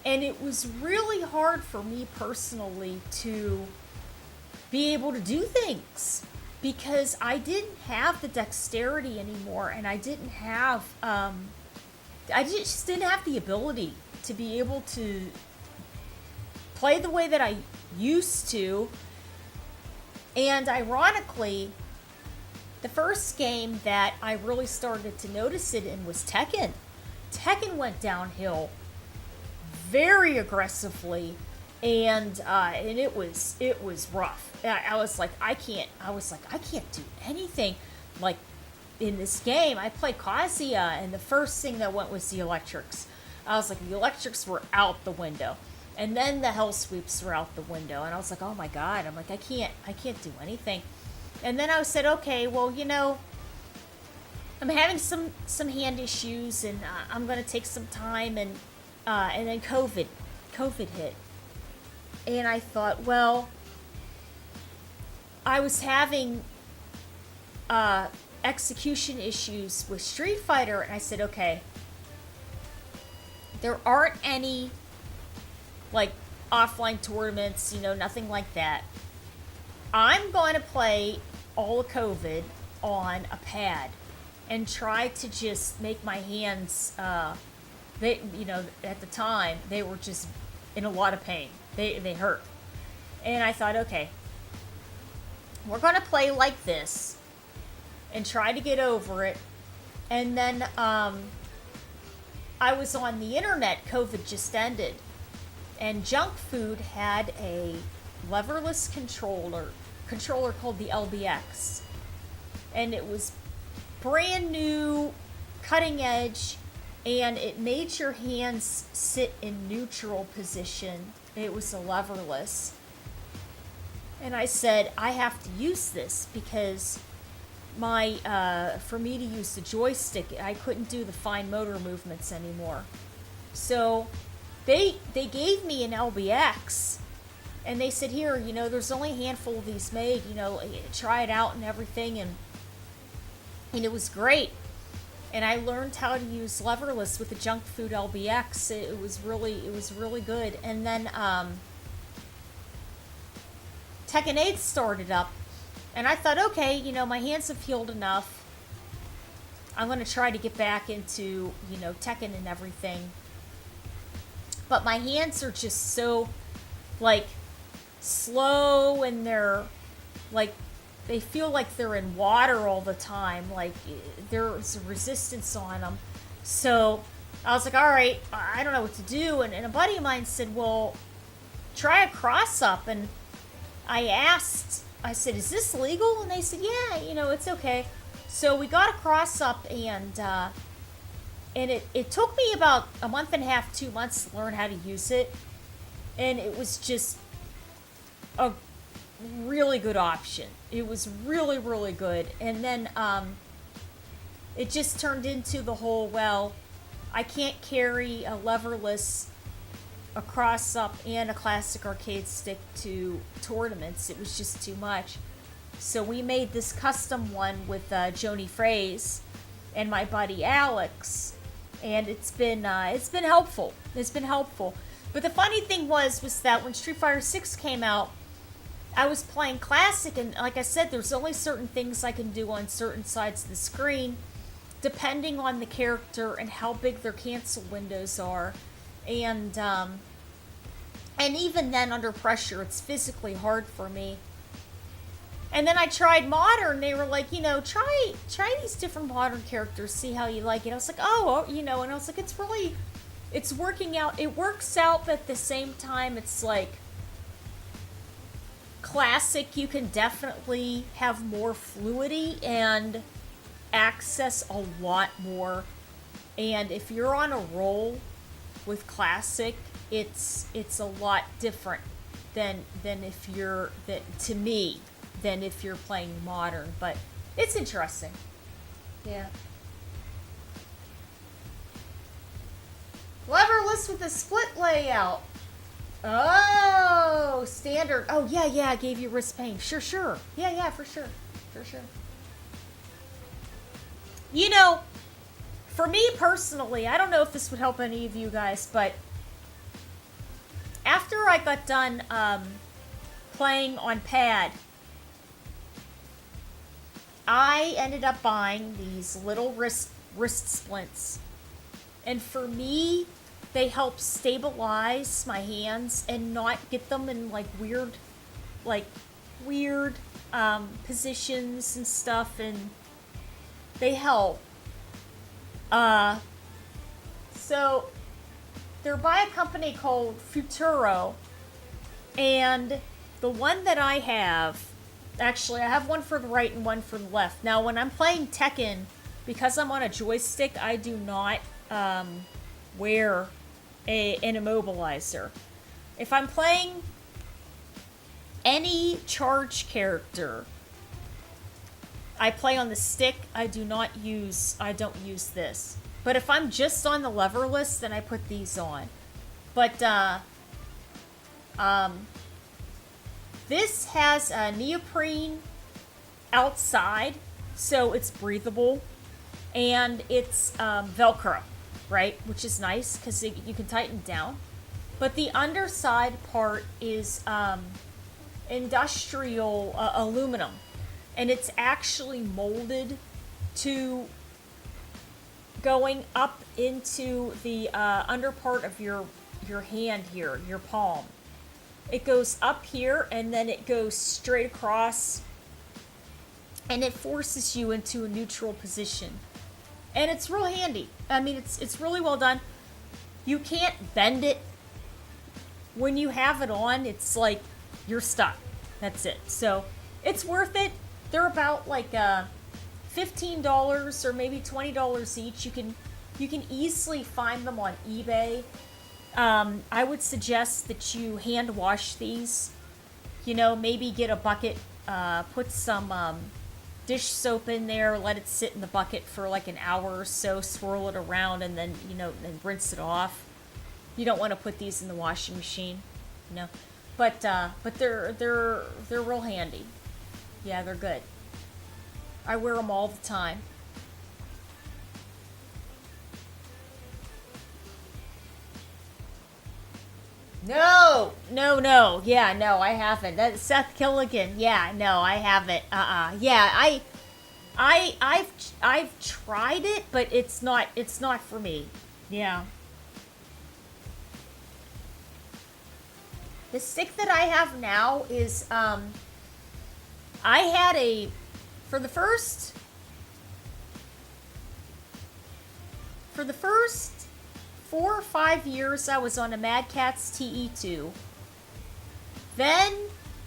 And it was really hard for me personally to be able to do things, because I didn't have the dexterity anymore, and I didn't have, I just didn't have the ability to be able to play the way that I used to. And ironically, the first game that I really started to notice it in was Tekken. Tekken went downhill very aggressively, and it was rough. I was like, I can't do anything. Like, in this game, I played Kazuya, and the first thing that went was the electrics. I was like, the electrics were out the window. And then the hell sweeps were out the window. And I was like, oh my God. I'm like, I can't do anything. And then I said, okay, well, I'm having some hand issues, and I'm going to take some time. And then COVID hit. And I thought, well, I was having execution issues with Street Fighter. And I said, okay, there aren't any like offline tournaments, nothing like that. I'm going to play all of COVID on a pad and try to just make my hands, at the time, they were just in a lot of pain. They hurt. And I thought, okay, we're going to play like this and try to get over it. And then I was on the internet. COVID just ended. And Junk Food had a leverless controller called the LBX. And it was brand new, cutting edge, and it made your hands sit in neutral position. It was a leverless. And I said, I have to use this because for me to use the joystick, I couldn't do the fine motor movements anymore. So they gave me an LBX, and they said, here, there's only a handful of these made, try it out and everything, and it was great. And I learned how to use leverless with the junk food LBX. It was really good. And then Tekken 8 started up, and I thought, okay, my hands have healed enough. I'm going to try to get back into, Tekken and everything. But my hands are just so, slow, and they're, they feel like they're in water all the time. There's a resistance on them. So I was like, all right, I don't know what to do. And a buddy of mine said, well, try a cross-up. And I said, is this legal? And they said, yeah, it's okay. So we got a cross-up, and it took me about a month and a half, 2 months to learn how to use it. And it was just a really good option. It was really, really good. And then it just turned into the whole, well, I can't carry a leverless, a cross-up, and a classic arcade stick to tournaments. It was just too much. So we made this custom one with Joni Fraze and my buddy Alex, and it's been helpful. It's been helpful. But the funny thing was that when Street Fighter 6 came out, I was playing classic, and like I said, there's only certain things I can do on certain sides of the screen, depending on the character and how big their cancel windows are. And even then, under pressure, it's physically hard for me. And then I tried modern. They were like, try these different modern characters, see how you like it. I was like, oh, and I was like, it's working out. It works out, but at the same time, it's like classic. You can definitely have more fluidity and access a lot more. And if you're on a roll with classic, it's a lot different than if you're playing modern. But it's interesting. Yeah. Leverless with a split layout. Oh, standard. Oh, yeah, I gave you wrist pain. Sure. Yeah, for sure. For me personally, I don't know if this would help any of you guys, but after I got done playing on pad, I ended up buying these little wrist splints. And for me, they help stabilize my hands and not get them in weird positions and stuff, and they help. So they're by a company called Futuro, and the one that I have, actually I have one for the right and one for the left. Now when I'm playing Tekken, because I'm on a joystick, I do not wear an immobilizer. If I'm playing any charge character, I play on the stick. I don't use this. But if I'm just on the leverless, then I put these on. But this has a neoprene outside, so it's breathable, and it's Velcro, right? Which is nice because you can tighten down. But the underside part is industrial aluminum, and it's actually molded to going up into the under part of your hand here, your palm. It goes up here and then it goes straight across, and it forces you into a neutral position. And it's real handy. I mean, it's really well done. You can't bend it. When you have it on, it's like you're stuck. That's it. So it's worth it. They're about like $15 or maybe $20 each. You can easily find them on eBay. I would suggest that you hand wash these. You know, maybe get a bucket, put some dish soap in there, let it sit in the bucket for like an hour or so, swirl it around, and then, you know, and rinse it off. You don't want to put these in the washing machine, you know. But they're real handy. Yeah, they're good. I wear them all the time. No. Yeah, no, I haven't. That's Seth Killigan. Yeah, no, I haven't. Yeah, I've tried it, but it's not for me. Yeah. The stick that I have now is I had for the first 4 or 5 years, I was on a Mad Catz TE2. Then,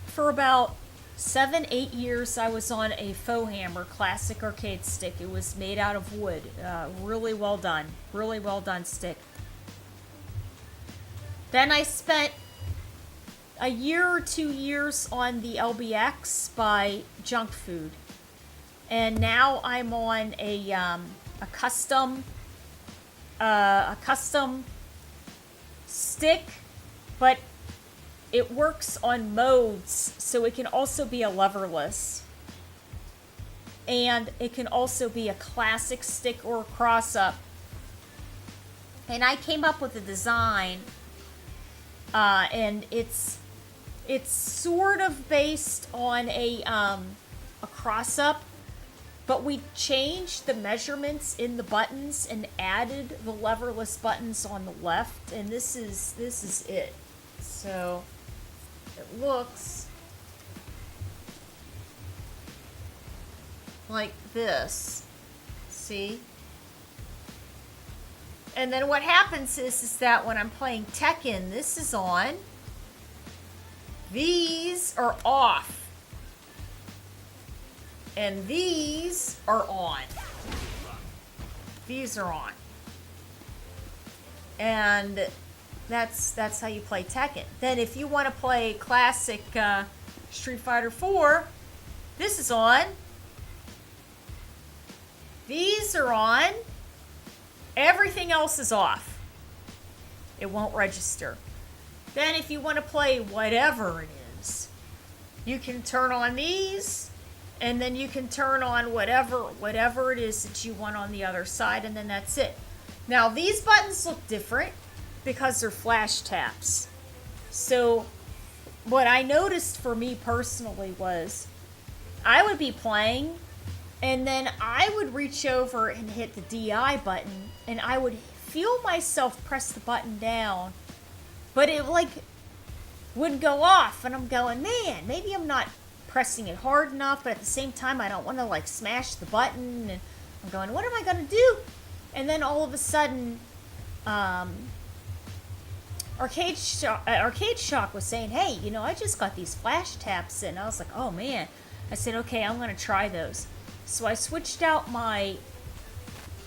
for about 7-8 years, I was on a Faux Hammer classic arcade stick. It was made out of wood. Really well done stick. Then I spent a year or 2 years on the LBX by Junk Food. And now I'm on a custom stick, but it works on modes, so it can also be a leverless, and it can also be a classic stick or a cross-up. And I came up with a design, and it's sort of based on a cross-up, but we changed the measurements in the buttons and added the leverless buttons on the left, and this is it. So it looks like this. See? And then what happens is that when I'm playing Tekken, this is on. These are off. And these are on. These are on. And that's how you play Tekken. Then if you want to play classic Street Fighter 4, this is on. These are on. Everything else is off. It won't register. Then if you want to play whatever it is, you can turn on these, and then you can turn on whatever it is that you want on the other side, and then that's it. Now these buttons look different because they're flash taps. So what I noticed for me personally was I would be playing, and then I would reach over and hit the DI button, and I would feel myself press the button down, but it like wouldn't go off, and I'm going, man, maybe I'm not pressing it hard enough, but at the same time I don't want to like smash the button, and I'm going, what am I going to do? And then all of a sudden Arcade Shock was saying, hey, you know, I just got these flash taps in. I was like, oh man. I said, okay, I'm going to try those. So I switched out my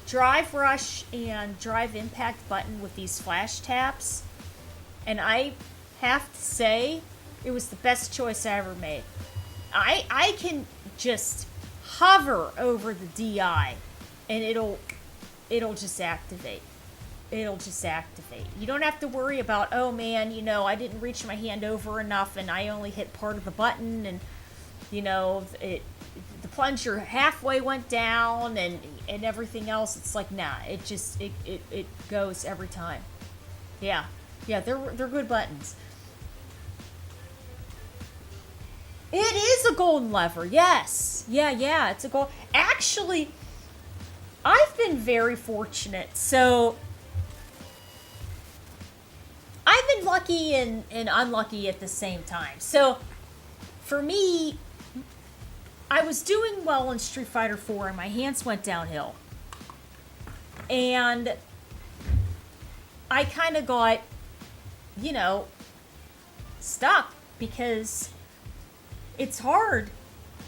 drive rush and drive impact button with these flash taps, and I have to say it was the best choice I ever made. I can just hover over the DI and it'll just activate. It'll just activate. You don't have to worry about, oh man, you know, I didn't reach my hand over enough and I only hit part of the button, and you know, the plunger halfway went down and everything else. It's like, nah, it just it goes every time. Yeah, they're good buttons. It is a golden lever, yes. Yeah, it's a gold. Actually, I've been very fortunate. So I've been lucky and unlucky at the same time. So for me, I was doing well in Street Fighter 4 and my hands went downhill. And I kind of got, you know, stuck. because it's hard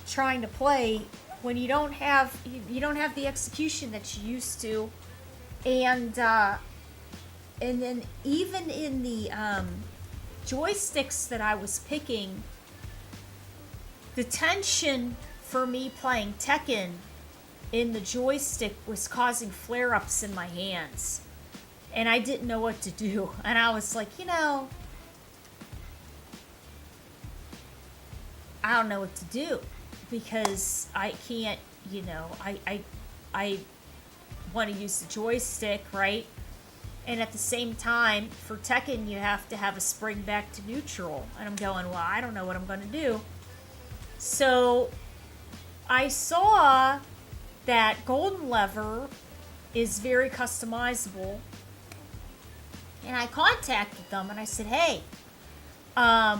trying to play when you don't have the execution that you used to, and then even in the joysticks that I was picking, the tension for me playing Tekken in the joystick was causing flare-ups in my hands, and I didn't know what to do. And I was like, I don't know what to do, because I can't, I want to use the joystick, right? And at the same time, for Tekken, you have to have a spring back to neutral. And I'm going, well, I don't know what I'm going to do. So I saw that Golden Lever is very customizable. And I contacted them and I said, hey, I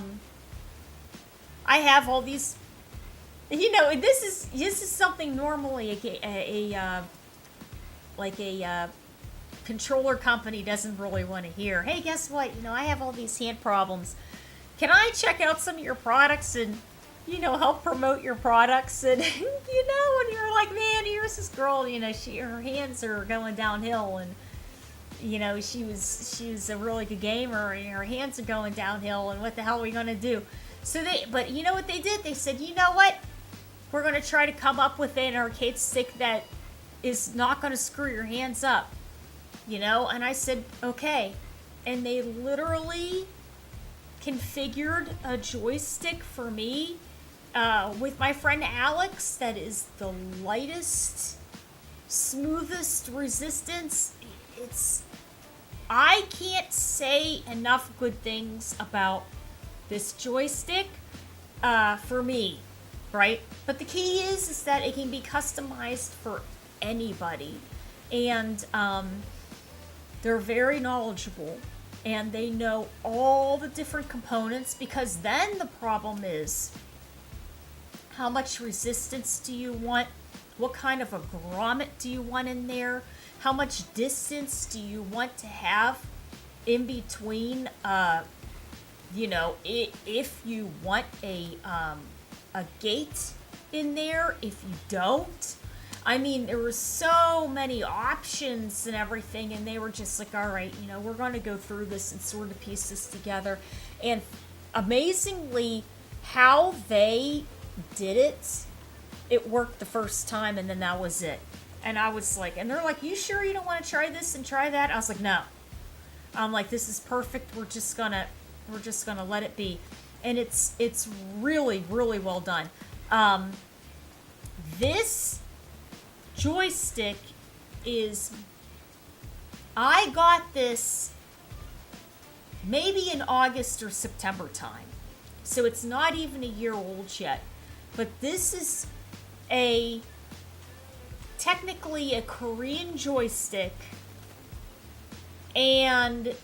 have all these, this is something normally a controller company doesn't really want to hear. Hey, guess what? I have all these hand problems. Can I check out some of your products and, help promote your products? And, when you're like, man, here's this girl, her hands are going downhill, and, she was a really good gamer, and her hands are going downhill, and what the hell are we going to do? But you know what they did? They said, you know what? We're going to try to come up with an arcade stick that is not going to screw your hands up. And I said, okay. And they literally configured a joystick for me with my friend Alex that is the lightest, smoothest resistance. I can't say enough good things about this joystick for me, right? But the key is that it can be customized for anybody. And they're very knowledgeable, and they know all the different components, because then the problem is, how much resistance do you want? What kind of a grommet do you want in there? How much distance do you want to have in between? If you want a gate in there, if you don't. I mean, there were so many options and everything, and they were just like, all right, we're going to go through this and sort of piece this together. And amazingly, how they did it, it worked the first time, and then that was it. And I was like, and they're like, you sure you don't want to try this and try that? I was like, no. I'm like, this is perfect. We're just gonna let it be. And it's really, really well done. This joystick I got this maybe in August or September time, so it's not even a year old yet, but this is technically a Korean joystick, and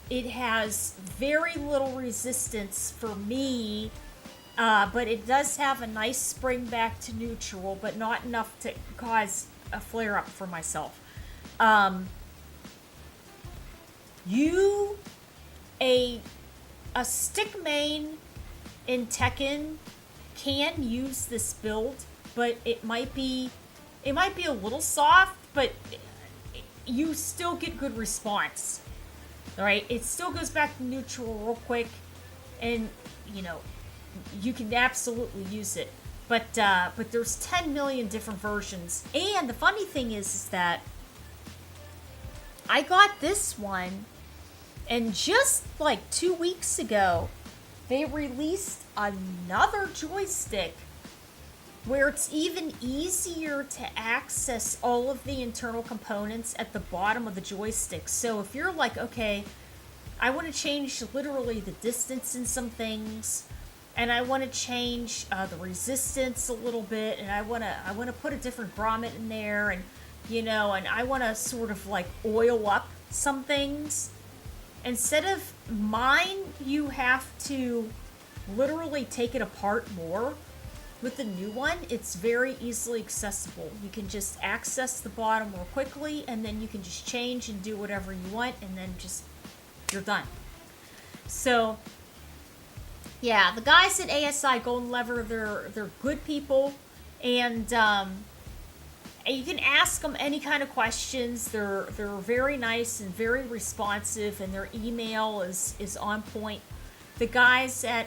it has very little resistance for me. But it does have a nice spring back to neutral, but not enough to cause a flare-up for myself. A stick main in Tekken can use this build, but it might be a little soft, but you still get good response. All right, it still goes back to neutral real quick, and you can absolutely use it, but there's 10 million different versions. And the funny thing is that I got this one, and just like 2 weeks ago, they released another joystick where it's even easier to access all of the internal components at the bottom of the joystick. So if you're like, okay, I want to change literally the distance in some things, and I want to change the resistance a little bit, and I want to put a different grommet in there, and and I want to sort of like oil up some things. Instead of mine, you have to literally take it apart more. With the new one, it's very easily accessible. You can just access the bottom real quickly, and then you can just change and do whatever you want, and then you're done. So Yeah, the guys at ASI Golden Lever, they're good people, and you can ask them any kind of questions. They're very nice and very responsive, and their email is on point. The guys at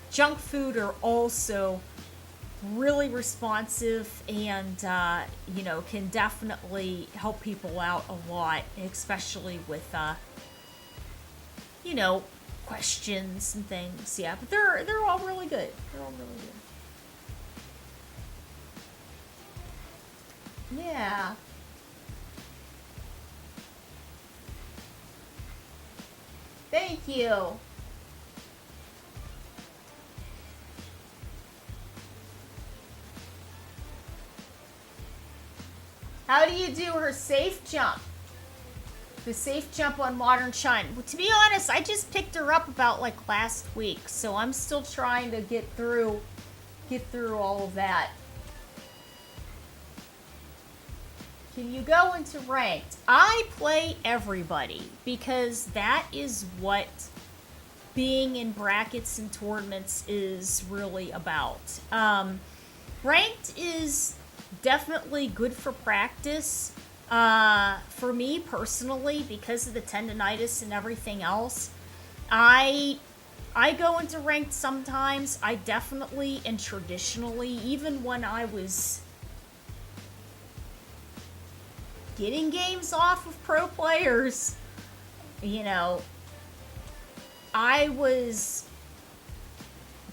Junk Food are also really responsive and can definitely help people out a lot, especially with questions and things. Yeah, but they're all really good. They're all really good. Yeah. Thank you. How do you do her safe jump? The safe jump on Modern Shine. Well, to be honest, I just picked her up about like last week, so I'm still trying to get through all of that. Can you go into ranked? I play everybody because that is what being in brackets and tournaments is really about. Ranked is definitely good for practice. For me personally, because of the tendonitis and everything else, I go into ranked sometimes. I definitely and traditionally, even when I was getting games off of pro players, I was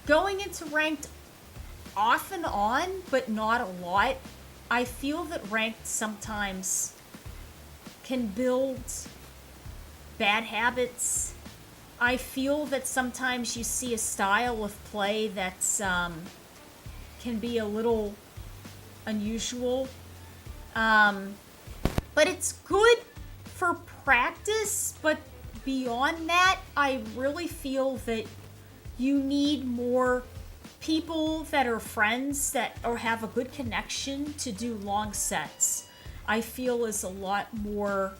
going into ranked off and on, but not a lot. I feel that ranked sometimes can build bad habits. I feel that sometimes you see a style of play that's can be a little unusual. But it's good for practice, but beyond that, I really feel that you need more people that are friends that or have a good connection to do long sets. I feel is a lot more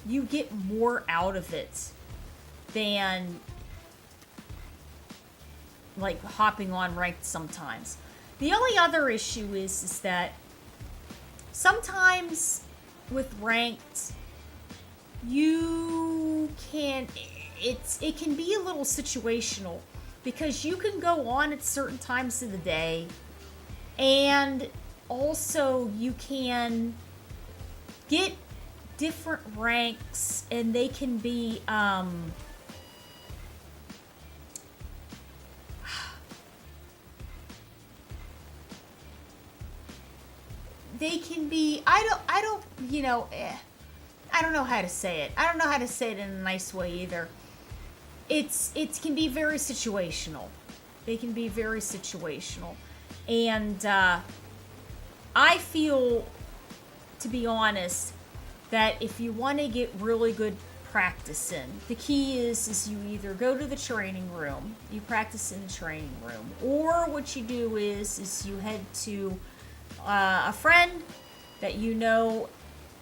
you get more out of it than like hopping on ranked sometimes. The only other issue is that sometimes with ranked you can it can be a little situational because you can go on at certain times of the day, and also you can get different ranks, and they can be they can be I don't know how to say it. I don't know how to say it in a nice way either. It can be very situational. They can be very situational. And I feel, to be honest, that if you want to get really good practice in, the key is you either go to the training room, you practice in the training room, or what you do is you head to a friend that you know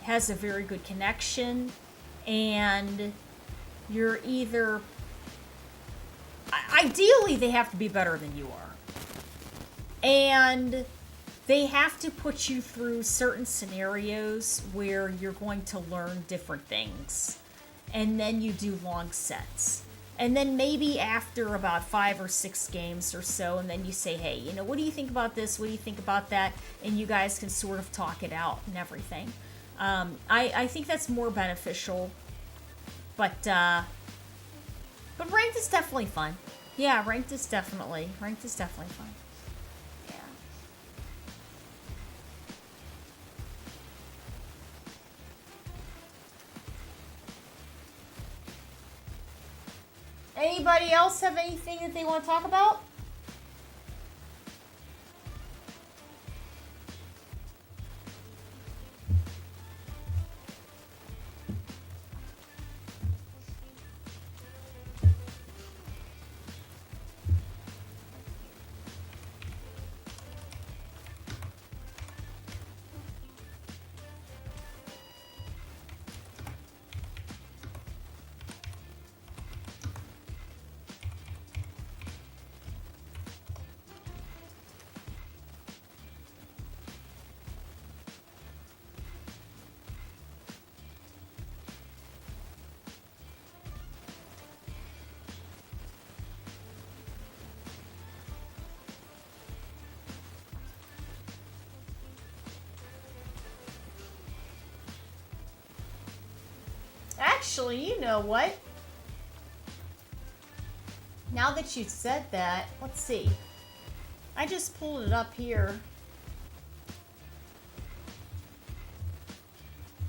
has a very good connection, and you're either ideally they have to be better than you are, and they have to put you through certain scenarios where you're going to learn different things, and then you do long sets, and then maybe after about 5 or 6 games or so, and then you say, hey, what do you think about this, what do you think about that, and you guys can sort of talk it out and everything. I think that's more beneficial, but ranked is definitely fun. Yeah, ranked is definitely fun. Yeah. Anybody else have anything that they want to talk about? Actually, you know what? Now that you said that, let's see. I just pulled it up here.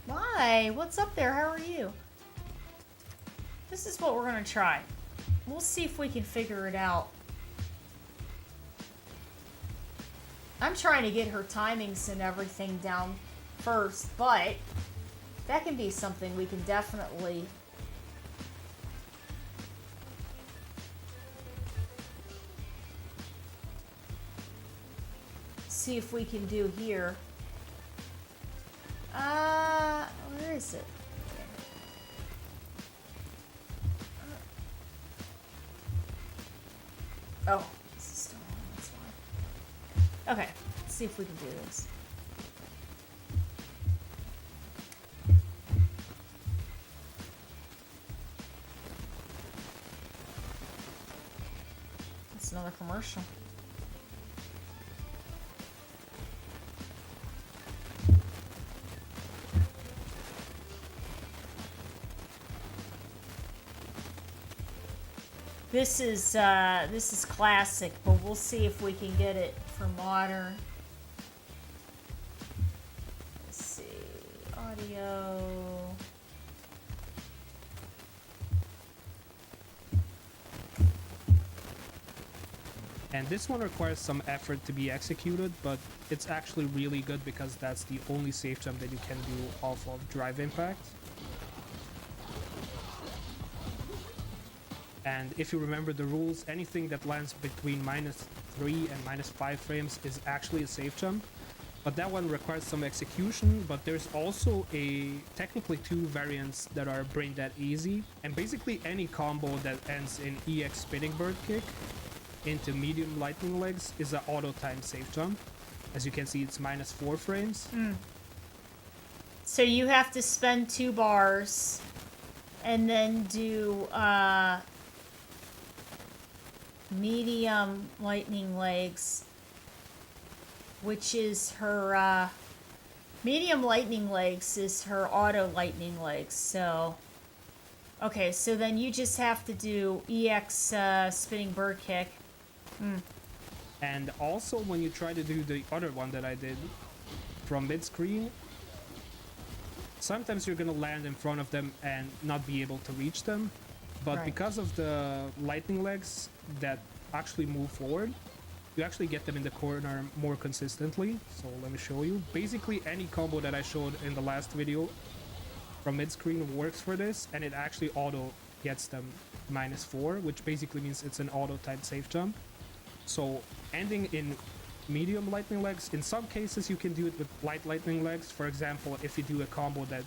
Why? What's up there? How are you? This is what we're gonna try. We'll see if we can figure it out. I'm trying to get her timings and everything down first, but that can be something we can definitely see if we can do here. Where is it? Oh, this is still on, that's why. Okay, let's see if we can do this. That's another commercial. This is classic, but we'll see if we can get it for modern. Let's see, audio. And this one requires some effort to be executed, but it's actually really good because that's the only safe jump that you can do off of drive impact. And if you remember the rules, anything that lands between -3 and -5 frames is actually a safe jump. But that one requires some execution, but there's also technically two variants that are brain dead easy. And basically any combo that ends in EX spinning bird kick into medium lightning legs is an auto time safe jump. As you can see, it's -4 frames. So you have to spend 2 bars and then do medium lightning legs, which is her medium lightning legs is her auto lightning legs. So okay, so then you just have to do EX spinning bird kick. And also when you try to do the other one that I did from mid-screen, sometimes you're gonna land in front of them and not be able to reach them. But Right. because of the lightning legs that actually move forward, you actually get them in the corner more consistently. So let me show you. Basically any combo that I showed in the last video from mid-screen works for this, and it actually auto gets them -4, which basically means it's an auto type safe jump. So ending in medium lightning legs, in some cases you can do it with light lightning legs. For example, if you do a combo that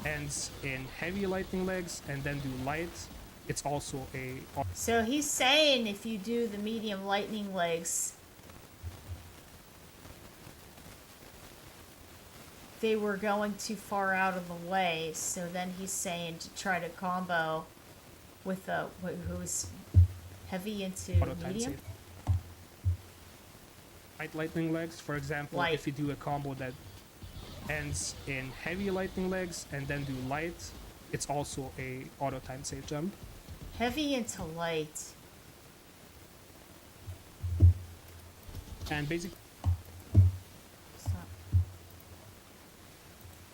ends in heavy lightning legs and then do light, it's also a... So he's saying if you do the medium lightning legs, they were going too far out of the way. So then he's saying to try to combo with who's heavy into auto type medium. safe. Light lightning legs, for example, Light. if you do a combo that ends in heavy lightning legs and then do light, it's also a auto time safe jump. Heavy into light. And basically Stop.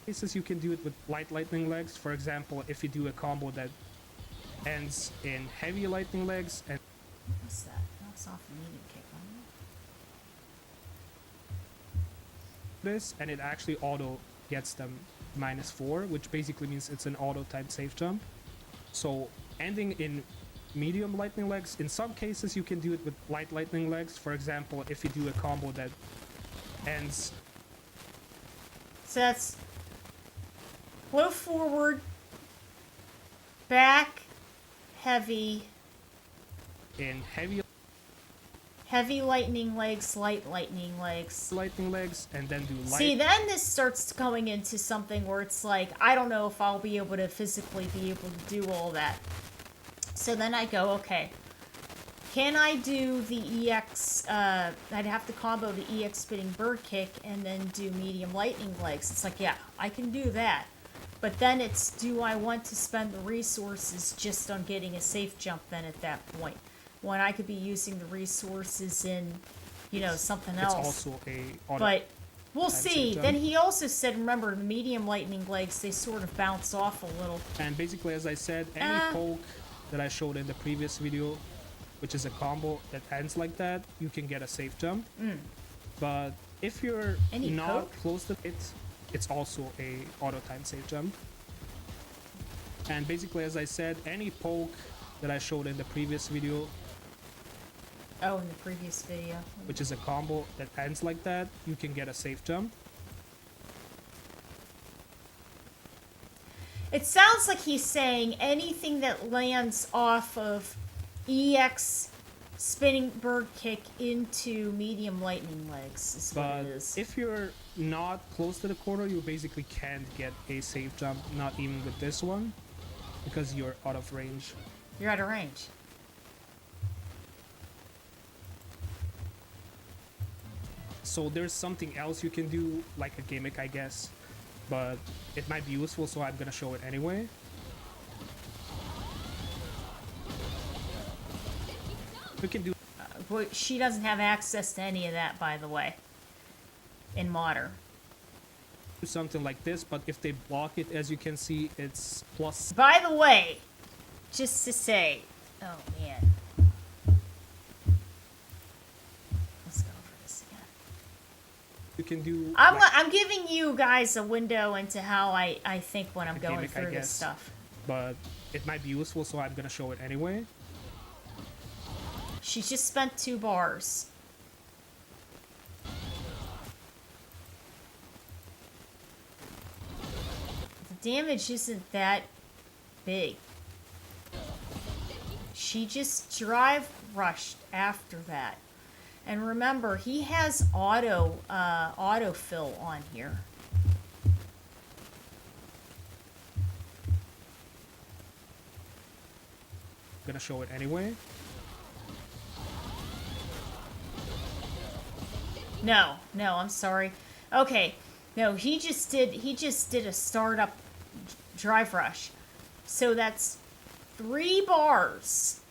cases you can do it with light lightning legs. For example, if you do a combo that ends in heavy lightning legs and What's that? Knocks off the medium kick, right? this, and it actually auto gets them -4, which basically means it's an auto type safe jump. So ending in medium lightning legs, in some cases you can do it with light lightning legs. For example, if you do a combo that ends... So that's low forward, back, heavy, in heavy lightning legs, light lightning legs. lightning legs, and then do light. See, then this starts going into something where it's like, I don't know if I'll be able to physically be able to do all that. So then I go, okay, can I do the EX, I'd have to combo the EX spinning bird kick and then do medium lightning legs. It's like, yeah, I can do that. But then it's, do I want to spend the resources just on getting a safe jump then at that point? When I could be using the resources in, you know, something It's else. also a auto But we'll time see. save Then jump. he also said, remember, the medium lightning legs, they sort of bounce off a little. And basically, as I said, any poke that I showed in the previous video, which is a combo that ends like that, you can get a safe jump. But if you're Any not poke? close to it, it's also a auto time safe jump. And basically, as I said, any poke that I showed in the previous video, Oh, in the previous video. which is a combo that ends like that, you can get a safe jump. It sounds like he's saying anything that lands off of EX spinning bird kick into medium lightning legs is what But it is. if you're not close to the corner, you basically can't get a safe jump, not even with this one, because you're out of range. You're out of range. So there's something else you can do, like a gimmick, I guess, but it might be useful, so I'm gonna show it anyway. We can do But she doesn't have access to any of that, by the way, in modern. something like this, but if they block it, as you can see, it's plus. By the way, just to say, oh man. Let's go over this again. You can do. I'm giving you guys a window into how I think when I'm A going gimmick, I through this guess. stuff. But it might be useful, so I'm gonna show it anyway. She just spent 2 bars. The damage isn't that big. She just drive rushed after that. And remember, he has autofill on here. Gonna show it anyway. No, I'm sorry. Okay, no, he just did a startup drive rush. So that's 3 bars.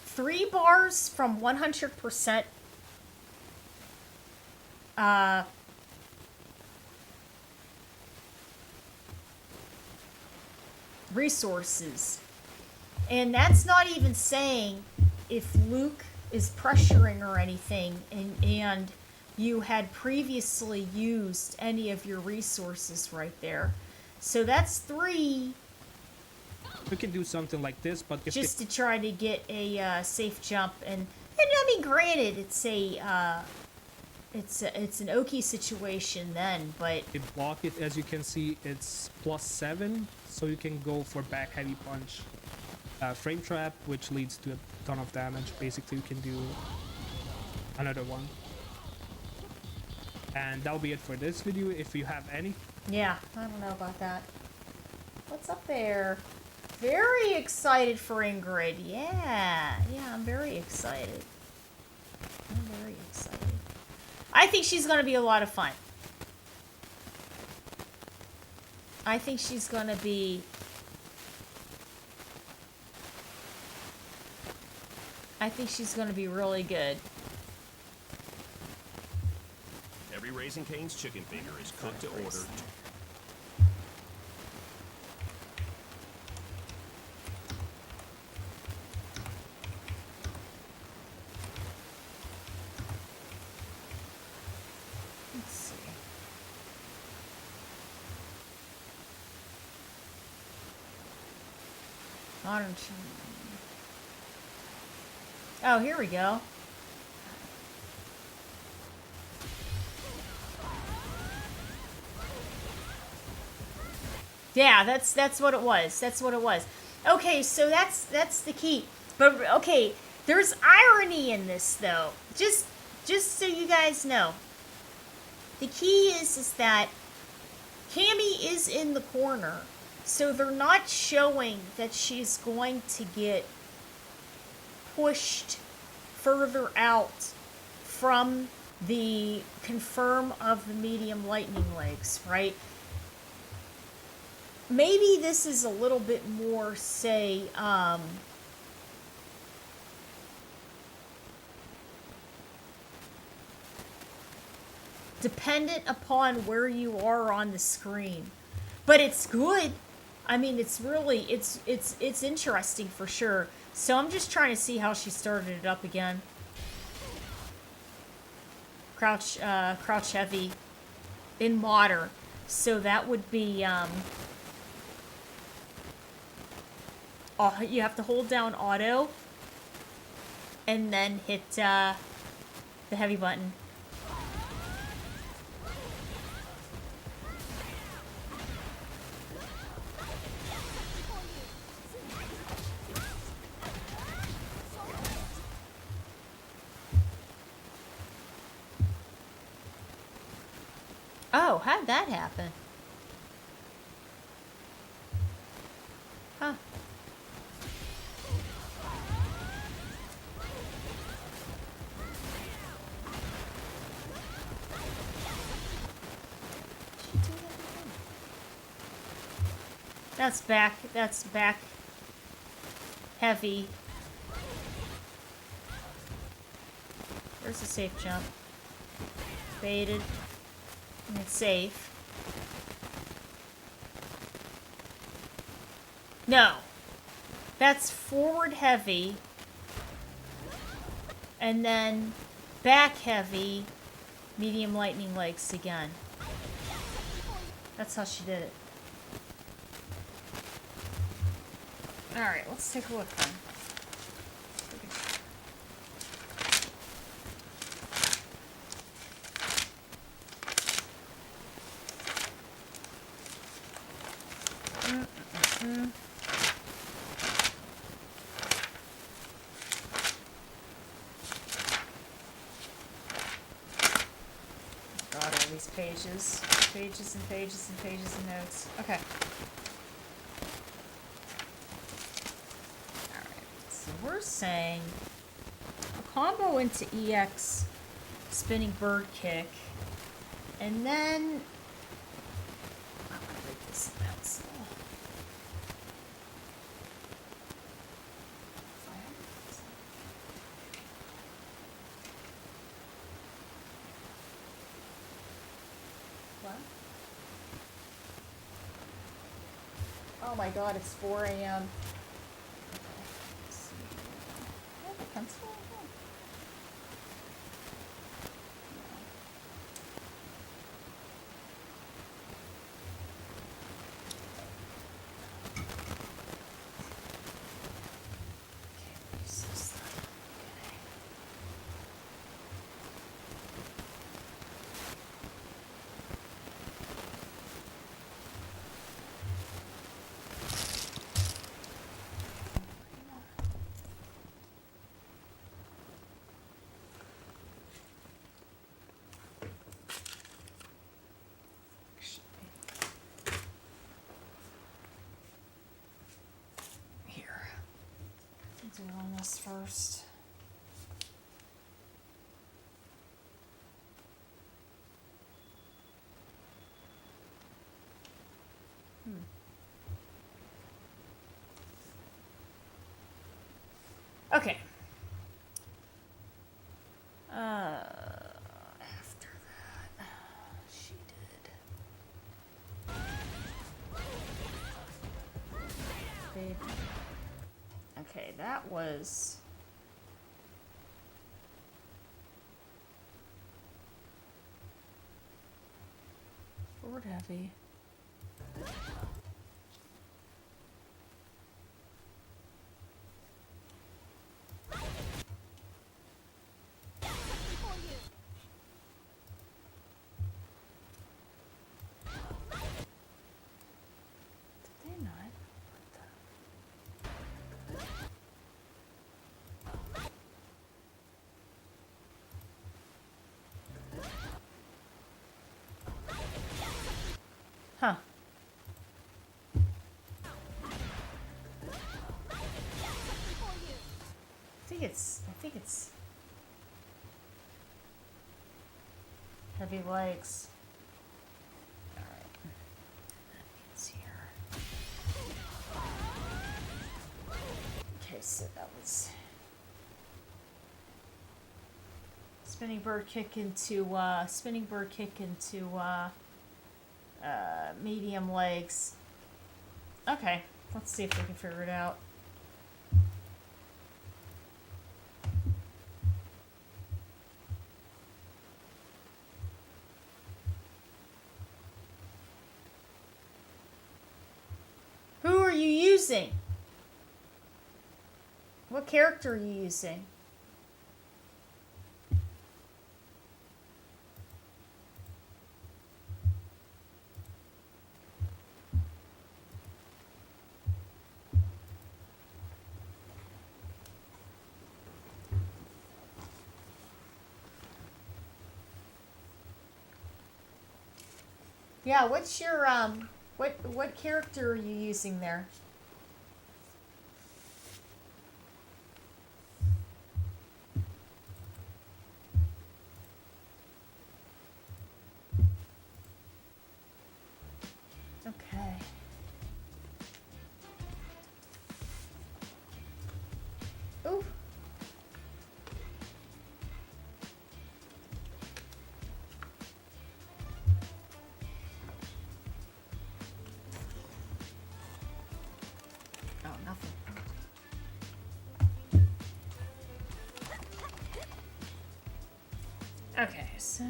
3 bars from 100% resources. And that's not even saying if Luke is pressuring or anything and you had previously used any of your resources right there. So that's 3 We can do something like this, but if just to try to get a safe jump. And I mean, granted, it's an Oki situation then, but they block it, as you can see, it's +7, so you can go for back heavy punch. Frame trap, which leads to a ton of damage. Basically, you can do another one. And that'll be it for this video. If you have any, yeah, I don't know about that. What's up there? Very excited for Ingrid. Yeah, I'm very excited. I think she's going to be a lot of fun. I think she's going to be... really good. Every Raising Cane's chicken finger is cooked to order. Let's see. Modern. Oh, here we go. Yeah, that's what it was. That's what it was. Okay, so that's the key. But okay, there's irony in this though. Just so you guys know. The key is that Cammy is in the corner. So they're not showing that she's going to get pushed further out from the confirm of the medium lightning legs, right? maybe this is a little bit more, say, dependent upon where you are on the screen. But it's good. I mean, it's really, it's interesting for sure. So I'm just trying to see how she started it up again. Crouch heavy in modern. So that would be, you have to hold down auto and then hit, the heavy button. Oh, how'd that happen? Huh. That's back heavy. There's a safe jump. Baited. And it's safe. No. That's forward heavy. And then back heavy. Medium lightning legs again. That's how she did it. Alright, let's take a look then. God, all these pages. Pages and pages and pages and notes. Okay. So we're saying a combo into EX spinning bird kick, and then I'm gonna break this out slow. What? Oh my God! It's 4 a.m. Pencil? Do on this first. Okay. After that, she did. Okay, that was forward heavy. Did they not? Huh. I think it's heavy legs. All right. That means here. so that was spinning bird kick into medium legs. Okay, let's see if we can figure it out. Who are you using? What character are you using? Yeah, what's your what character are you using there? Okay. Ooh. Oh, nothing. Okay, so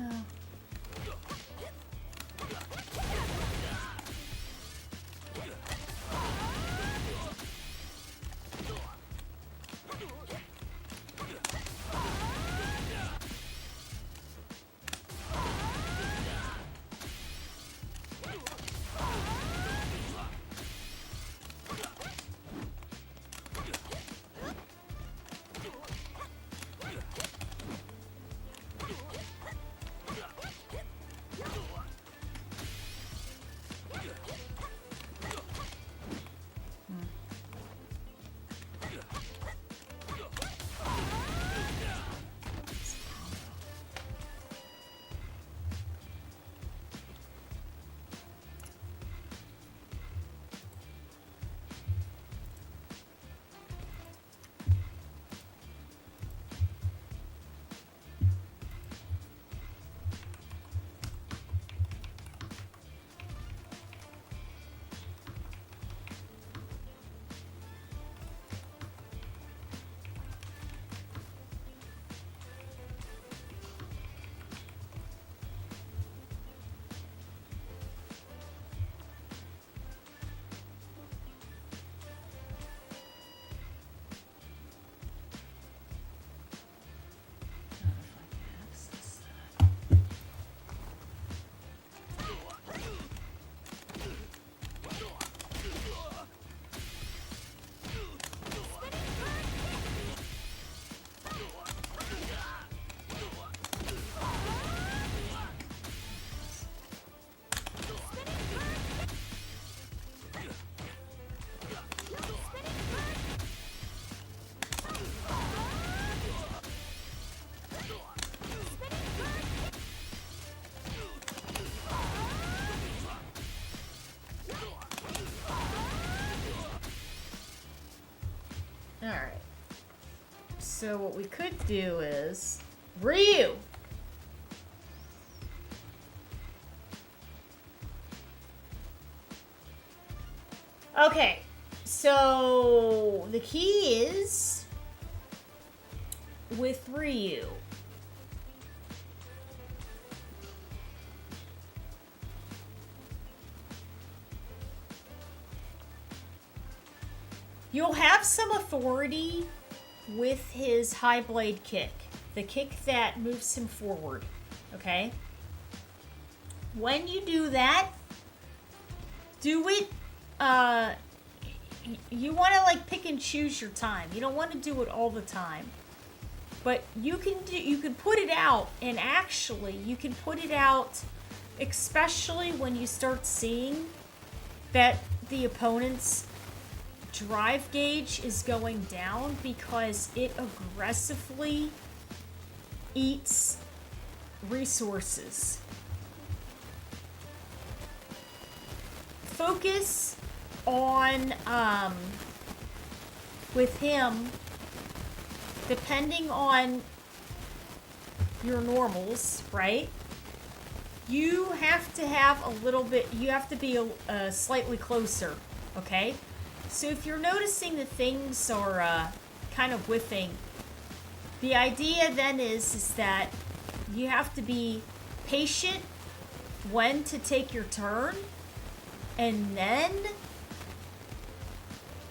alright. So what we could do is Ryu! Okay, so the key is with Ryu. You'll have some authority with his high blade kick, the kick that moves him forward, okay? When you do that, do it, you want to like pick and choose your time. You don't want to do it all the time. But you can put it out, and actually you can put it out especially when you start seeing that the opponent's drive gauge is going down because it aggressively eats resources. Focus on with him, depending on your normals, right? You have to have a little bit, you have to be slightly closer, okay? So if you're noticing that things are kind of whiffing, the idea then is that you have to be patient when to take your turn, and then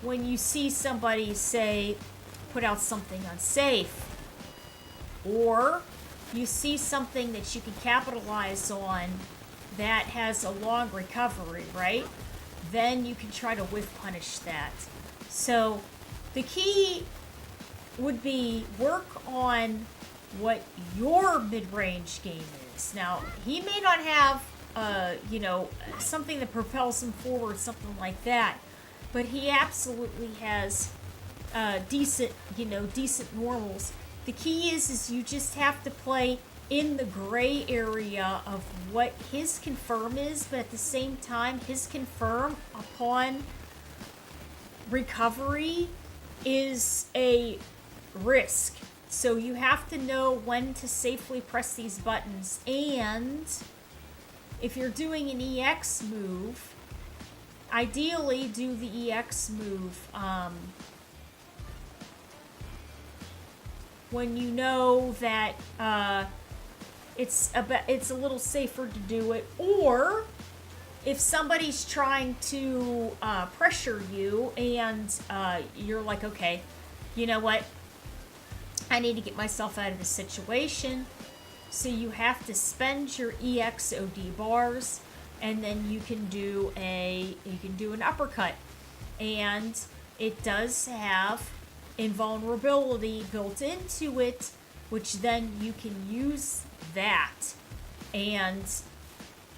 when you see somebody, say, put out something unsafe, or you see something that you can capitalize on that has a long recovery, right? Then you can try to whiff punish that. So the key would be work on what your mid-range game is. Now, he may not have, something that propels him forward, something like that, but he absolutely has decent normals. The key is you just have to play in the gray area of what his confirm is, but at the same time, his confirm upon recovery is a risk. So you have to know when to safely press these buttons, and if you're doing an EX move, ideally do the EX move when you know that it's a little safer to do it, or if somebody's trying to pressure you and you're like, okay, you know what, I need to get myself out of this situation, so you have to spend your EXOD bars, and then you can do an uppercut, and it does have invulnerability built into it, which then you can use that and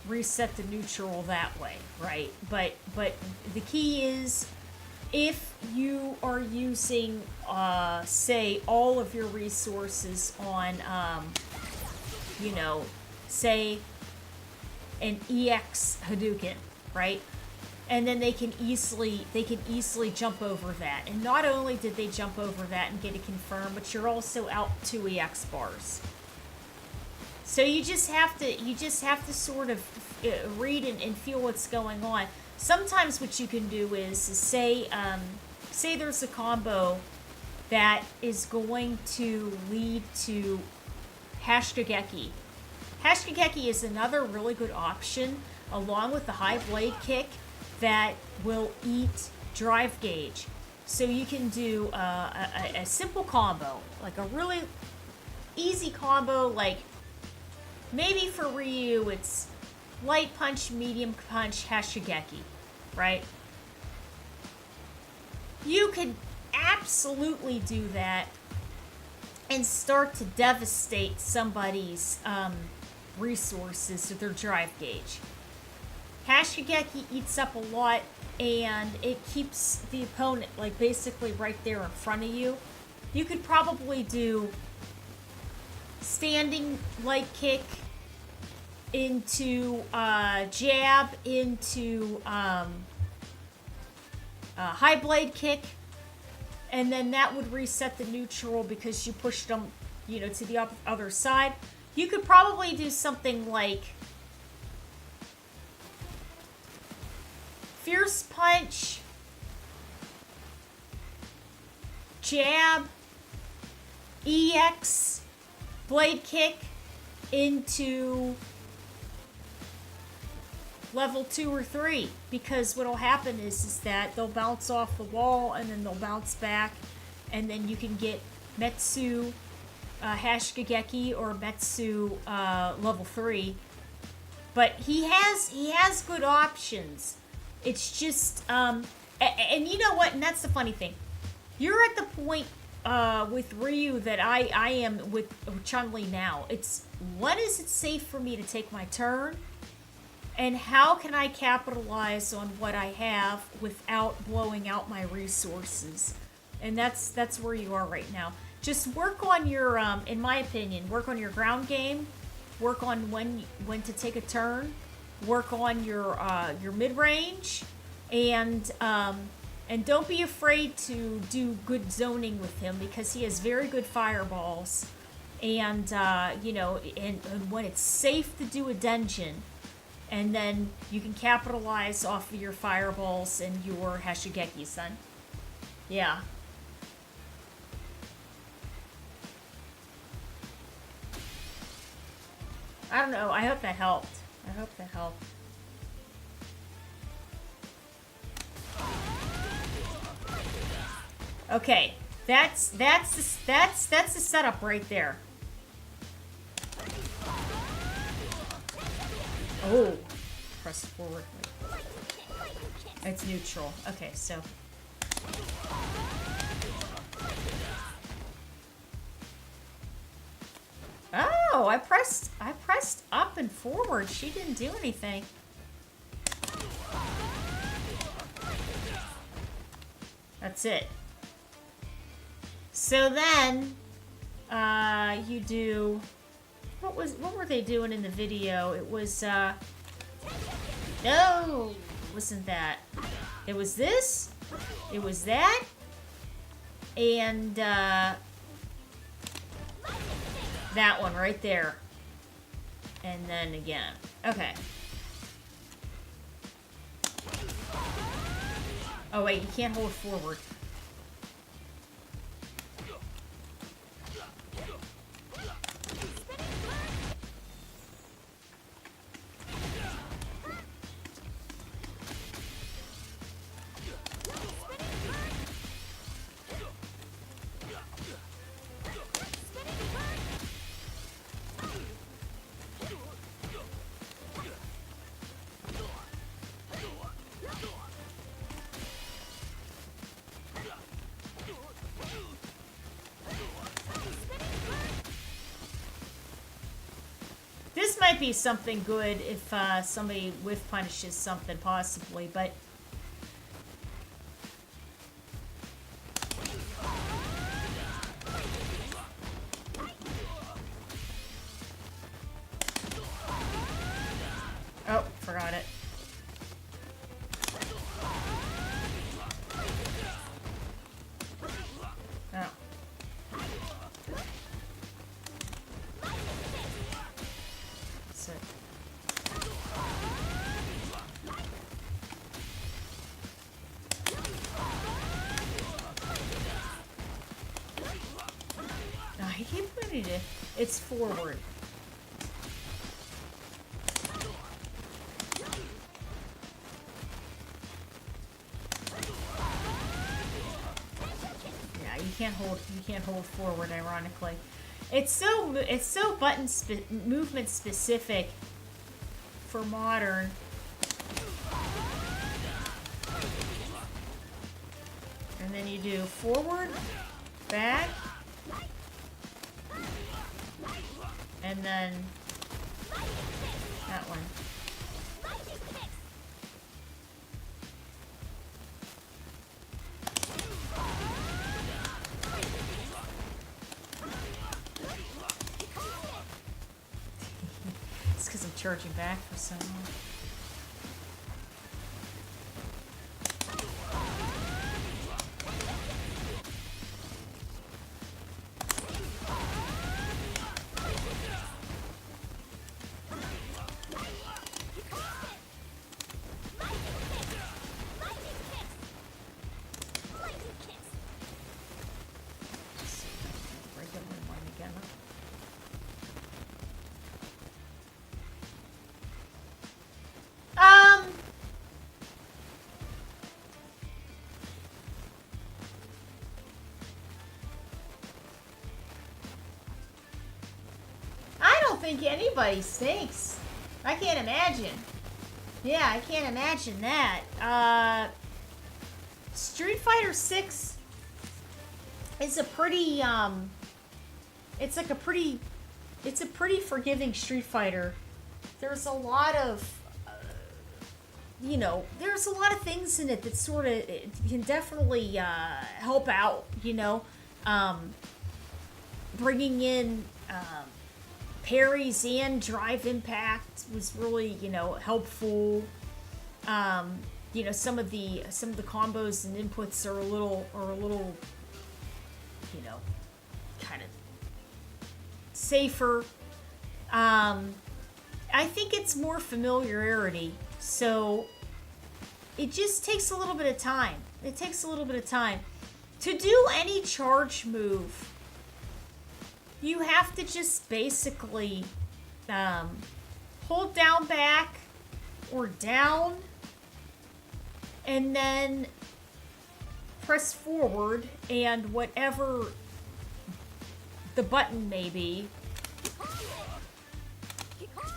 reset the neutral that way, right? But the key is, if you are using say all of your resources on say an EX Hadouken, right? And then they can easily jump over that. And not only did they jump over that and get it confirmed, but you're also out 2 EX bars. So you just have to sort of read and feel what's going on. Sometimes what you can do is say there's a combo that is going to lead to Hashkageki. Hashkageki is another really good option, along with the high blade kick, that will eat drive gauge. So you can do a simple combo, like a really easy combo, like maybe for Ryu it's light punch, medium punch, Hashigeki, right? You could absolutely do that and start to devastate somebody's resources with their drive gauge. Hashigeki eats up a lot, and it keeps the opponent like basically right there in front of you. You could probably do standing light kick into jab into high blade kick, and then that would reset the neutral because you pushed them, to the other side. You could probably do something like fierce punch, jab, EX, blade kick into level 2 or 3, because what'll happen is that they'll bounce off the wall and then they'll bounce back, and then you can get Metsu Hashigeki or Metsu level 3. But he has good options. It's just and you know what, and that's the funny thing, you're at the point with Ryu that I am with Chun-Li now. It's, when is it safe for me to take my turn, and how can I capitalize on what I have without blowing out my resources? And that's where you are right now. Just work on your in my opinion, work on your ground game, work on when to take a turn, work on your mid-range, and And don't be afraid to do good zoning with him because he has very good fireballs. And, you know, and when it's safe to do a dungeon, and then you can capitalize off of your fireballs and your Hashigeki, son. Yeah. I don't know. I hope that helped. I hope that helped. Okay, that's the setup right there. Oh, press forward. It's neutral. Okay, so. Oh, I pressed up and forward. She didn't do anything. That's it. So then, you do. What were they doing in the video? It was no, it wasn't that. It was this. It was that. And that one right there. And then again. Okay. Oh wait, you can't hold forward. This might be something good if somebody whiff punishes something, possibly, but... Oh, forgot it. Oh. That's it. No, I keep putting it. It's forward. Yeah, you can't hold forward, ironically. It's so movement specific for modern. And then you do forward, back, and then that one. It's because I'm charging back for so long. Break up my mind again, huh? I don't think anybody stinks. I can't imagine. Yeah, I can't imagine that. Street Fighter 6 is a pretty, it's a pretty forgiving Street Fighter. There's a lot of, you know, there's a lot of things in it that sort of can definitely help out, you know. Bringing in parries and drive impact was really, you know, helpful. you know, some of the combos and inputs are a little, you know, kind of safer. I think it's more familiarity, so it just takes a little bit of time. It takes a little bit of time. To do any charge move, you have to just basically hold down back or down and then press forward, and whatever the button may be,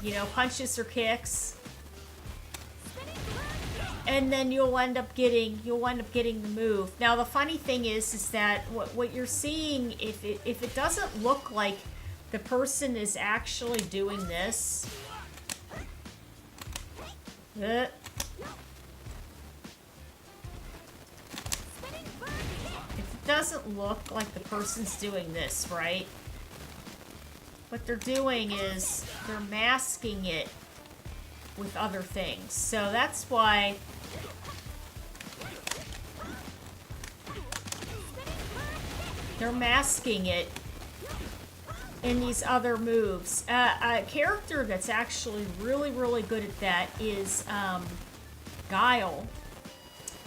you know, punches or kicks, and then you'll end up getting the move. Now the funny thing is that what you're seeing, if it doesn't look like the person is actually doing this, if it doesn't look like the person's doing this, right? What they're doing is they're masking it with other things. So that's why they're masking it in these other moves. A character that's actually really, really good at that is Guile.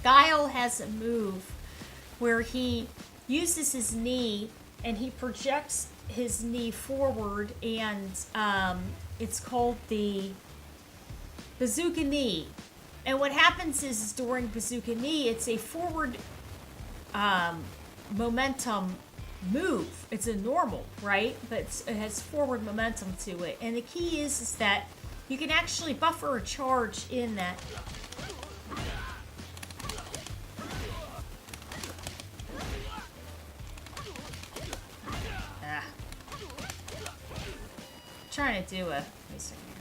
Guile has a move where he uses his knee and he projects his knee forward, and it's called the bazooka knee. And what happens is during bazooka knee, it's a forward momentum move. It's a normal, right? But it has forward momentum to it. And the key is that you can actually buffer a charge in that. Trying to do a basic here.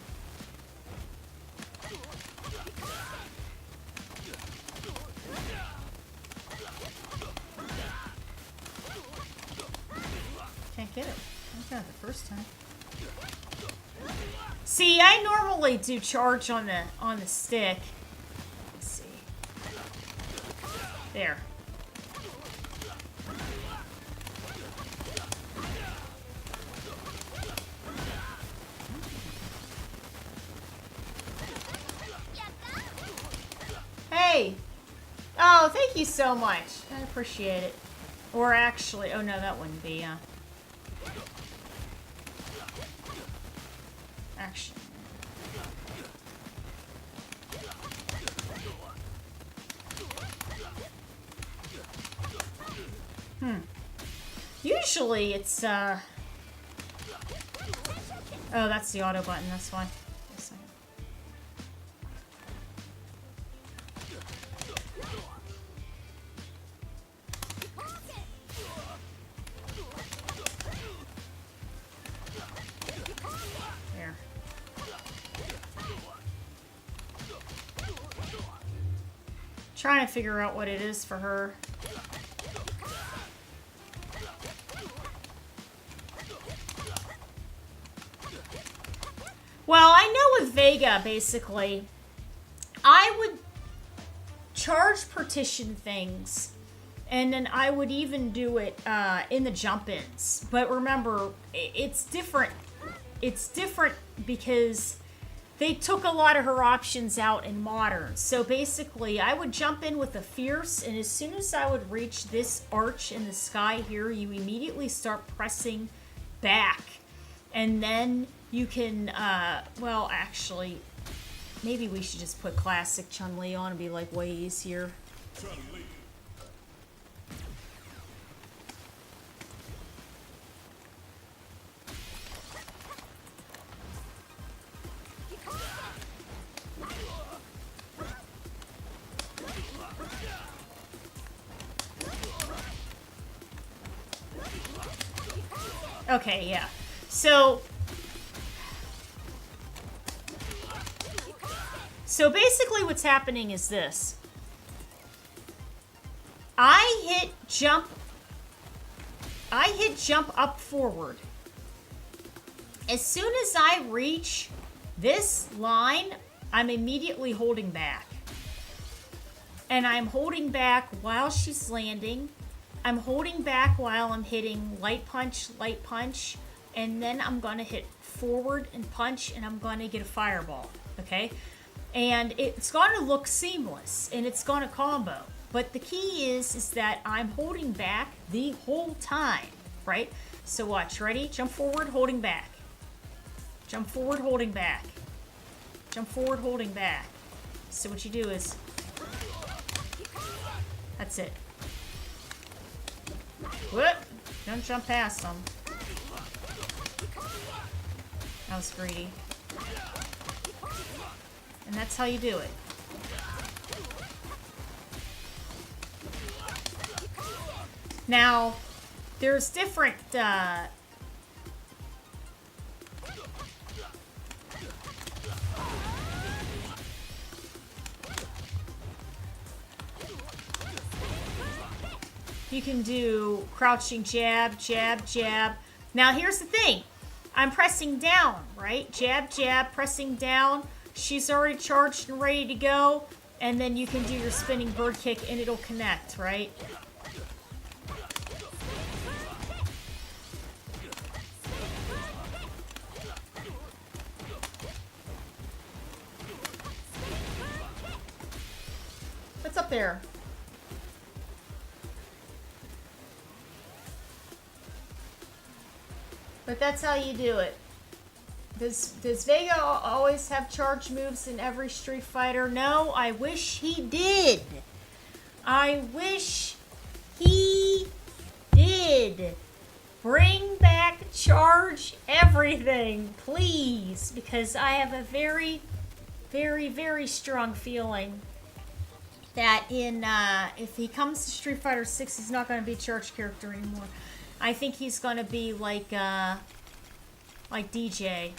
Can't get it. I got it the first time. See, I normally do charge on the stick. Let's see. There. Hey! Oh, thank you so much. I appreciate it. Or actually, oh no, that wouldn't be, action. Usually it's, oh, that's the auto button, that's why. Trying to figure out what it is for her. Well, I know with Vega, basically, I would charge partition things, and then I would even do it in the jump-ins. But remember, it's different. It's different because they took a lot of her options out in Modern. So basically, I would jump in with a Fierce, and as soon as I would reach this arch in the sky here, you immediately start pressing back. And then you can, well, actually, maybe we should just put Classic Chun-Li on and be like way easier. Chun-Li. Okay, yeah. So basically what's happening is this. I hit jump up forward. As soon as I reach this line, I'm immediately holding back. and I'm holding back while she's landing. I'm holding back while I'm hitting light punch, and then I'm gonna hit forward and punch, and I'm gonna get a fireball, okay? And it's gonna look seamless, and it's gonna combo. But the key is that I'm holding back the whole time, right? So watch, ready? Jump forward, holding back. Jump forward, holding back. Jump forward, holding back. So what you do is, that's it. Whoop! Don't jump past them. That was greedy. And that's how you do it. Now, there's different, you can do crouching jab, jab, jab. Now, here's the thing. I'm pressing down, right? Jab, jab, pressing down. She's already charged and ready to go. And then you can do your spinning bird kick and it'll connect, right? What's up there? But that's how you do it. Does Vega always have charge moves in every Street Fighter? No, I wish he did. I wish he did. Bring back charge everything, please. Because I have a very, very, very strong feeling that if he comes to Street Fighter 6, he's not going to be a charge character anymore. I think he's going to be like DJ,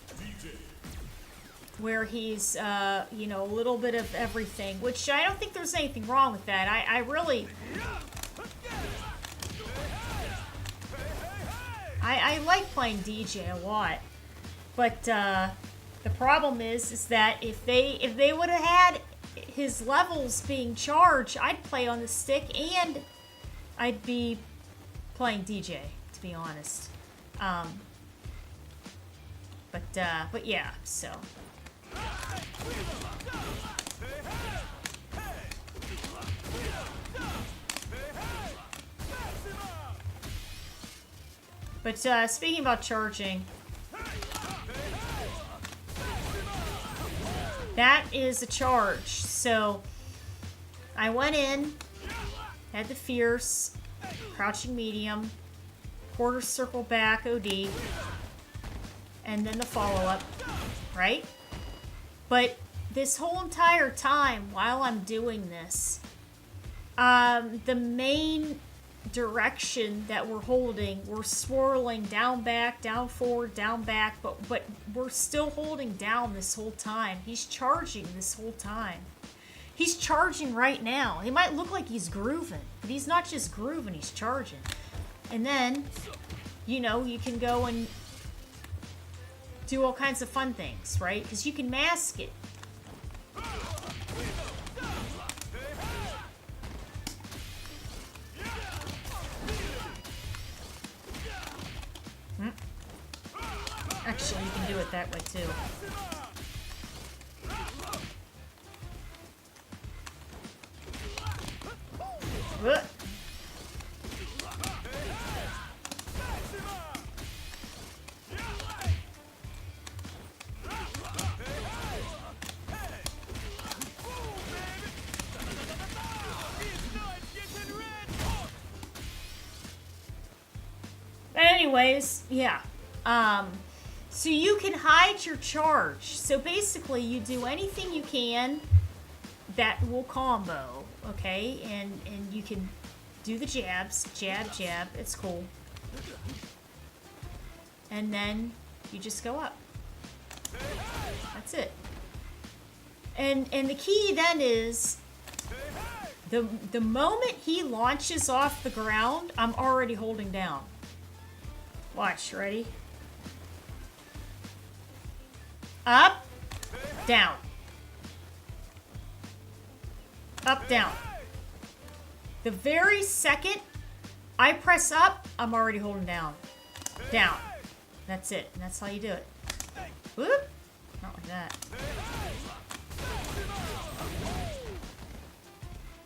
where he's, you know, a little bit of everything, which I don't think there's anything wrong with that. I really, I like playing DJ a lot, but the problem is that if they would have had his levels being charged, I'd play on the stick and I'd be playing DJ, to be honest. But yeah, so. But speaking about charging, that is a charge. So I went in, had the fierce, crouching medium, quarter circle back OD, and then the follow-up, right? But this whole entire time while I'm doing this, the main direction that we're holding, we're swirling down, back, down, forward, down, back, but we're still holding down this whole time. He's charging this whole time. He's charging right now. It might look like he's grooving, but he's not just grooving, he's charging. And then, you know, you can go and do all kinds of fun things, right? Because you can mask it. Actually, you can do it that way too. What? Anyways, yeah. So you can hide your charge. So basically, you do anything you can that will combo, okay? And you can do the jabs, jab, jab. It's cool. And then you just go up. That's it. And the key then is the moment he launches off the ground, I'm already holding down. Watch, ready? Up, down. Up, down. The very second I press up, I'm already holding down. Down. That's it. And that's how you do it. Whoop. Not like that.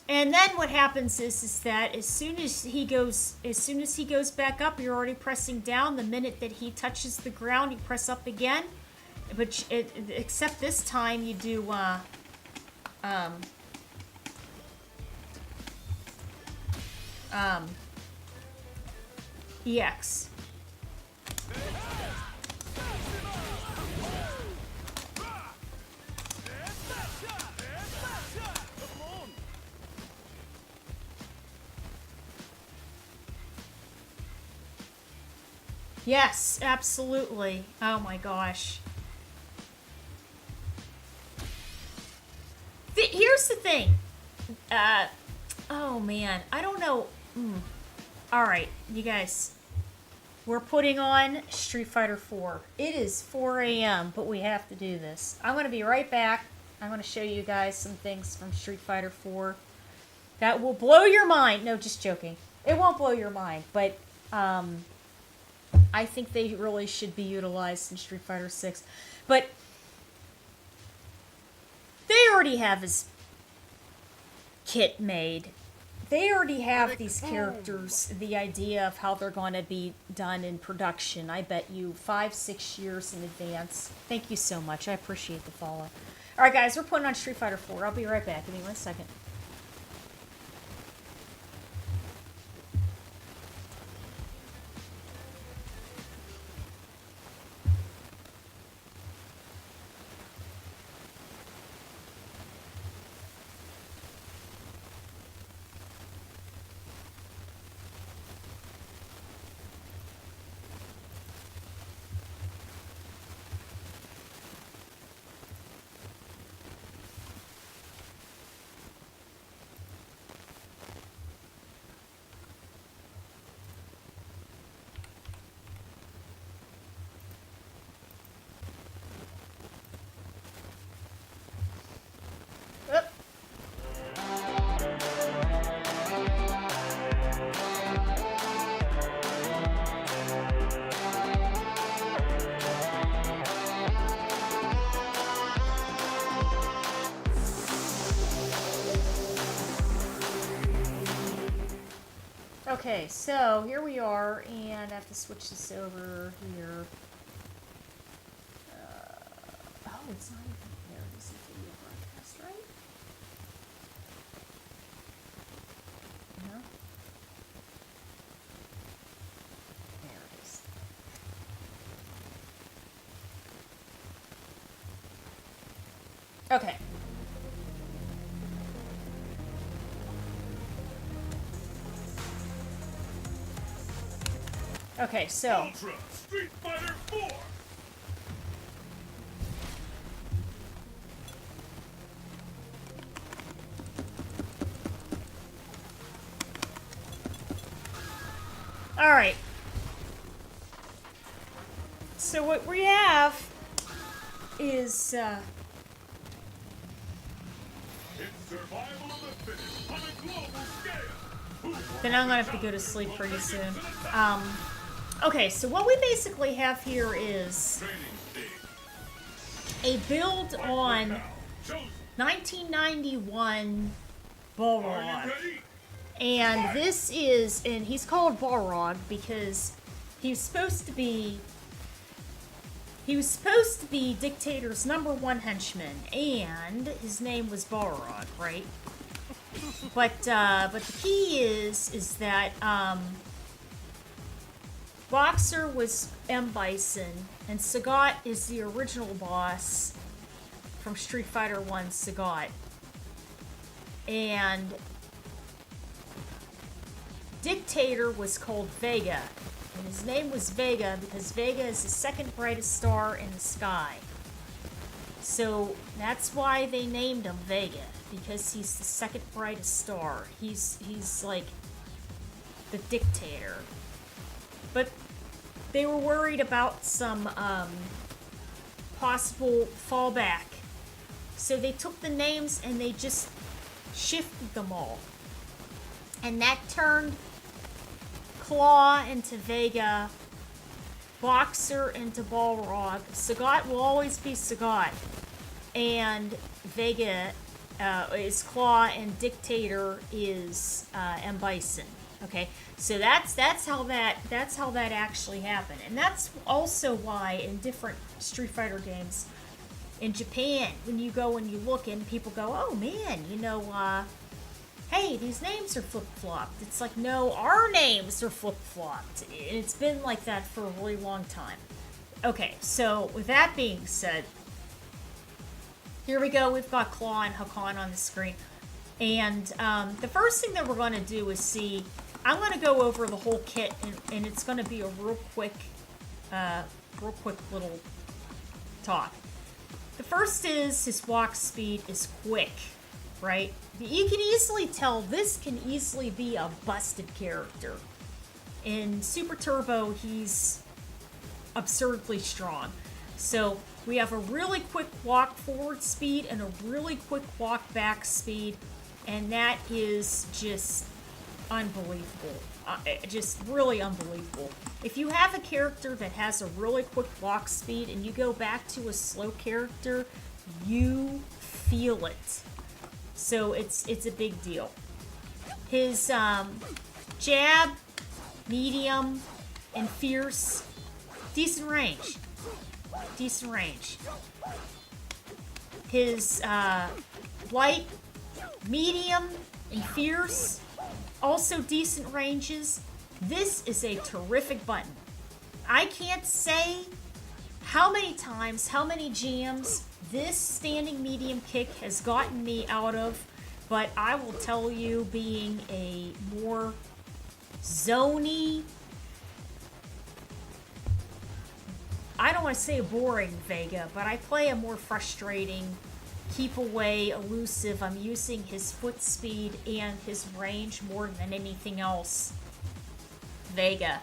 And then what happens is that as soon as he goes back up, you're already pressing down. The minute that he touches the ground, you press up again. But except this time you do EX. Yes, absolutely. Oh my gosh. Here's the thing. Oh man, I don't know. Alright, you guys. We're putting on Street Fighter 4. It is 4 a.m., but we have to do this. I'm going to be right back. I'm going to show you guys some things from Street Fighter 4 that will blow your mind. No, just joking. It won't blow your mind, but I think they really should be utilized in Street Fighter 6. But they already have his kit made. They already have these characters, the idea of how they're going to be done in production. I bet you 5-6 years in advance. Thank you so much. I appreciate the follow. All right, guys, we're putting on Street Fighter 4. I'll be right back. Give me 1 second. Okay, so here we are, and I have to switch this over here. Oh, it's not even there. This is video broadcast, right? No? There it is. Okay. Okay, so Ultra Street Fighter 4. all right. So what we have is It's survival of the fittest on a global scale. then I'm gonna have to go to sleep pretty soon. Okay, so what we basically have here is a build on 1991 Balrog. And this is, and he's called Balrog because he was supposed to be Dictator's #1 henchman, and his name was Balrog, right? But the key is that Boxer was M. Bison, and Sagat is the original boss from Street Fighter 1 Sagat. And Dictator was called Vega, and his name was Vega because Vega is the second brightest star in the sky. So that's why they named him Vega, because he's the second brightest star. He's like the Dictator. But they were worried about some possible fallback. So they took the names and they just shifted them all. And that turned Claw into Vega, Boxer into Balrog. Sagat will always be Sagat. And Vega is Claw, and Dictator is M. Bison. Okay, so that's how that actually happened, and that's also why in different Street Fighter games in Japan, when you go and you look and people go, oh man, hey, these names are flip-flopped. It's like, no, our names are flip-flopped. It's been like that for a really long time. Okay, so with that being said, here we go. We've got Claw and Hakan on the screen. And the first thing that we're going to do is see, I'm going to go over the whole kit, and it's going to be a real quick little talk. The first is his walk speed is quick, right? You can easily tell this can easily be a busted character. In Super Turbo, he's absurdly strong. So we have a really quick walk forward speed and a really quick walk back speed, and that is just unbelievable. Just really unbelievable. If you have a character that has a really quick walk speed and you go back to a slow character, you feel it. So it's a big deal. His jab, medium, and fierce, decent range. Decent range. His light, medium, and fierce, also decent ranges. This is a terrific button. I can't say how many times, how many jams this standing medium kick has gotten me out of, but I will tell you, being a more zony, I don't want to say a boring Vega, but I play a more frustrating, keep away, elusive. I'm using his foot speed and his range more than anything else. Vega.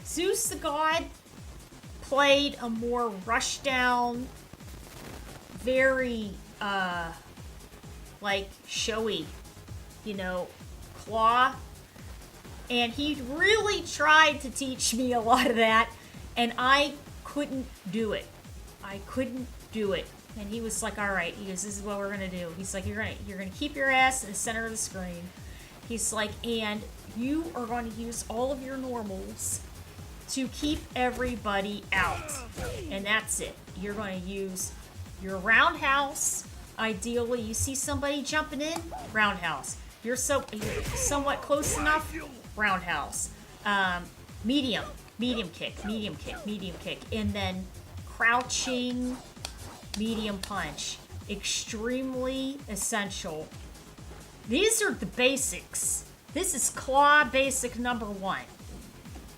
Zeus the God played a more rushed down, very like showy, Claw. And he really tried to teach me a lot of that, and I couldn't do it. And he was like, all right, he goes, this is what we're gonna do. He's like, you're gonna keep your ass in the center of the screen. He's like, and you are going to use all of your normals to keep everybody out. And that's it. You're going to use your roundhouse. Ideally, you see somebody jumping in, roundhouse. You're somewhat close enough, roundhouse. Medium kick, and then crouching, medium punch. Extremely essential. These are the basics. This is Claw basic number 1.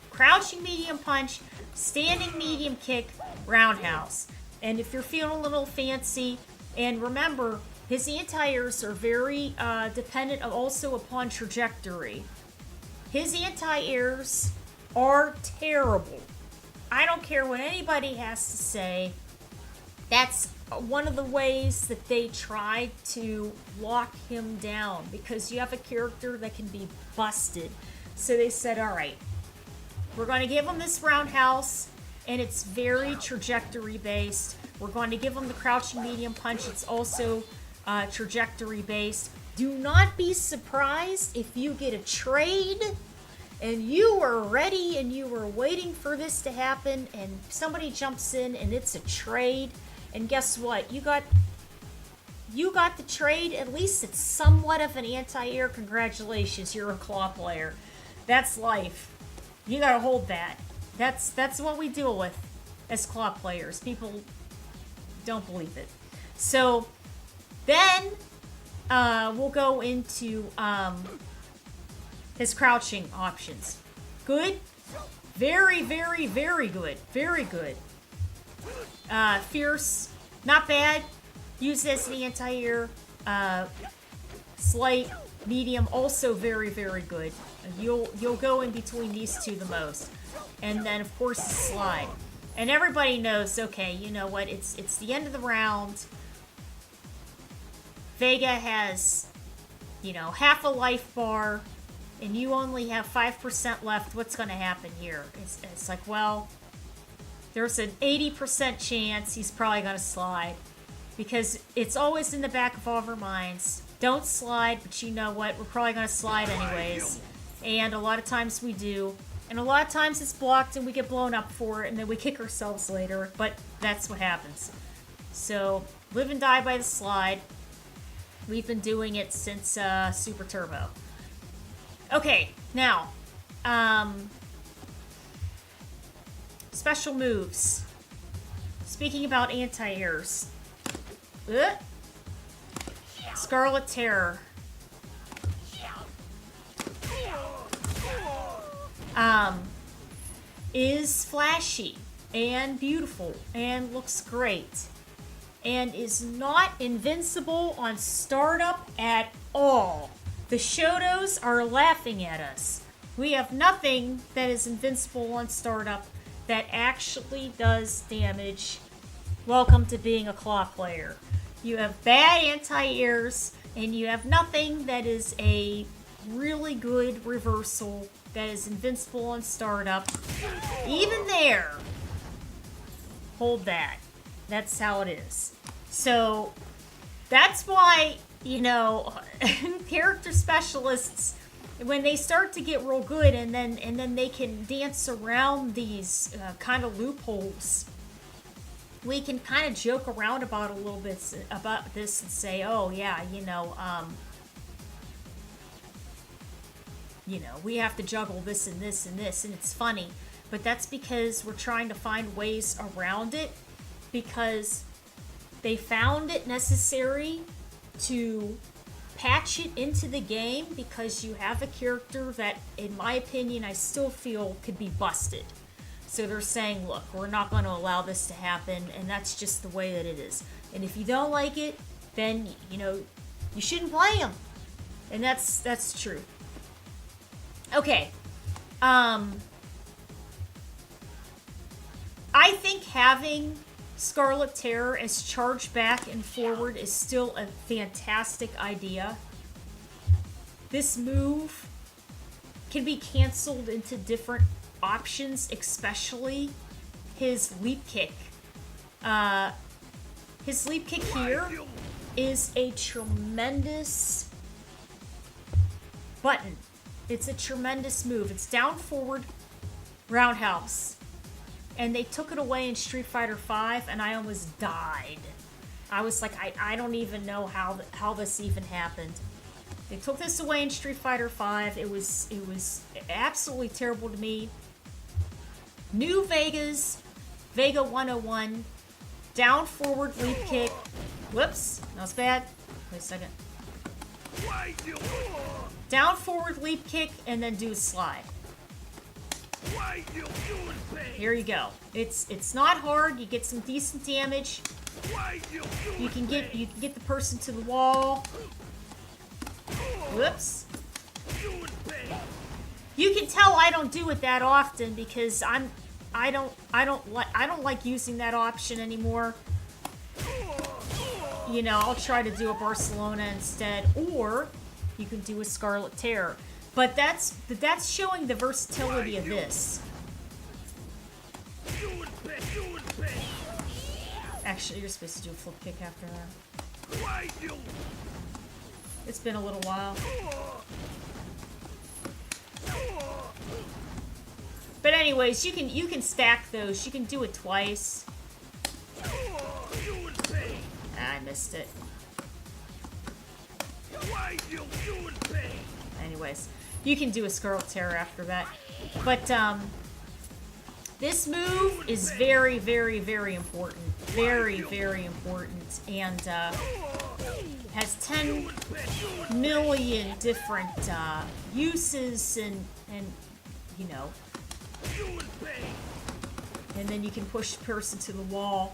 Crouching medium punch, standing medium kick, roundhouse. And if you're feeling a little fancy, and remember, his anti-airs are very dependent also upon trajectory. His anti-airs are terrible. I don't care what anybody has to say. That's one of the ways that they try to lock him down, because you have a character that can be busted. So they said, all right, we're going to give him this roundhouse, and it's very trajectory based. We're going to give him the crouching medium punch. It's also trajectory based. Do not be surprised if you get a trade and you were ready and you were waiting for this to happen, and somebody jumps in and it's a trade, and guess what? You got the trade. At least it's somewhat of an anti-air. Congratulations, you're a Claw player. That's life. You gotta hold that. That's what we deal with as Claw players. People don't believe it. So then we'll go into his crouching options. Good. Very, very, very good. Very good. Fierce. Not bad. Use this as an anti-air. Slight. Medium. Also very, very good. You'll go in between these two the most. And then, of course, the slide. And everybody knows, okay, you know what? It's the end of the round. Vega has, you know, half a life bar, and you only have 5% left, what's going to happen here? It's like, well, there's an 80% chance he's probably going to slide. Because it's always in the back of all of our minds. Don't slide, but you know what? We're probably going to slide anyways. And a lot of times we do. And a lot of times it's blocked and we get blown up for it, and then we kick ourselves later. But that's what happens. So, live and die by the slide. We've been doing it since Super Turbo. Okay, now, special moves. Speaking about anti-airs. Scarlet Terror. Is flashy and beautiful and looks great. And is not invincible on startup at all. The Shotos are laughing at us. We have nothing that is invincible on startup that actually does damage. Welcome to being a claw player. You have bad anti-airs, and you have nothing that is a really good reversal that is invincible on startup. Even there, hold that. That's how it is. So, that's why, you know, character specialists, when they start to get real good, and then they can dance around these kind of loopholes, we can kind of joke around about a little bit about this and say, oh yeah, you know, we have to juggle this and this and this, and it's funny. But that's because we're trying to find ways around it, because they found it necessary to patch it into the game, because you have a character that, in my opinion, I still feel could be busted. So they're saying, look, we're not going to allow this to happen, and that's just the way that it is. And if you don't like it, then, you know, you shouldn't play them. And that's true. Okay. I think having Scarlet Terror as charge back and forward is still a fantastic idea. This move can be canceled into different options, especially his leap kick. His leap kick here is a tremendous button. It's a tremendous move. It's down, forward, roundhouse. And they took it away in Street Fighter V, and I almost died. I was like, I don't even know how this even happened. They took this away in Street Fighter V. It was absolutely terrible to me. New Vegas, Vega 101, down, forward, leap kick. Whoops, that was bad. Wait a second. Down, forward, leap kick, and then do a slide. Here you go. It's not hard. You get some decent damage. You can get the person to the wall. Whoops. You can tell I don't do it that often because I don't like using that option anymore. You know, I'll try to do a Barcelona instead, or you can do a Scarlet Terror. But that's showing the versatility of this. Actually, you're supposed to do a flip kick after that. It's been a little while. But anyways, you can stack those. You can do it twice. I missed it. Anyways, you can do a Scarlet Terror after that. But this move is very, very, very important. Very, very important. And has 10 million different uses and you know. And then you can push the person to the wall.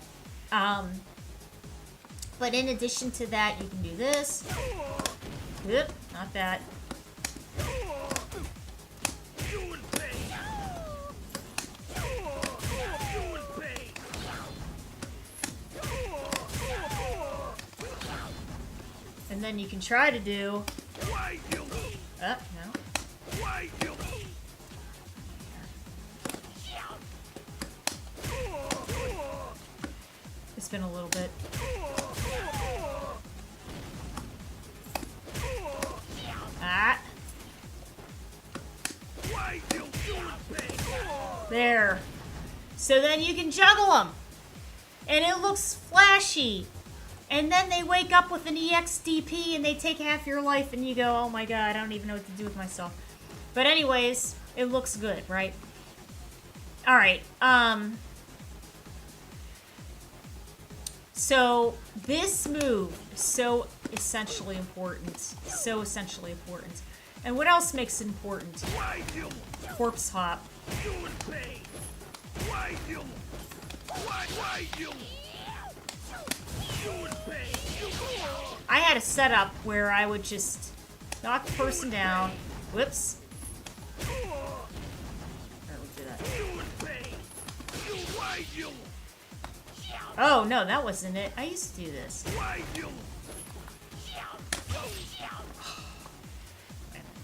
But in addition to that, you can do this. Oop, not that. And then you can try to do... no. It's been a little bit. Ah. There. So then you can juggle them. And it looks flashy. And then they wake up with an EXDP and they take half your life and you go, oh my god, I don't even know what to do with myself. But anyways, it looks good, right? Alright, so this move is so essentially important. So essentially important. And what else makes it important? Corpse hop. I had a setup where I would just knock the person down. Whoops. Alright, we'll do that. Oh, no, that wasn't it. I used to do this.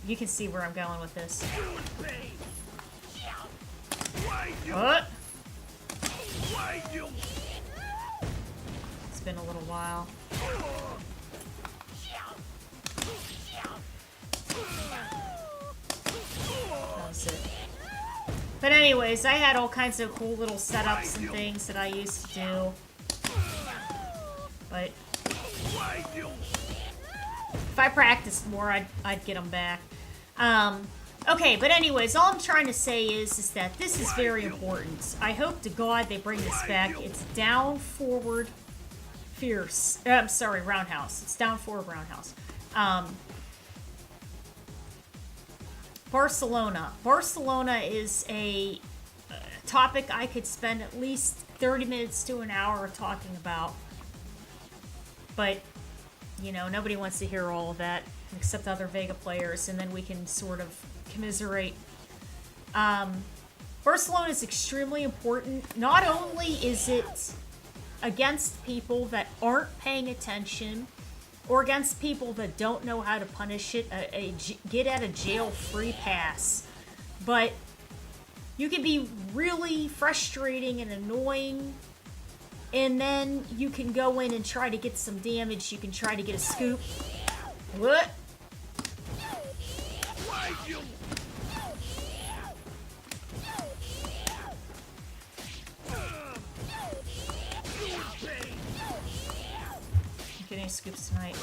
You can see where I'm going with this. What? It's been a little while. That was it. But anyways, I had all kinds of cool little setups and things that I used to do. But if I practiced more, I'd get them back. Okay, but anyways, all I'm trying to say is that this is very important. I hope to God they bring this back. It's down, forward, fierce. I'm sorry, roundhouse. It's down, forward, roundhouse. Barcelona. Barcelona is a topic I could spend at least 30 minutes to an hour talking about. But, you know, nobody wants to hear all of that except other Vega players, and then we can sort of commiserate. Barcelona is extremely important. Not only is it against people that aren't paying attention, or against people that don't know how to punish it, a get out of jail free pass, but you can be really frustrating and annoying, and then you can go in and try to get some damage. You can try to get a scoop. What? Getting scoops tonight.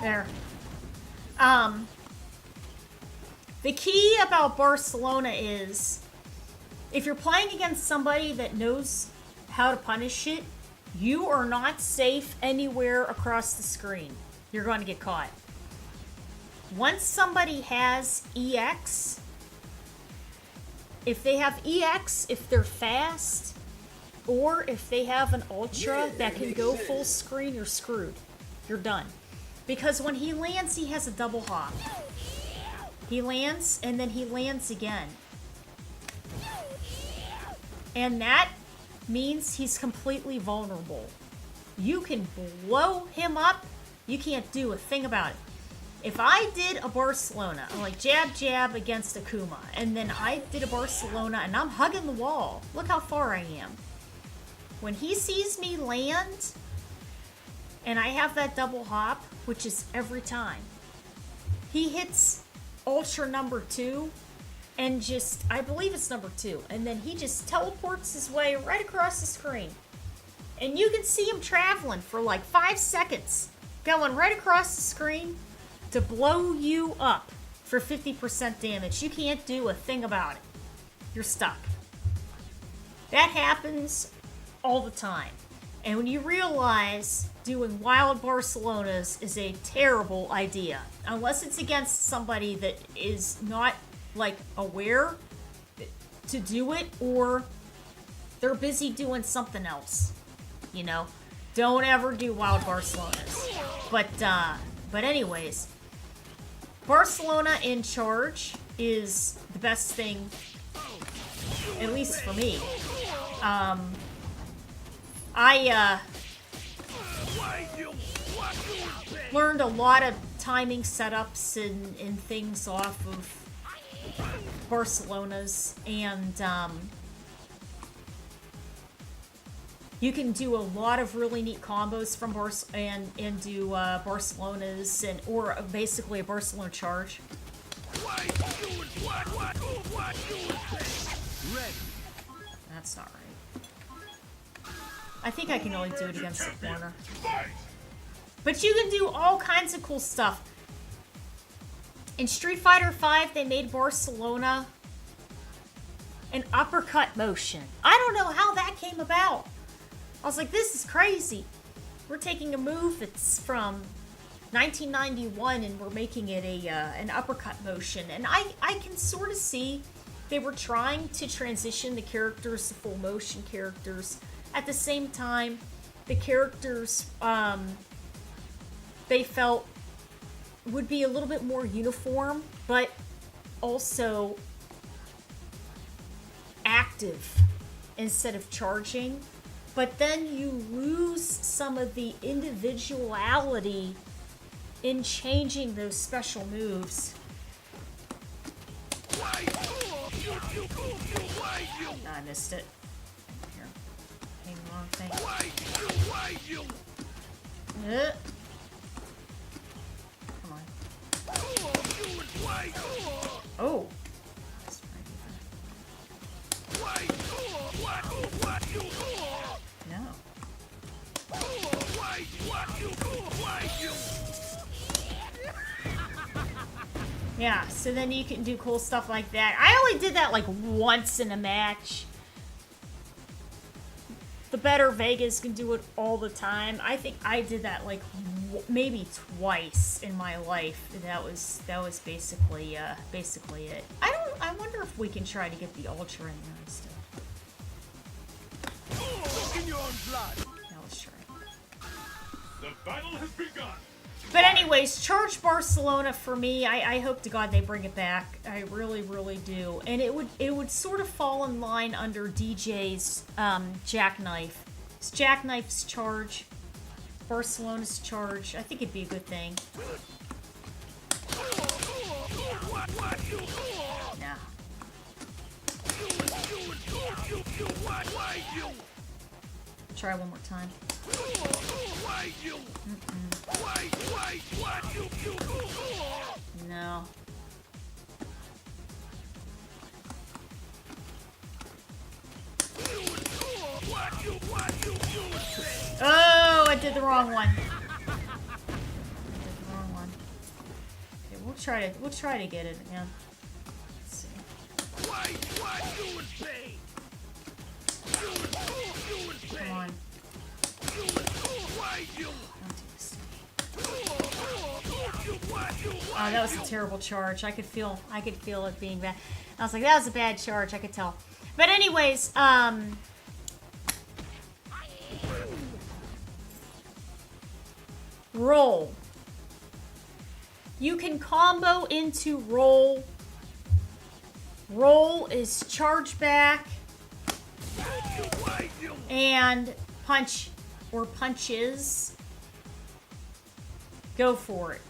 There. The key about Barcelona is if you're playing against somebody that knows how to punish it, you are not safe anywhere across the screen. You're going to get caught. Once somebody has EX, if they have EX, if they're fast, or if they have an Ultra that can go full screen, you're screwed. You're done. Because when he lands, he has a double hop. He lands, and then he lands again. And that means he's completely vulnerable. You can blow him up, you can't do a thing about it. If I did a Barcelona, like jab, jab against Akuma, and then I did a Barcelona and I'm hugging the wall, look how far I am. When he sees me land, and I have that double hop, which is every time, he hits Ultra number 2, and just, I believe it's number 2, and then he just teleports his way right across the screen. And you can see him traveling for like 5 seconds, going right across the screen, to blow you up for 50% damage. You can't do a thing about it. You're stuck. That happens all the time. And when you realize doing wild Barcelonas is a terrible idea, unless it's against somebody that is not, like, aware to do it, or they're busy doing something else. You know? Don't ever do wild Barcelonas. But anyways, Barcelona in charge is the the best thing, at least for me. I learned a lot of timing setups and things off of Barcelona's, and you can do a lot of really neat combos from and do Barcelona's or basically a Barcelona charge. That's not right. I think I can only do it against the corner. But you can do all kinds of cool stuff. In Street Fighter V, they made Barcelona an uppercut motion. I don't know how that came about. I was like, this is crazy. We're taking a move that's from 1991 and we're making it an uppercut motion. And I can sort of see they were trying to transition the characters to full motion characters. At the same time, the characters they felt would be a little bit more uniform, but also active instead of charging. But then you lose some of the individuality in changing those special moves. I missed it. Here. Hang on, thing. Come on. Oh. No. Yeah, so then you can do cool stuff like that. I only did that like once in a match. The better Vegas can do it all the time. I think I did that like maybe twice in my life. That was basically it. I wonder if we can try to get the Ultra in there instead. Now let's try. The battle has begun. But anyways, Charge Barcelona for me, I hope to God they bring it back. I really, really do. And it would sort of fall in line under DJ's Jackknife. It's Jackknife's Charge, Barcelona's Charge. I think it'd be a good thing. Nah. Try one more time. No. Oh, I did the wrong one. Okay, we'll try to get it again. Let's see. Come on. Oh, that was a terrible charge. I could feel it being bad. I was like, that was a bad charge. I could tell. But anyways, roll. You can combo into roll. Roll is charge back and punch or punches. Go for it.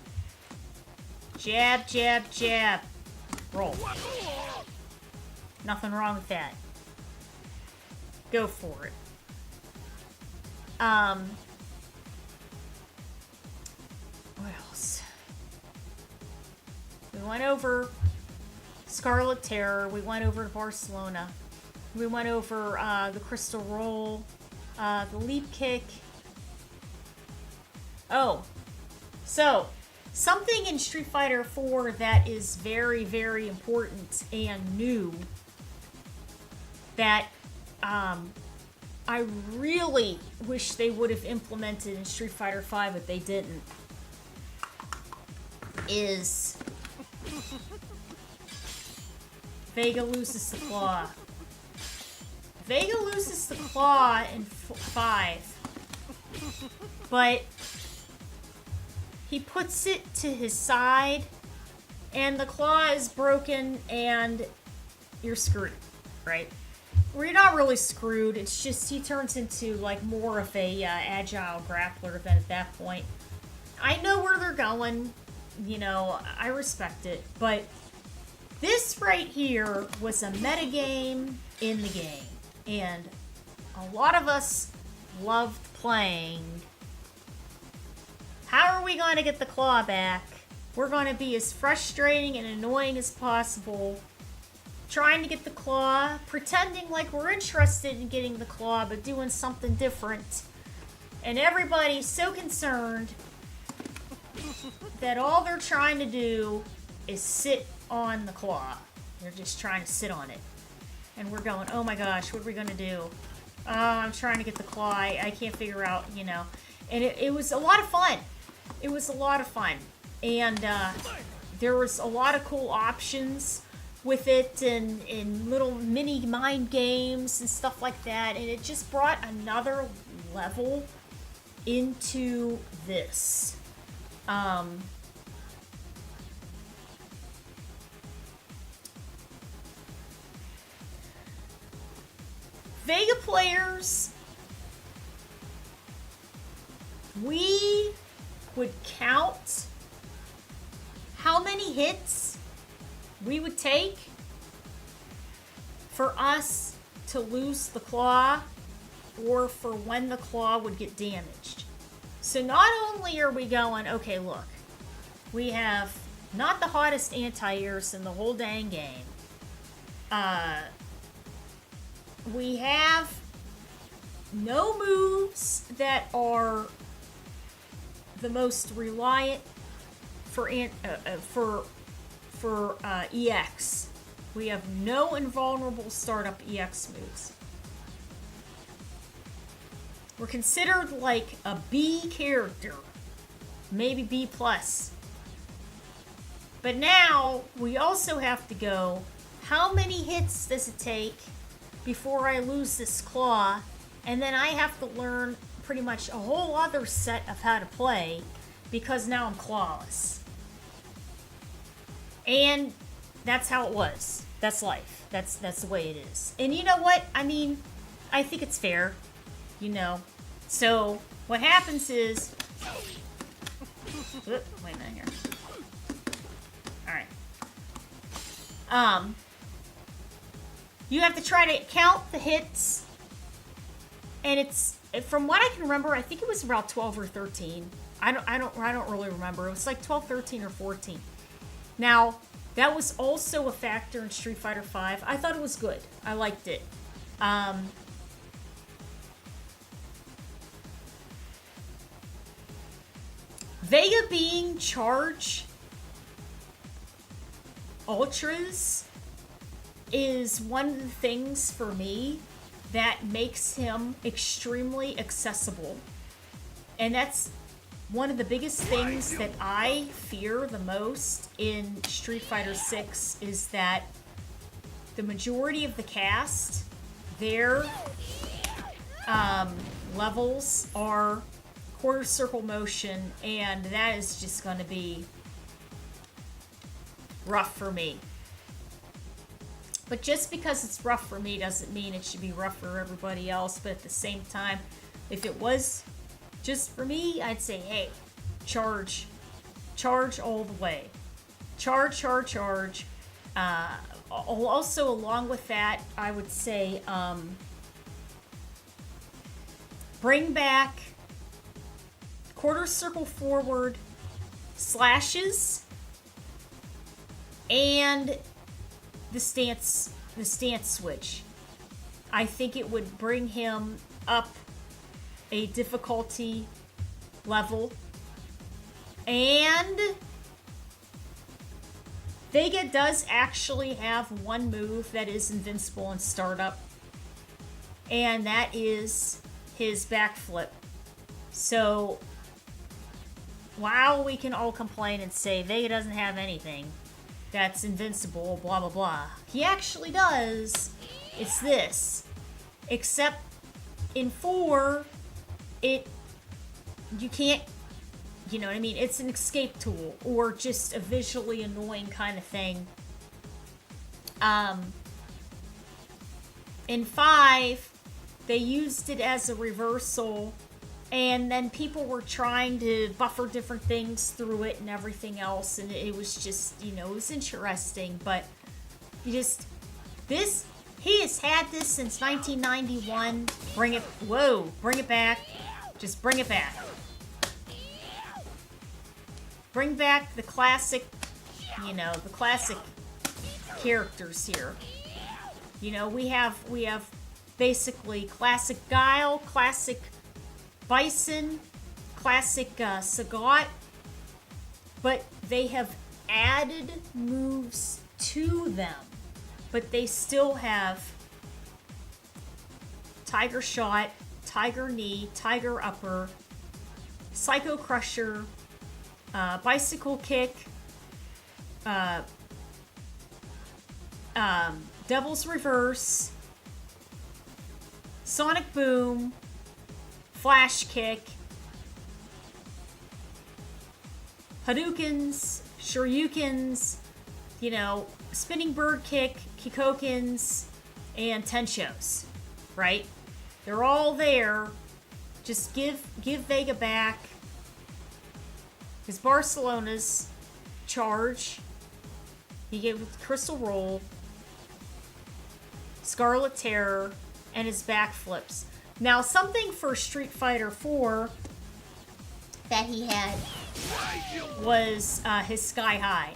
Jab, jab, jab. Roll. Nothing wrong with that. Go for it. What else? We went over Scarlet Terror. We went over Barcelona. We went over the Crystal Roll, the Leap Kick. Oh, so something in Street Fighter 4 that is very, very important and new that I really wish they would have implemented in Street Fighter 5, but they didn't, is Vega loses the claw. Vega loses the claw in 5, but he puts it to his side, and the claw is broken, and you're screwed, right? Well, you're not really screwed. It's just he turns into like more of a agile grappler than at that point. I know where they're going. You know, I respect it, but this right here was a metagame in the game, and a lot of us loved playing. How are we going to get the claw back? We're going to be as frustrating and annoying as possible, trying to get the claw, pretending like we're interested in getting the claw, but doing something different. And everybody's so concerned that all they're trying to do is sit on the claw. They're just trying to sit on it. And we're going, oh my gosh, what are we going to do? I'm trying to get the claw. I can't figure out, you know. And it was a lot of fun. It was a lot of fun. And there was a lot of cool options with it, and little mini mind games and stuff like that. And it just brought another level into this. Vega players, we would count how many hits we would take for us to lose the claw, or for when the claw would get damaged. So not only are we going, okay, look, we have not the hottest anti-airs in the whole dang game. We have no moves that are the most reliant for EX. We have no invulnerable startup EX moves. We're considered like a B character, maybe B plus. But now we also have to go, how many hits does it take before I lose this claw? And then I have to learn pretty much a whole other set of how to play, because now I'm clawless. And that's how it was. That's life. That's the way it is. And you know what? I mean, I think it's fair, you know. So what happens is, wait a minute here. All right. You have to try to count the hits, and it's, from what I can remember, I think it was about 12 or 13. I don't really remember. It was like 12, 13, or 14. Now, that was also a factor in Street Fighter V. I thought it was good. I liked it. Vega being charge ultras is one of the things for me that makes him extremely accessible. And that's one of the biggest things that I fear the most in Street Fighter 6, is that the majority of the cast, their levels are quarter circle motion, and that is just going to be rough for me. But just because it's rough for me doesn't mean it should be rough for everybody else. But at the same time, if it was just for me, I'd say, hey, charge all the way. Charge. Also, along with that, I would say bring back quarter circle forward slashes and the stance switch. I think it would bring him up a difficulty level. And Vega does actually have one move that is invincible in startup, and that is his backflip. So while we can all complain and say Vega doesn't have anything that's invincible, blah blah blah, he actually does. It's this. Except in 4, you can't, you know what I mean? It's an escape tool, or just a visually annoying kind of thing. In 5, they used it as a reversal, and then people were trying to buffer different things through it and everything else, and it was just, you know, it was interesting, but you just, this, he has had this since 1991. Bring it, whoa, bring it back. Just bring it back. Bring back the classic, you know, the classic characters here. You know, we have basically classic Guile, classic Bison, classic Sagat, but they have added moves to them. But they still have Tiger Shot, Tiger Knee, Tiger Upper, Psycho Crusher, Bicycle Kick, Devil's Reverse, Sonic Boom, Flash Kick, Hadoukens, Shoryukens, you know, Spinning Bird Kick, Kikokens, and Tenshos, right? They're all there. Just give Vega back his Barcelona's charge. He gave with Crystal Roll, Scarlet Terror, and his backflips. Now, something for Street Fighter 4 that he had was his Sky High.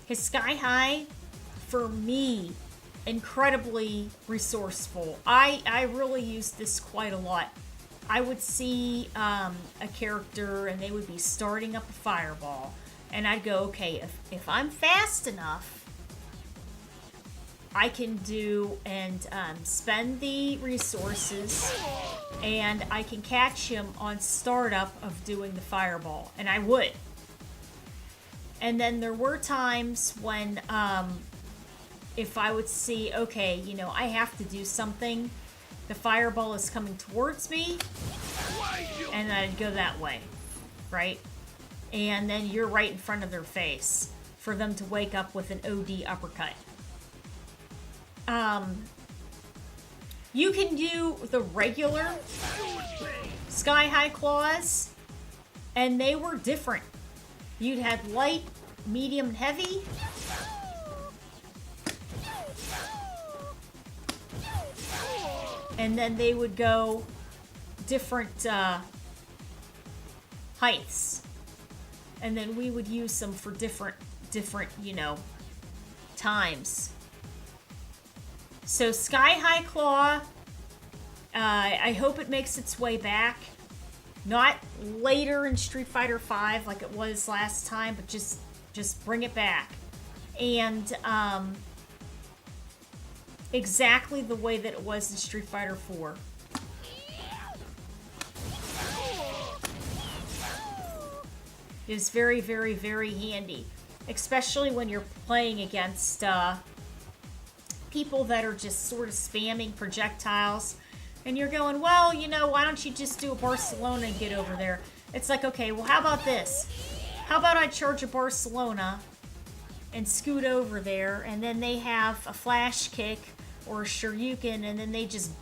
His Sky High, for me, incredibly resourceful. I really used this quite a lot. I would see a character and they would be starting up a fireball. And I'd go, okay, if I'm fast enough, I can do and spend the resources and I can catch him on startup of doing the fireball. And I would. And then there were times when if I would see, okay, you know, I have to do something. The fireball is coming towards me. And I'd go that way. Right? And then you're right in front of their face for them to wake up with an OD uppercut. You can do the regular Sky High Claws, and they were different. You'd have light, medium, and heavy. And then they would go different heights. And then we would use them for different, you know, times. So Sky High Claw, I hope it makes its way back. Not later in Street Fighter V like it was last time, but just bring it back. And exactly the way that it was in Street Fighter 4. It is very, very, very handy. Especially when you're playing against people that are just sort of spamming projectiles. And you're going, well, you know, why don't you just do a Barcelona and get over there? It's like, okay, well, how about this? How about I charge a Barcelona and scoot over there, and then they have a flash kick or a Shoryuken, and then they just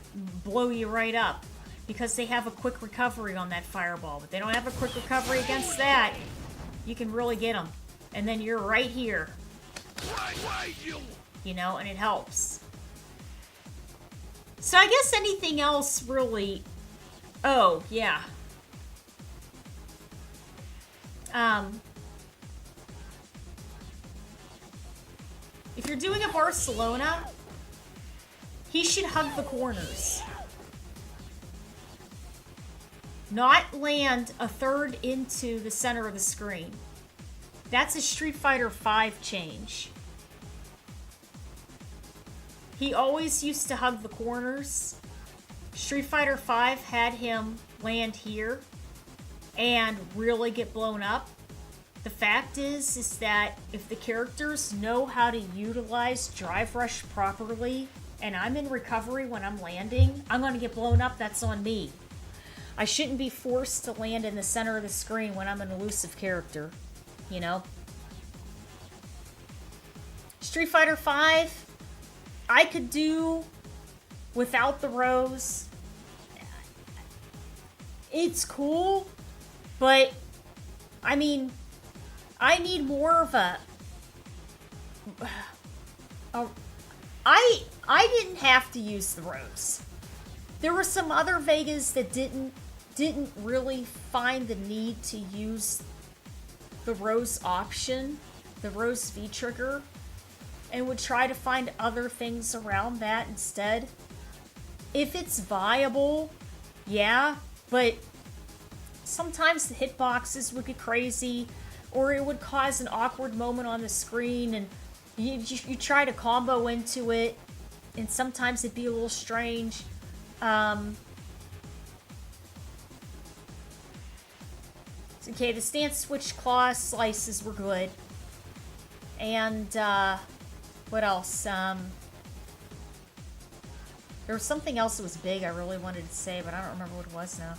blow you right up. Because they have a quick recovery on that fireball. But they don't have a quick recovery against that. You can really get them. And then you're right here. You know, and it helps. So I guess anything else really... Oh, yeah. If you're doing a Barcelona, he should hug the corners. Not land a third into the center of the screen. That's a Street Fighter V change. He always used to hug the corners. Street Fighter V had him land here and really get blown up. The fact is that if the characters know how to utilize Drive Rush properly, and I'm in recovery when I'm landing, I'm going to get blown up. That's on me. I shouldn't be forced to land in the center of the screen when I'm an elusive character, you know? Street Fighter V, I could do without the rose, it's cool, but I mean, I need more of a I didn't have to use the rose. There were some other Vegas that didn't really find the need to use the rose option, the rose V trigger, and would try to find other things around that instead. If it's viable, yeah, but sometimes the hitboxes would get crazy, or it would cause an awkward moment on the screen, and you try to combo into it, and sometimes it'd be a little strange. Okay, the stance switch claw slices were good. And, what else? There was something else that was big I really wanted to say, but I don't remember what it was now.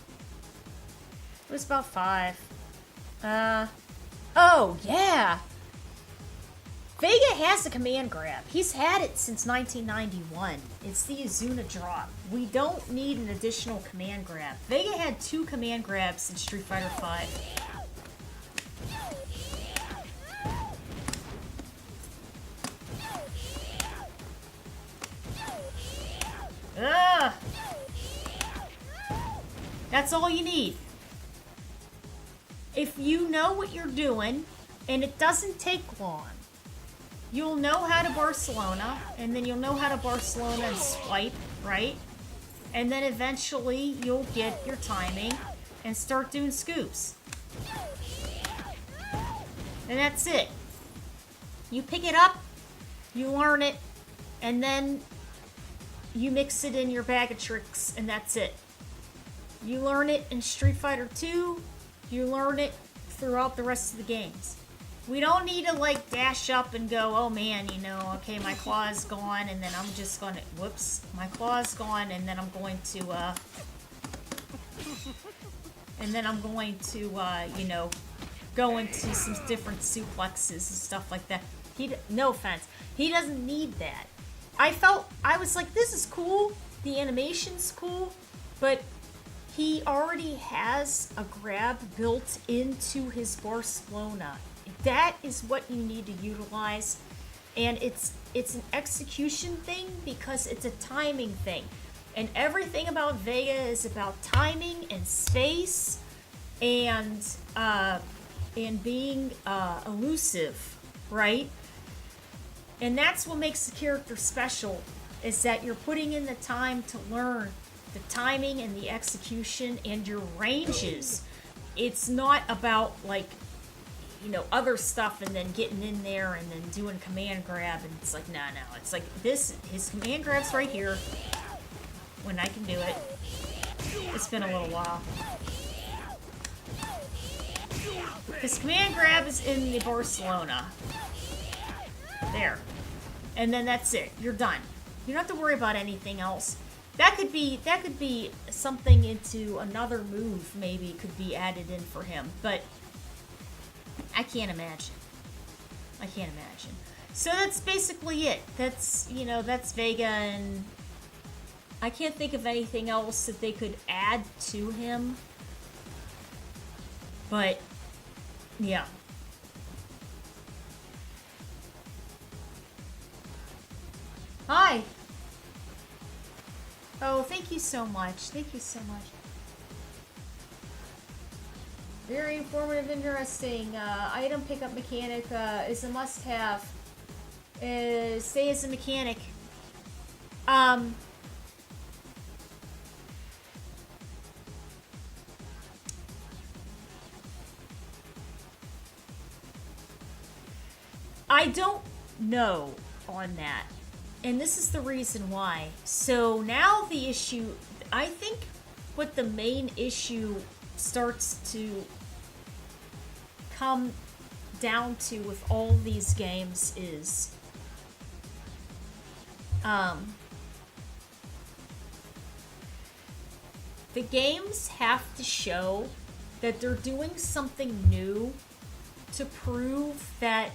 It was about 5. Oh, yeah! Vega has a command grab. He's had it since 1991. It's the Izuna drop. We don't need an additional command grab. Vega had 2 command grabs in Street Fighter V. Ugh. That's all you need. If you know what you're doing, and it doesn't take long, you'll know how to Barcelona, and then you'll know how to Barcelona and swipe, right? And then eventually you'll get your timing and start doing scoops. And that's it. You pick it up, you learn it, and then you mix it in your bag of tricks, and that's it. You learn it in Street Fighter 2, you learn it throughout the rest of the games. We don't need to, like, dash up and go, oh man, you know, okay, my claw's gone, and then I'm just gonna, whoops, my claw's gone, and then I'm going to, you know, go into some different suplexes and stuff like that. No offense, he doesn't need that. I was like, this is cool, the animation's cool, but he already has a grab built into his Barcelona. That is what you need to utilize, and it's an execution thing because it's a timing thing, and everything about Vega is about timing and space and being elusive, right? And that's what makes the character special, is that you're putting in the time to learn the timing and the execution and your ranges. It's not about, like, you know, other stuff and then getting in there and then doing command grab, and it's like, no, it's like this, his command grab's right here when I can do it. It's been a little while. His command grab is in the Barcelona. There. And then that's it. You're done. You don't have to worry about anything else. That could be something into another move, maybe could be added in for him, but I can't imagine. So that's basically it. That's, you know, that's Vega, and I can't think of anything else that they could add to him. But, yeah. Hi! Oh, thank you so much. Thank you so much. Very informative, interesting. Item pickup mechanic is a must-have. Stay as a mechanic. I don't know on that. And this is the reason why. So now the issue, I think what the main issue starts to come down to with all these games is the games have to show that they're doing something new to prove that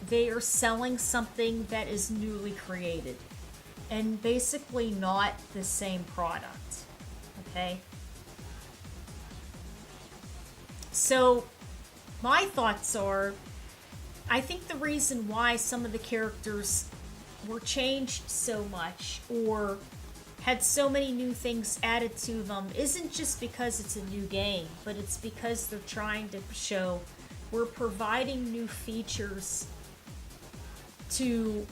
they are selling something that is newly created. and basically not the same product. Okay? So, my thoughts are, I think the reason why some of the characters were changed so much or had so many new things added to them isn't just because it's a new game, but it's because they're trying to show we're providing new features to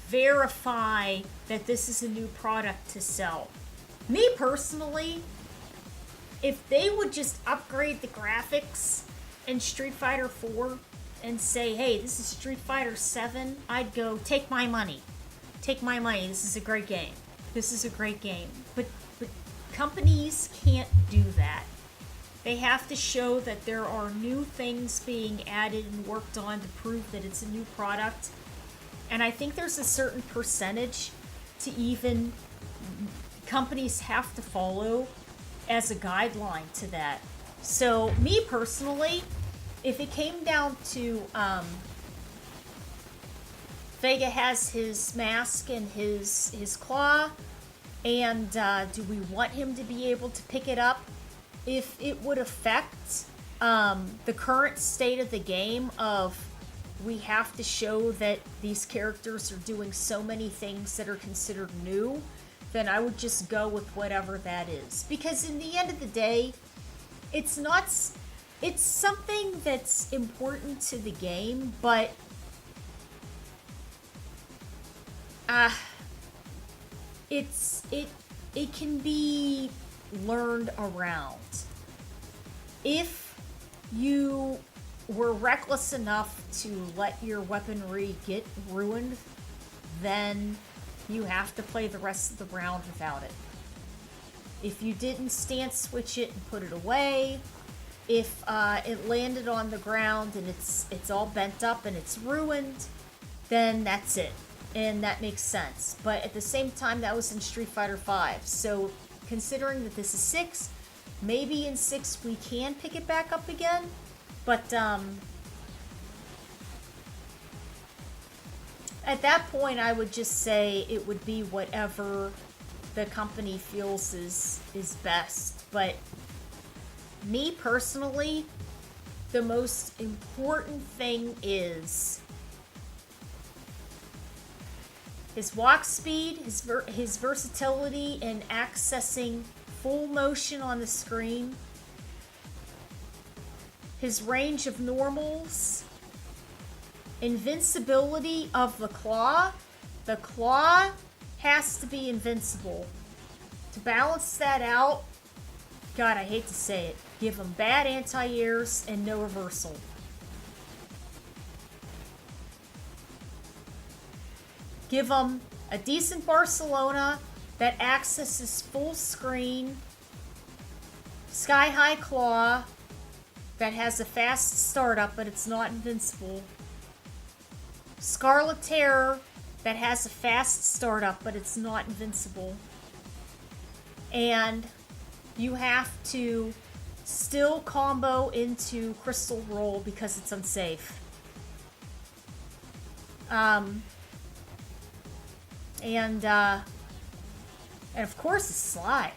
verify that this is a new product to sell. Me personally, if they would just upgrade the graphics in Street Fighter 4 and say, hey, this is Street Fighter 7, I'd go, take my money. Take my money. This is a great game. This is a great game. But companies can't do that. They have to show that there are new things being added and worked on to prove that it's a new product. And I think there's a certain percentage to even companies have to follow as a guideline to that. So me personally, if it came down to Vega has his mask and his claw, and do we want him to be able to pick it up? If it would affect the current state of the game of we have to show that these characters are doing so many things that are considered new, then I would just go with whatever that is. Because in the end of the day, it's something that's important to the game, but it can be learned around. If you were reckless enough to let your weaponry get ruined, then you have to play the rest of the round without it. If you didn't stance switch it and put it away, if it landed on the ground and it's all bent up and it's ruined, then that's it. And that makes sense. But at the same time, that was in Street Fighter V. So considering that this is 6, maybe in 6 we can pick it back up again. But at that point, I would just say it would be whatever the company feels is best. But me personally, the most important thing is his walk speed, his versatility in accessing full motion on the screen, his range of normals, invincibility of the claw. The claw has to be invincible. To balance that out, God, I hate to say it, give him bad anti-airs and no reversal. Give him a decent Barcelona that accesses full screen, sky-high claw that has a fast startup but it's not invincible, Scarlet Terror that has a fast startup but it's not invincible, and you have to still combo into Crystal Roll because it's unsafe. And of course his slide.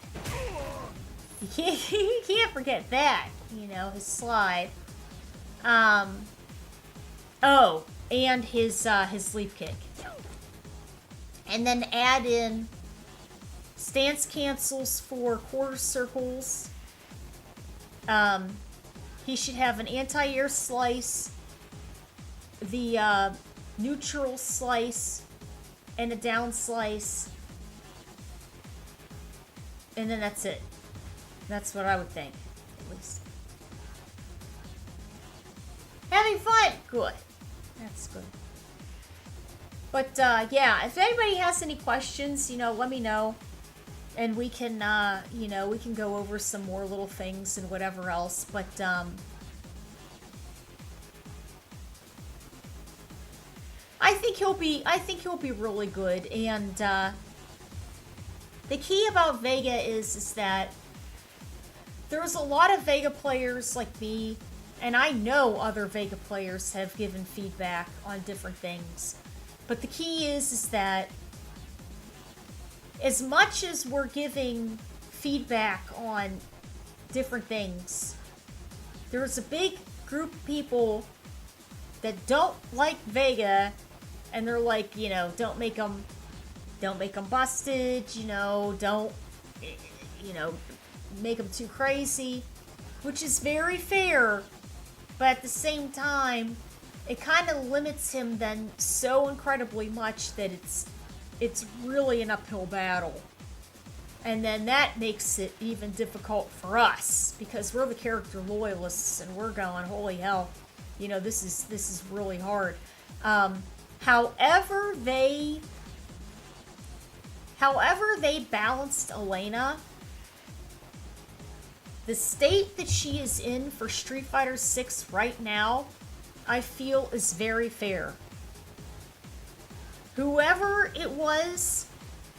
You can't forget that, you know, his slide. Oh, and his leap kick. And then add in stance cancels for quarter circles. He should have an anti-air slice, the neutral slice, and a down slice. And then that's it. That's what I would think, at least. Having fun? Good. That's good. But, yeah, if anybody has any questions, you know, let me know. And we can, you know, we can go over some more little things and whatever else. But, I think he'll be really good. And, the key about Vega is that there's a lot of Vega players like me, and I know other Vega players have given feedback on different things. But the key is that as much as we're giving feedback on different things, there's a big group of people that don't like Vega, and they're like, you know, don't make them busted, you know, don't, you know, make them too crazy, which is very fair, but at the same time, it kind of limits him then so incredibly much that it's really an uphill battle. And then that makes it even difficult for us, because we're the character loyalists and we're going, holy hell, you know, this is really hard. However they balanced Elena, the state that she is in for Street Fighter 6 right now, I feel is very fair. Whoever it was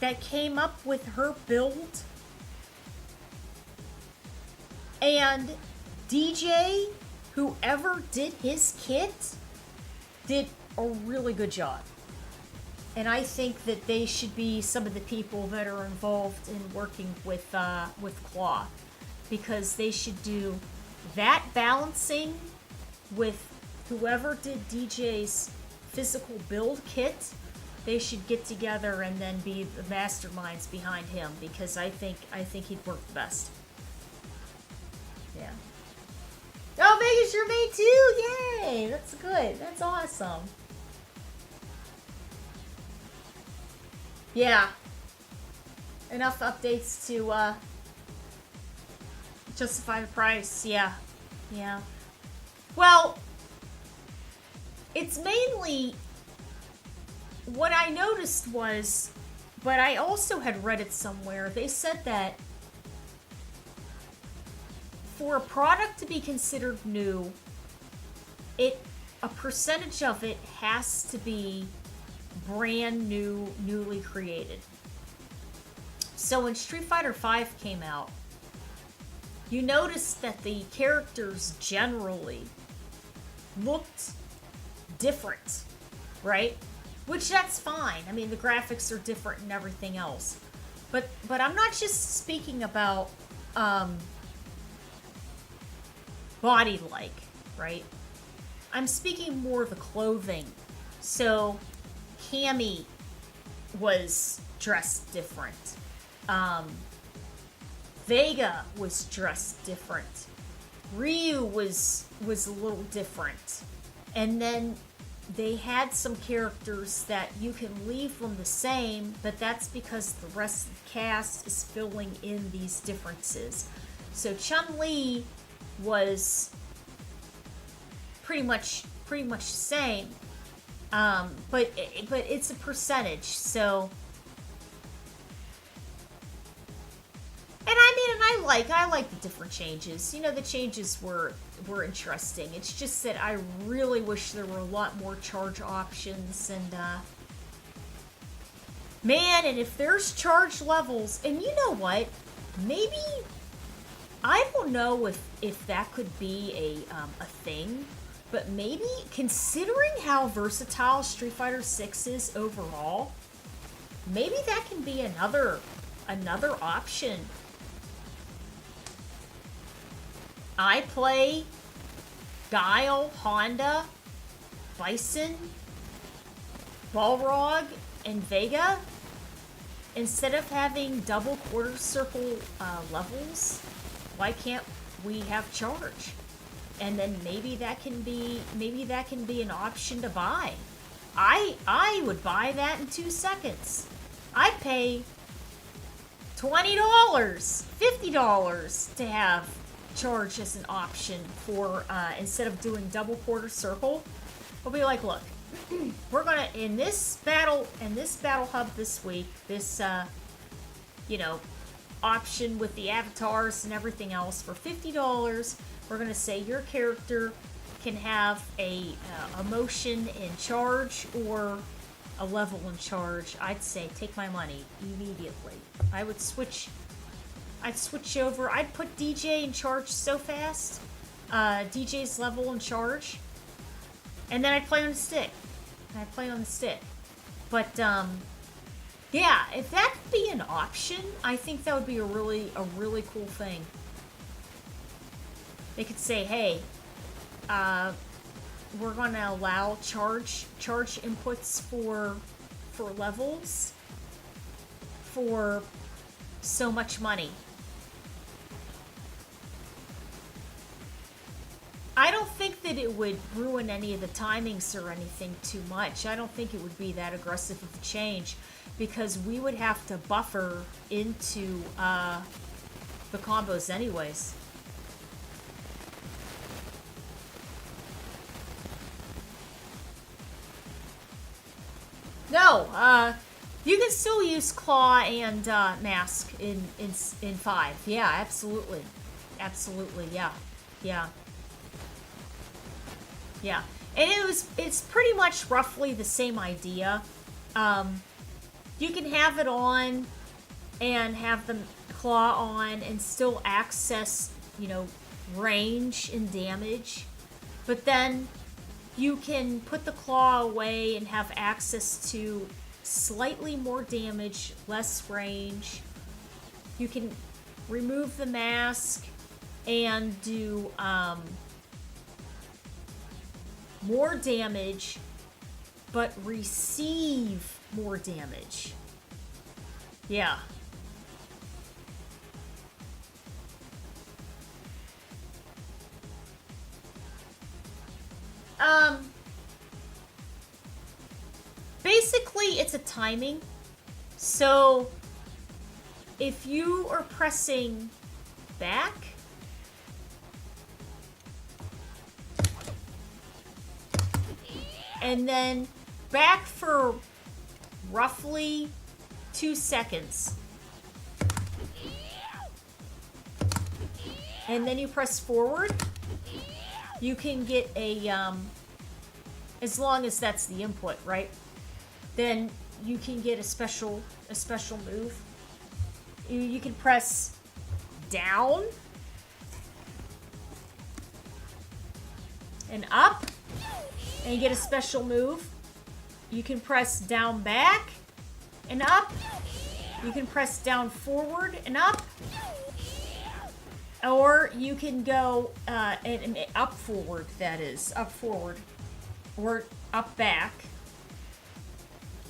that came up with her build, and DJ, whoever did his kit, did a really good job. And I think that they should be some of the people that are involved in working with Claw, because they should do that balancing with whoever did DJ's physical build kit. They should get together and then be the masterminds behind him, because I think he'd work the best. Yeah. Oh, Vegas, you're made too! Yay! That's good. That's awesome. Yeah. Enough updates to justify the price. Yeah. Yeah. Well, it's mainly what I noticed was, but I also had read it somewhere, they said that for a product to be considered new, a percentage of it has to be brand new, newly created. So when Street Fighter V came out, you noticed that the characters generally looked different, right? Which that's fine. I mean, the graphics are different and everything else. But I'm not just speaking about body-like, right? I'm speaking more of the clothing. So Cammy was dressed different. Vega was dressed different. Ryu was a little different. And then they had some characters that you can leave them the same, but that's because the rest of the cast is filling in these differences. So Chun-Li was pretty much the same, but it's a percentage. So, and I like the different changes. You know, the changes were interesting. It's just that I really wish there were a lot more charge options, and man, and if there's charge levels, and you know what, maybe, I don't know if that could be a thing, but maybe, considering how versatile Street Fighter 6 is overall, maybe that can be another option. I play Guile, Honda, Bison, Balrog, and Vega. Instead of having double quarter circle levels, why can't we have charge? And then maybe that can be an option to buy. I would buy that in 2 seconds. I'd pay $20, $50 to have charge as an option for instead of doing double quarter circle. We'll be like, look, we're gonna in this battle hub this week, this option with the avatars and everything else for $50. We're gonna say your character can have a motion in charge or a level in charge. I'd say take my money immediately. I'd switch over. I'd put DJ in charge so fast. DJ's level in charge. And then I'd play on the stick. But yeah, if that could be an option, I think that would be a really cool thing. They could say, hey, we're going to allow charge inputs for levels for so much money. I don't think that it would ruin any of the timings or anything too much. I don't think it would be that aggressive of a change, because we would have to buffer into the combos anyways. No, you can still use claw and mask in 5. Yeah, absolutely. Absolutely, yeah. Yeah. Yeah. And it's pretty much roughly the same idea. You can have it on and have the claw on and still access, you know, range and damage. But then you can put the claw away and have access to slightly more damage, less range. You can remove the mask and do more damage, but receive more damage. Yeah. Basically, it's a timing. So, if you are pressing back, and then back for roughly 2 seconds, and then you press forward, you can get a, as long as that's the input, right? Then you can get a special move. You can press down and up, and you get a special move. You can press down back and up. You can press down forward and up. Or you can go and up forward, that is. Up forward. Or up back.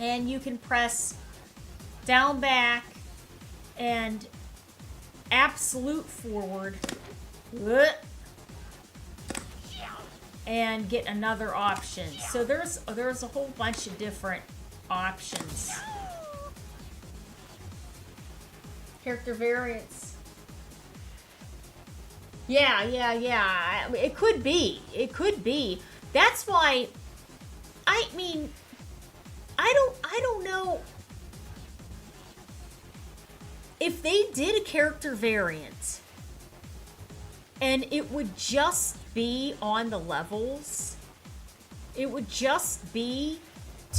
And you can press down back and absolute forward. And get another option. So there's a whole bunch of different options. Character variants. Yeah. It could be. It could be. That's why, I mean, I don't know if they did a character variant and it would just be on the levels. It would just be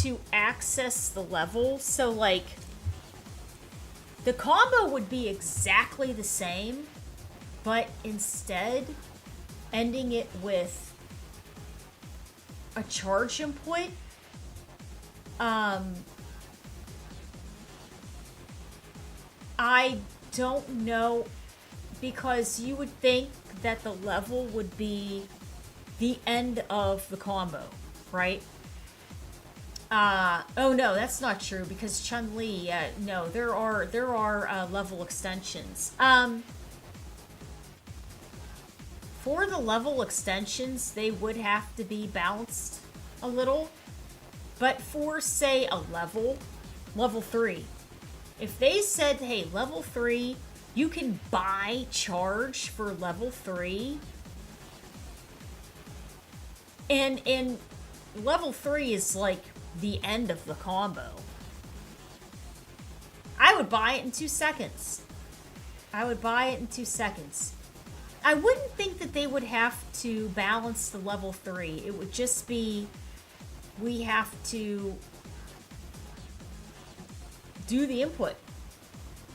to access the level. So like the combo would be exactly the same, but instead ending it with a charge input. I don't know, because you would think that the level would be the end of the combo, right? Oh no, that's not true, because Chun-Li, no, there are level extensions. For the level extensions, they would have to be balanced a little. But for, say, a level 3, if they said, hey, level 3, you can buy charge for level 3, and level 3 is like the end of the combo, I would buy it in 2 seconds. I wouldn't think that they would have to balance the level 3. It would just be, we have to do the input.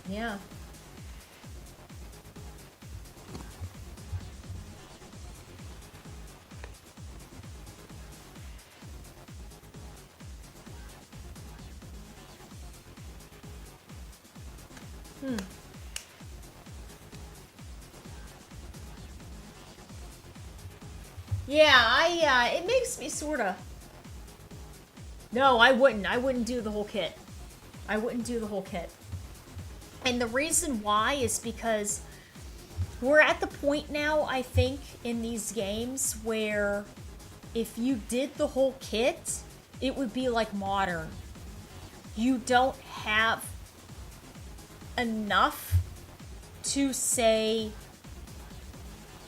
Yeah. Yeah, it makes me sort of... No, I wouldn't. I wouldn't do the whole kit. I wouldn't do the whole kit. And the reason why is because we're at the point now, I think, in these games where if you did the whole kit, it would be like modern. You don't have enough to say,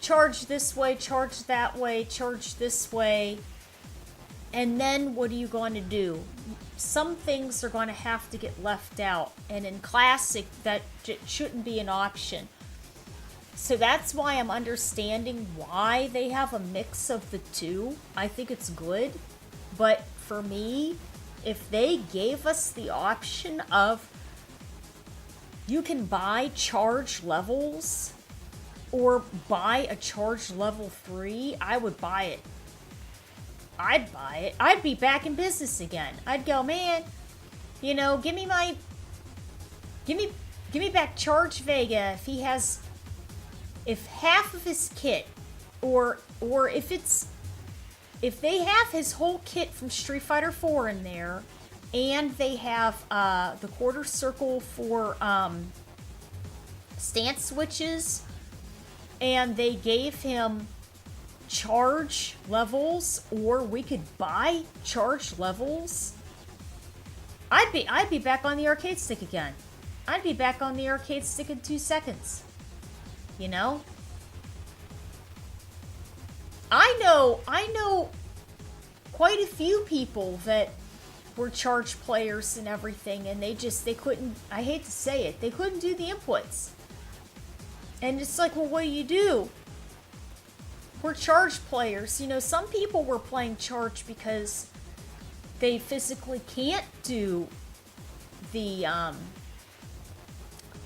charge this way, charge that way, charge this way. And then what are you going to do? Some things are going to have to get left out. And in Classic, that shouldn't be an option. So that's why I'm understanding why they have a mix of the two. I think it's good. But for me, if they gave us the option of you can buy charge levels or buy a charge level 3, I would buy it. I'd buy it. I'd be back in business again. I'd go, man, you know, give me back Charge Vega if half of his kit, or if they have his whole kit from Street Fighter 4 in there, and they have the quarter circle for stance switches, and they gave him charge levels, or we could buy charge levels, I'd be back on the arcade stick again. I'd be back on the arcade stick in 2 seconds. You know? I know quite a few people that were charge players and everything, and they couldn't, I hate to say it, they couldn't do the inputs. And it's like, well, what do? We're charge players. You know, some people were playing charge because they physically can't do the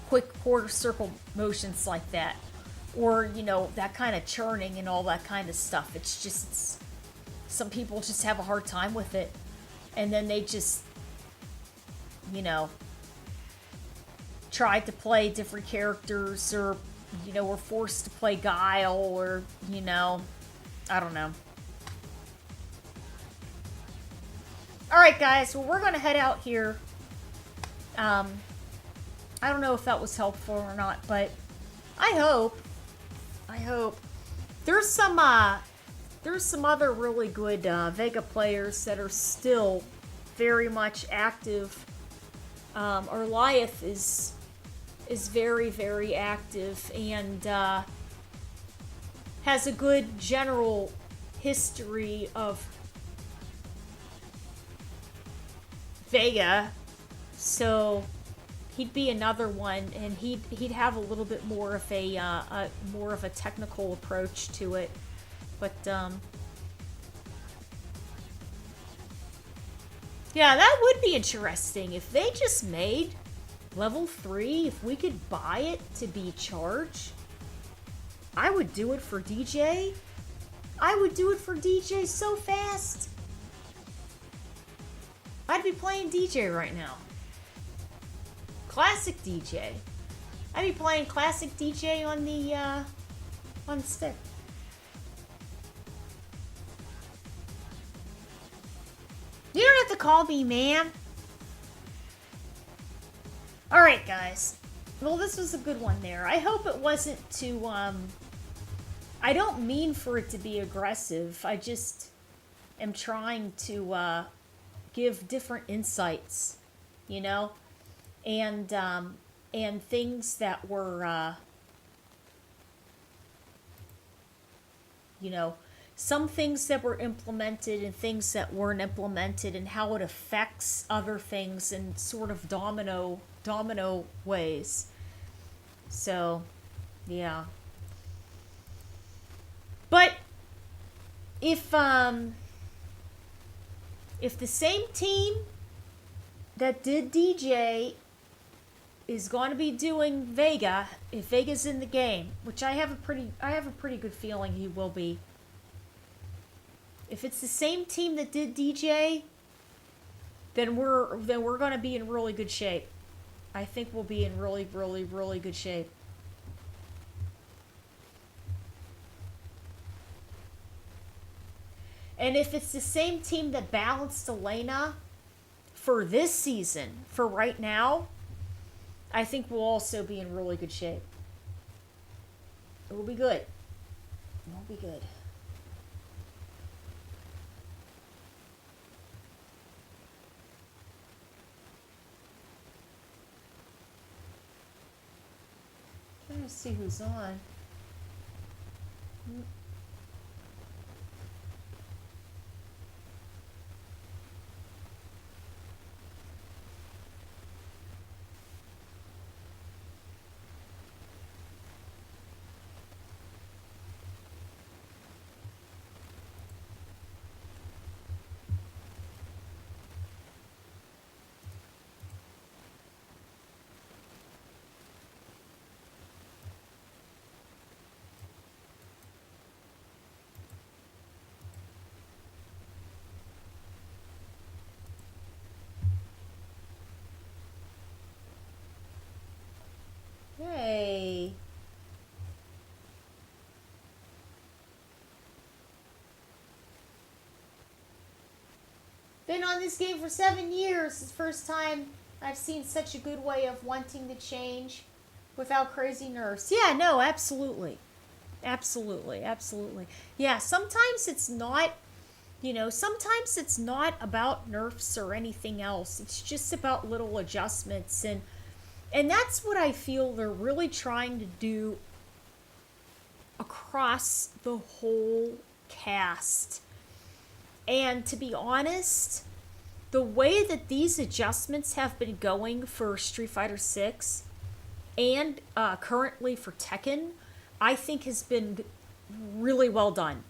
quick quarter circle motions like that. Or, you know, that kind of churning and all that kind of stuff. It's just, some people just have a hard time with it. And then they just, you know, tried to play different characters, or, you know, were forced to play Guile, or, you know, I don't know. Alright, guys, well, we're going to head out here. I don't know if that was helpful or not, but I hope. There's some other really good Vega players that are still very much active. Orliath is very, very active, and has a good general history of Vega, so he'd be another one, and he'd have a little bit more of a technical approach to it, but yeah, that would be interesting if they just made level 3, if we could buy it to be charged. I would do it for DJ. I would do it for DJ so fast. I'd be playing DJ right now. Classic DJ. I'd be playing classic DJ on the stick. You don't have to call me, ma'am. Alright, guys. Well, this was a good one there. I hope it wasn't too, I don't mean for it to be aggressive. I just am trying to, give different insights, you know? And things that were, you know, some things that were implemented and things that weren't implemented, and how it affects other things in sort of domino ways. So, yeah. But if the same team that did DJ is going to be doing Vega, if Vega's in the game, which I have a pretty good feeling he will be. If it's the same team that did DJ, then we're going to be in really good shape. I think we'll be in really, really, really good shape. And if it's the same team that balanced Elena for this season, for right now, I think we'll also be in really good shape. It will be good. It will be good. Trying to see who's on. Hey. Been on this game for 7 years. It's the first time I've seen such a good way of wanting to change without crazy nerfs. Yeah, no, absolutely. Absolutely, absolutely. Yeah, sometimes it's not, sometimes it's not about nerfs or anything else. It's just about little adjustments, and that's what I feel they're really trying to do across the whole cast. And to be honest, the way that these adjustments have been going for Street Fighter 6 and currently for Tekken, I think has been really well done.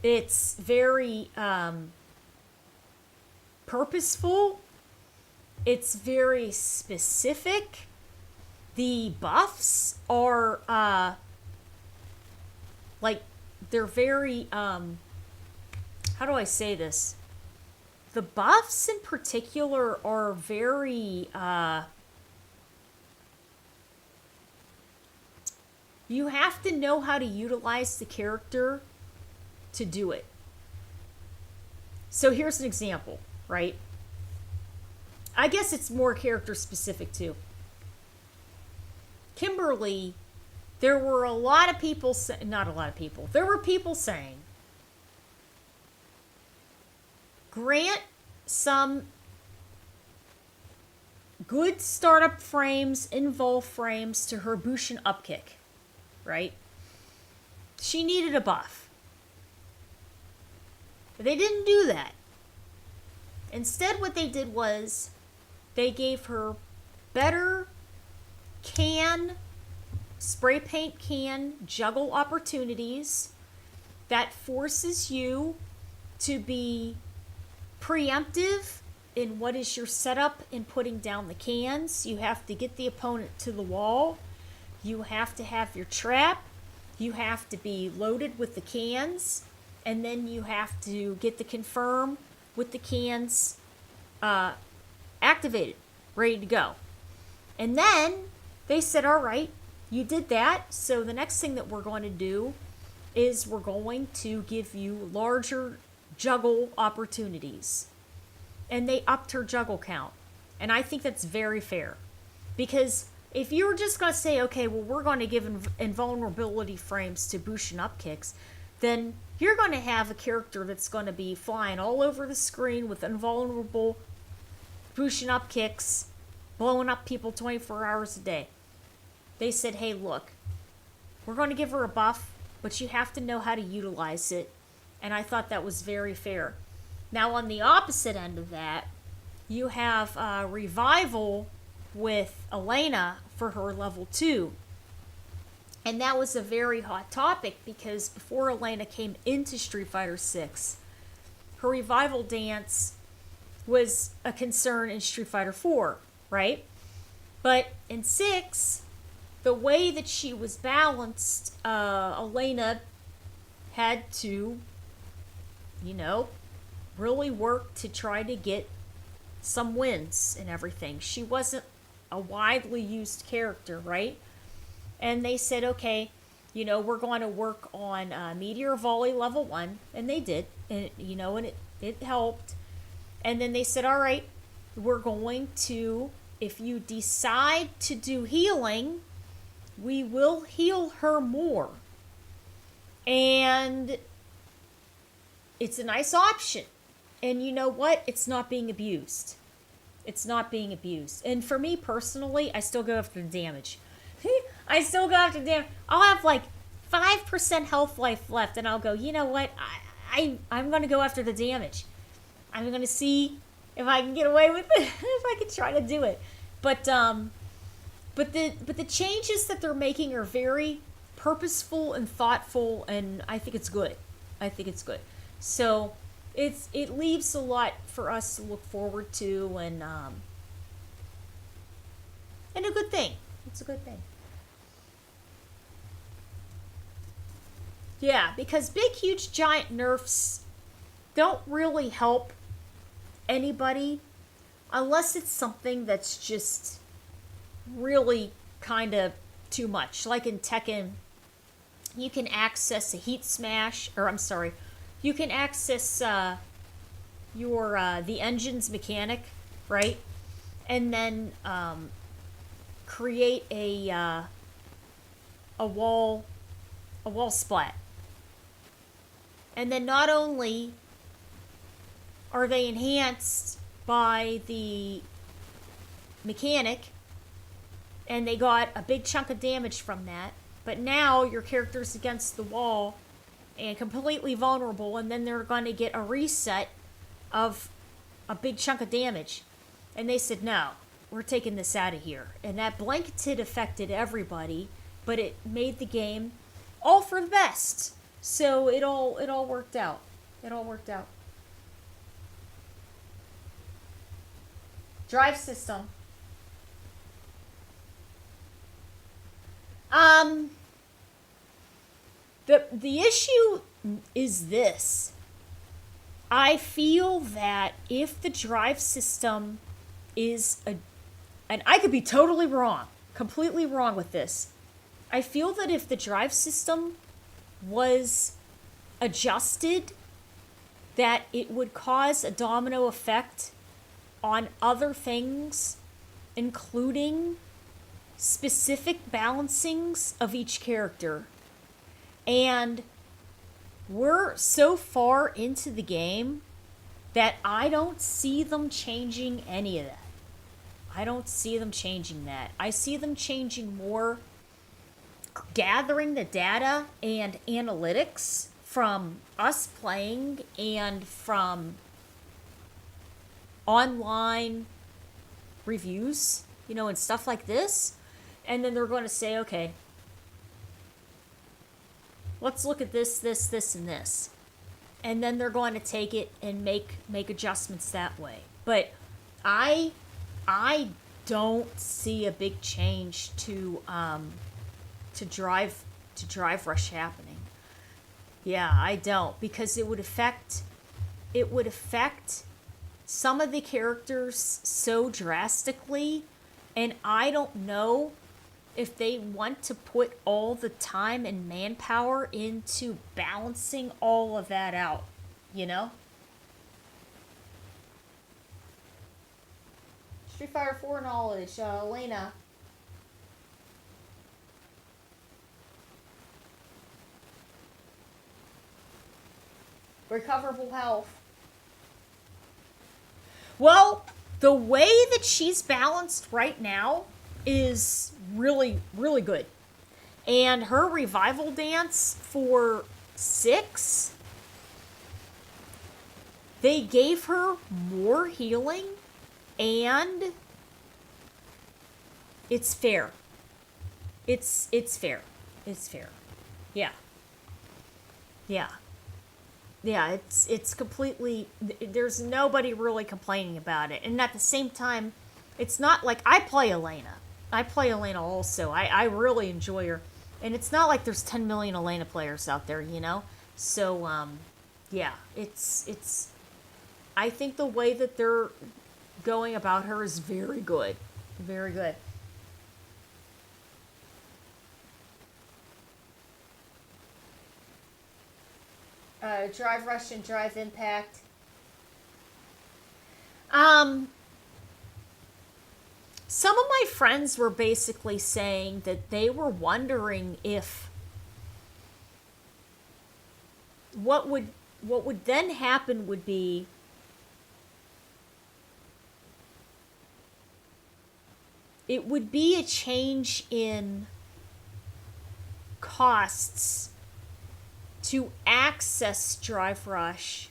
It's very purposeful. It's very specific. The buffs are they're very how do I say this? The buffs in particular are very you have to know how to utilize the character to do it. So here's an example, right? I guess it's more character specific too. Kimberly, there were a lot of people, not a lot of people, there were people saying, grant some good startup frames, invul frames to her Bushin upkick, right? She needed a buff. But they didn't do that. Instead, what they did was they gave her better spray paint can juggle opportunities that forces you to be preemptive in what is your setup in putting down the cans. You have to get the opponent to the wall. You have to have your trap. You have to be loaded with the cans. And then you have to get the confirm with the cans activated, ready to go. And then they said, all right, you did that. So the next thing that we're going to do is we're going to give you larger juggle opportunities. And they upped her juggle count. And I think that's very fair. Because if you were just going to say, okay, well, we're going to give invulnerability frames to Bushin up kicks, then you're going to have a character that's going to be flying all over the screen with invulnerable Bushin up kicks, blowing up people 24 hours a day. They said, hey, look, we're going to give her a buff, but you have to know how to utilize it. And I thought that was very fair. Now, on the opposite end of that, you have Revival with Elena for her level 2. And that was a very hot topic because before Elena came into Street Fighter 6, her Revival dance was a concern in Street Fighter 4, right? But in 6, the way that she was balanced, Elena had to, really work to try to get some wins and everything. She wasn't a widely used character, right? And they said, okay, you know, we're going to work on Meteor Volley level 1, and they did, and you know, and it helped. And then they said, all right, we're going to, if you decide to do healing, we will heal her more. And it's a nice option. And you know what? It's not being abused. It's not being abused. And for me personally, I still go after the damage. I still go after damage. I'll have like 5% health life left, and I'll go, you know what? I'm going to go after the damage. I'm going to see if I can get away with it, if I can try to do it. But the changes that they're making are very purposeful and thoughtful, and I think it's good. I think it's good. So it leaves a lot for us to look forward to, and a good thing. It's a good thing. Yeah, because big, huge, giant nerfs don't really help anybody unless it's something that's just really kind of too much. Like in Tekken, you can access a heat smash, or I'm sorry, you can access the engine's mechanic, right? And then create a wall splat. And then not only are they enhanced by the mechanic, and they got a big chunk of damage from that, but now your character's against the wall and completely vulnerable, and then they're going to get a reset of a big chunk of damage. And they said, no, we're taking this out of here. And that blanketed affected everybody, but it made the game all for the best. So it all worked out. It all worked out. Drive system. The issue is this. I feel that if the drive system is and I could be totally wrong, completely wrong with this. I feel that if the drive system was adjusted, that it would cause a domino effect on other things, including specific balancings of each character. And we're so far into the game that I don't see them changing any of that. I don't see them changing that. I see them changing more gathering the data and analytics from us playing and from online reviews, you know, and stuff like this. And then they're going to say, okay, let's look at this, and this. And then they're going to take it and make adjustments that way. But I don't see a big change to drive rush happening. Yeah, I don't, because it would affect some of the characters so drastically, and I don't know if they want to put all the time and manpower into balancing all of that out, you know? Street Fighter 4 knowledge, Elena. Recoverable health. Well, the way that she's balanced right now is really, really good. And her revival dance for 6, they gave her more healing, and it's fair. It's fair. It's fair. Yeah. Yeah. Yeah, it's completely, there's nobody really complaining about it. And at the same time, it's not like, I play Elena also. I really enjoy her. And it's not like there's 10 million Elena players out there, you know? So, yeah, it's I think the way that they're going about her is very good. Very good. Drive rush and drive impact. Some of my friends were basically saying that they were wondering if what would then happen would be it would be a change in costs to access Drive Rush,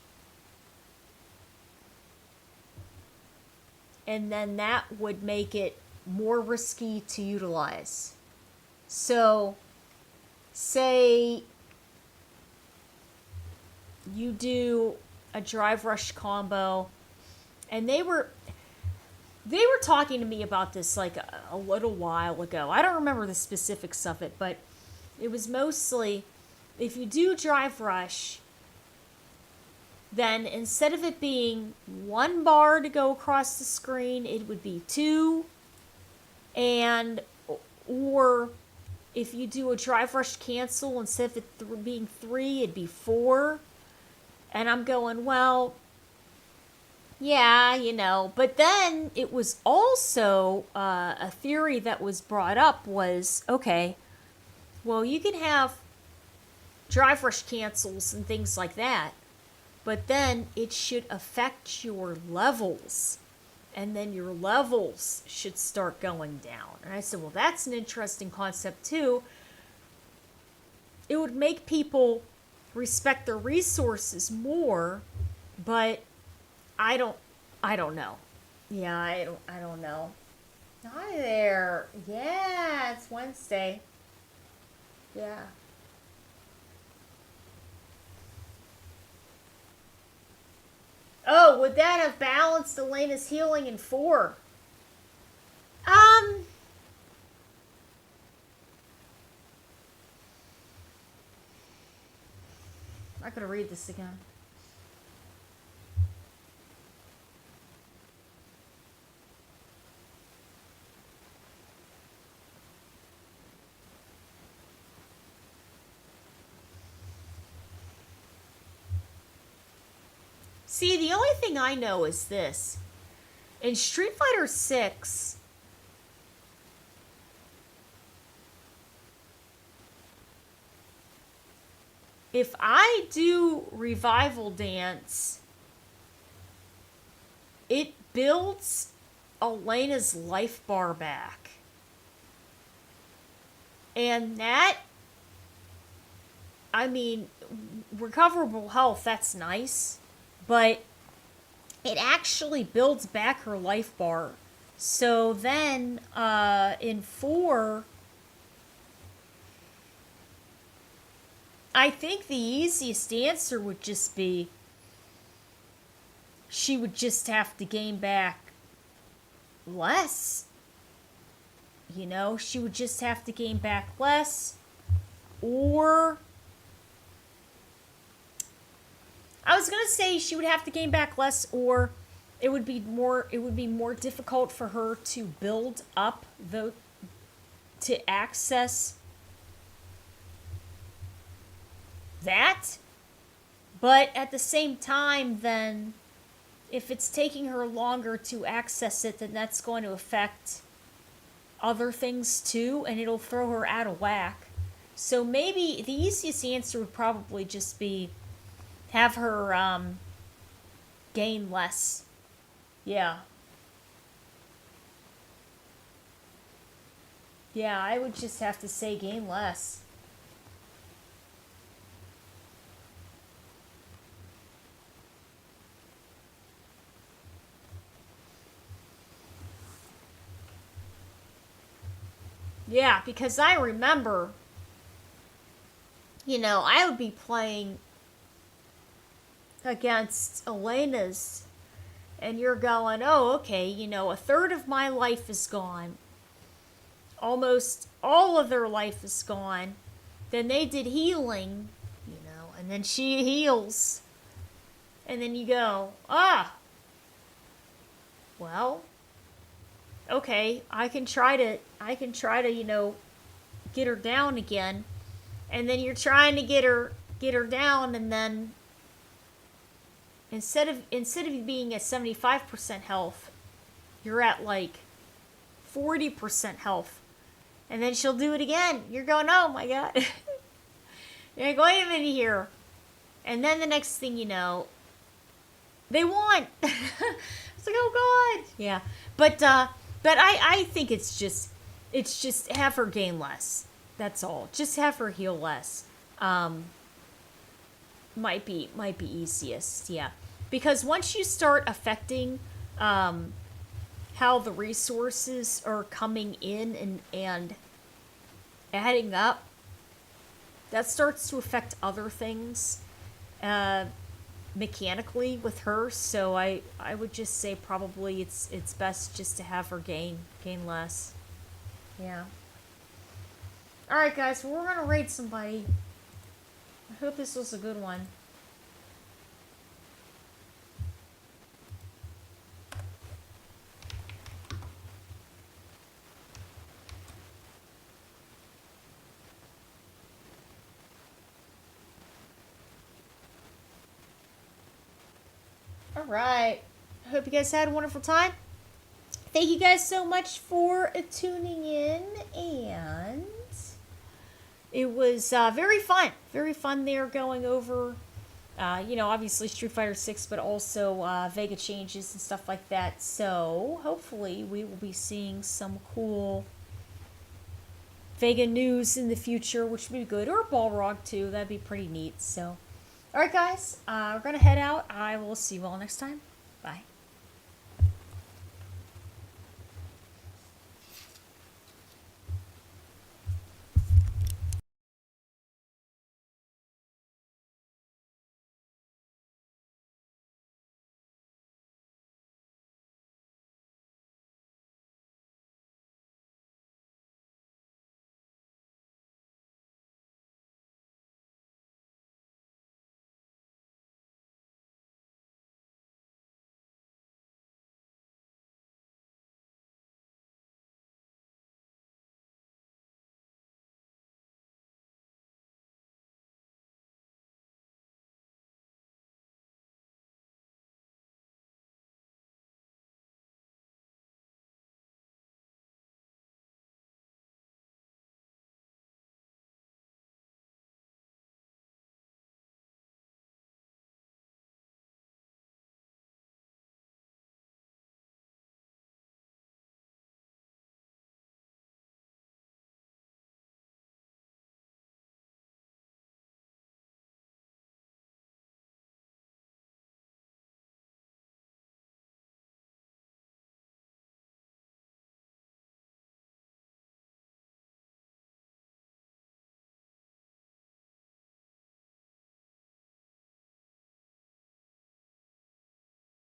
and then that would make it more risky to utilize. So, say you do a Drive Rush combo, and they were talking to me about this like a little while ago. I don't remember the specifics of it, but it was mostly if you do Drive Rush, then instead of it being 1 bar to go across the screen, it would be 2. And, or if you do a Drive Rush cancel, instead of it being 3, it'd be 4. And I'm going, well, yeah, you know. But then it was also a theory that was brought up was, okay, well, you can have Drive Rush cancels and things like that, but then it should affect your levels, and then your levels should start going down. And I said, well, that's an interesting concept too. It would make people respect their resources more, but I don't know. Yeah, I don't know. Hi there. Yeah, it's Wednesday. Yeah. Oh, would that have balanced Elena's healing in 4? I gotta read this again. See, the only thing I know is this. In Street Fighter 6, if I do Revival Dance, it builds Elena's life bar back. And that, I mean, recoverable health, that's nice. But it actually builds back her life bar. So then, in 4, I think the easiest answer would just be she would just have to gain back less. You know, she would just have to gain back less, or I was gonna say she would have to gain back less, or it would be more difficult for her to build up to access that. But at the same time, then if it's taking her longer to access it, then that's going to affect other things too, and it'll throw her out of whack. So maybe the easiest answer would probably just be have her gain less. Yeah. Yeah, I would just have to say gain less. Yeah, because I remember, you know, I would be playing against Elena's, and you're going, oh, okay, you know, a third of my life is gone. Almost all of their life is gone. Then they did healing, you know, and then she heals. And then you go, well, okay, I can try to, you know, get her down again. And then you're trying to get her down, and then instead of you being at 75% health, you're at like 40% health. And then she'll do it again. You're going, oh my god. You're like, wait a minute here. And then the next thing you know, they won. It's like, oh god. Yeah. But I think it's just have her gain less. That's all. Just have her heal less. Might be easiest. Yeah. Because once you start affecting how the resources are coming in and adding up, that starts to affect other things mechanically with her. So I would just say probably it's best just to have her gain less. Yeah. Alright guys, we're gonna raid somebody. I hope this was a good one. Alright. I hope you guys had a wonderful time. Thank you guys so much for tuning in, and it was very fun. Very fun there going over, you know, obviously Street Fighter 6, but also Vega changes and stuff like that. So hopefully we will be seeing some cool Vega news in the future, which would be good. Or Balrog too. That'd be pretty neat. So, alright guys, we're going to head out. I will see you all next time. Bye.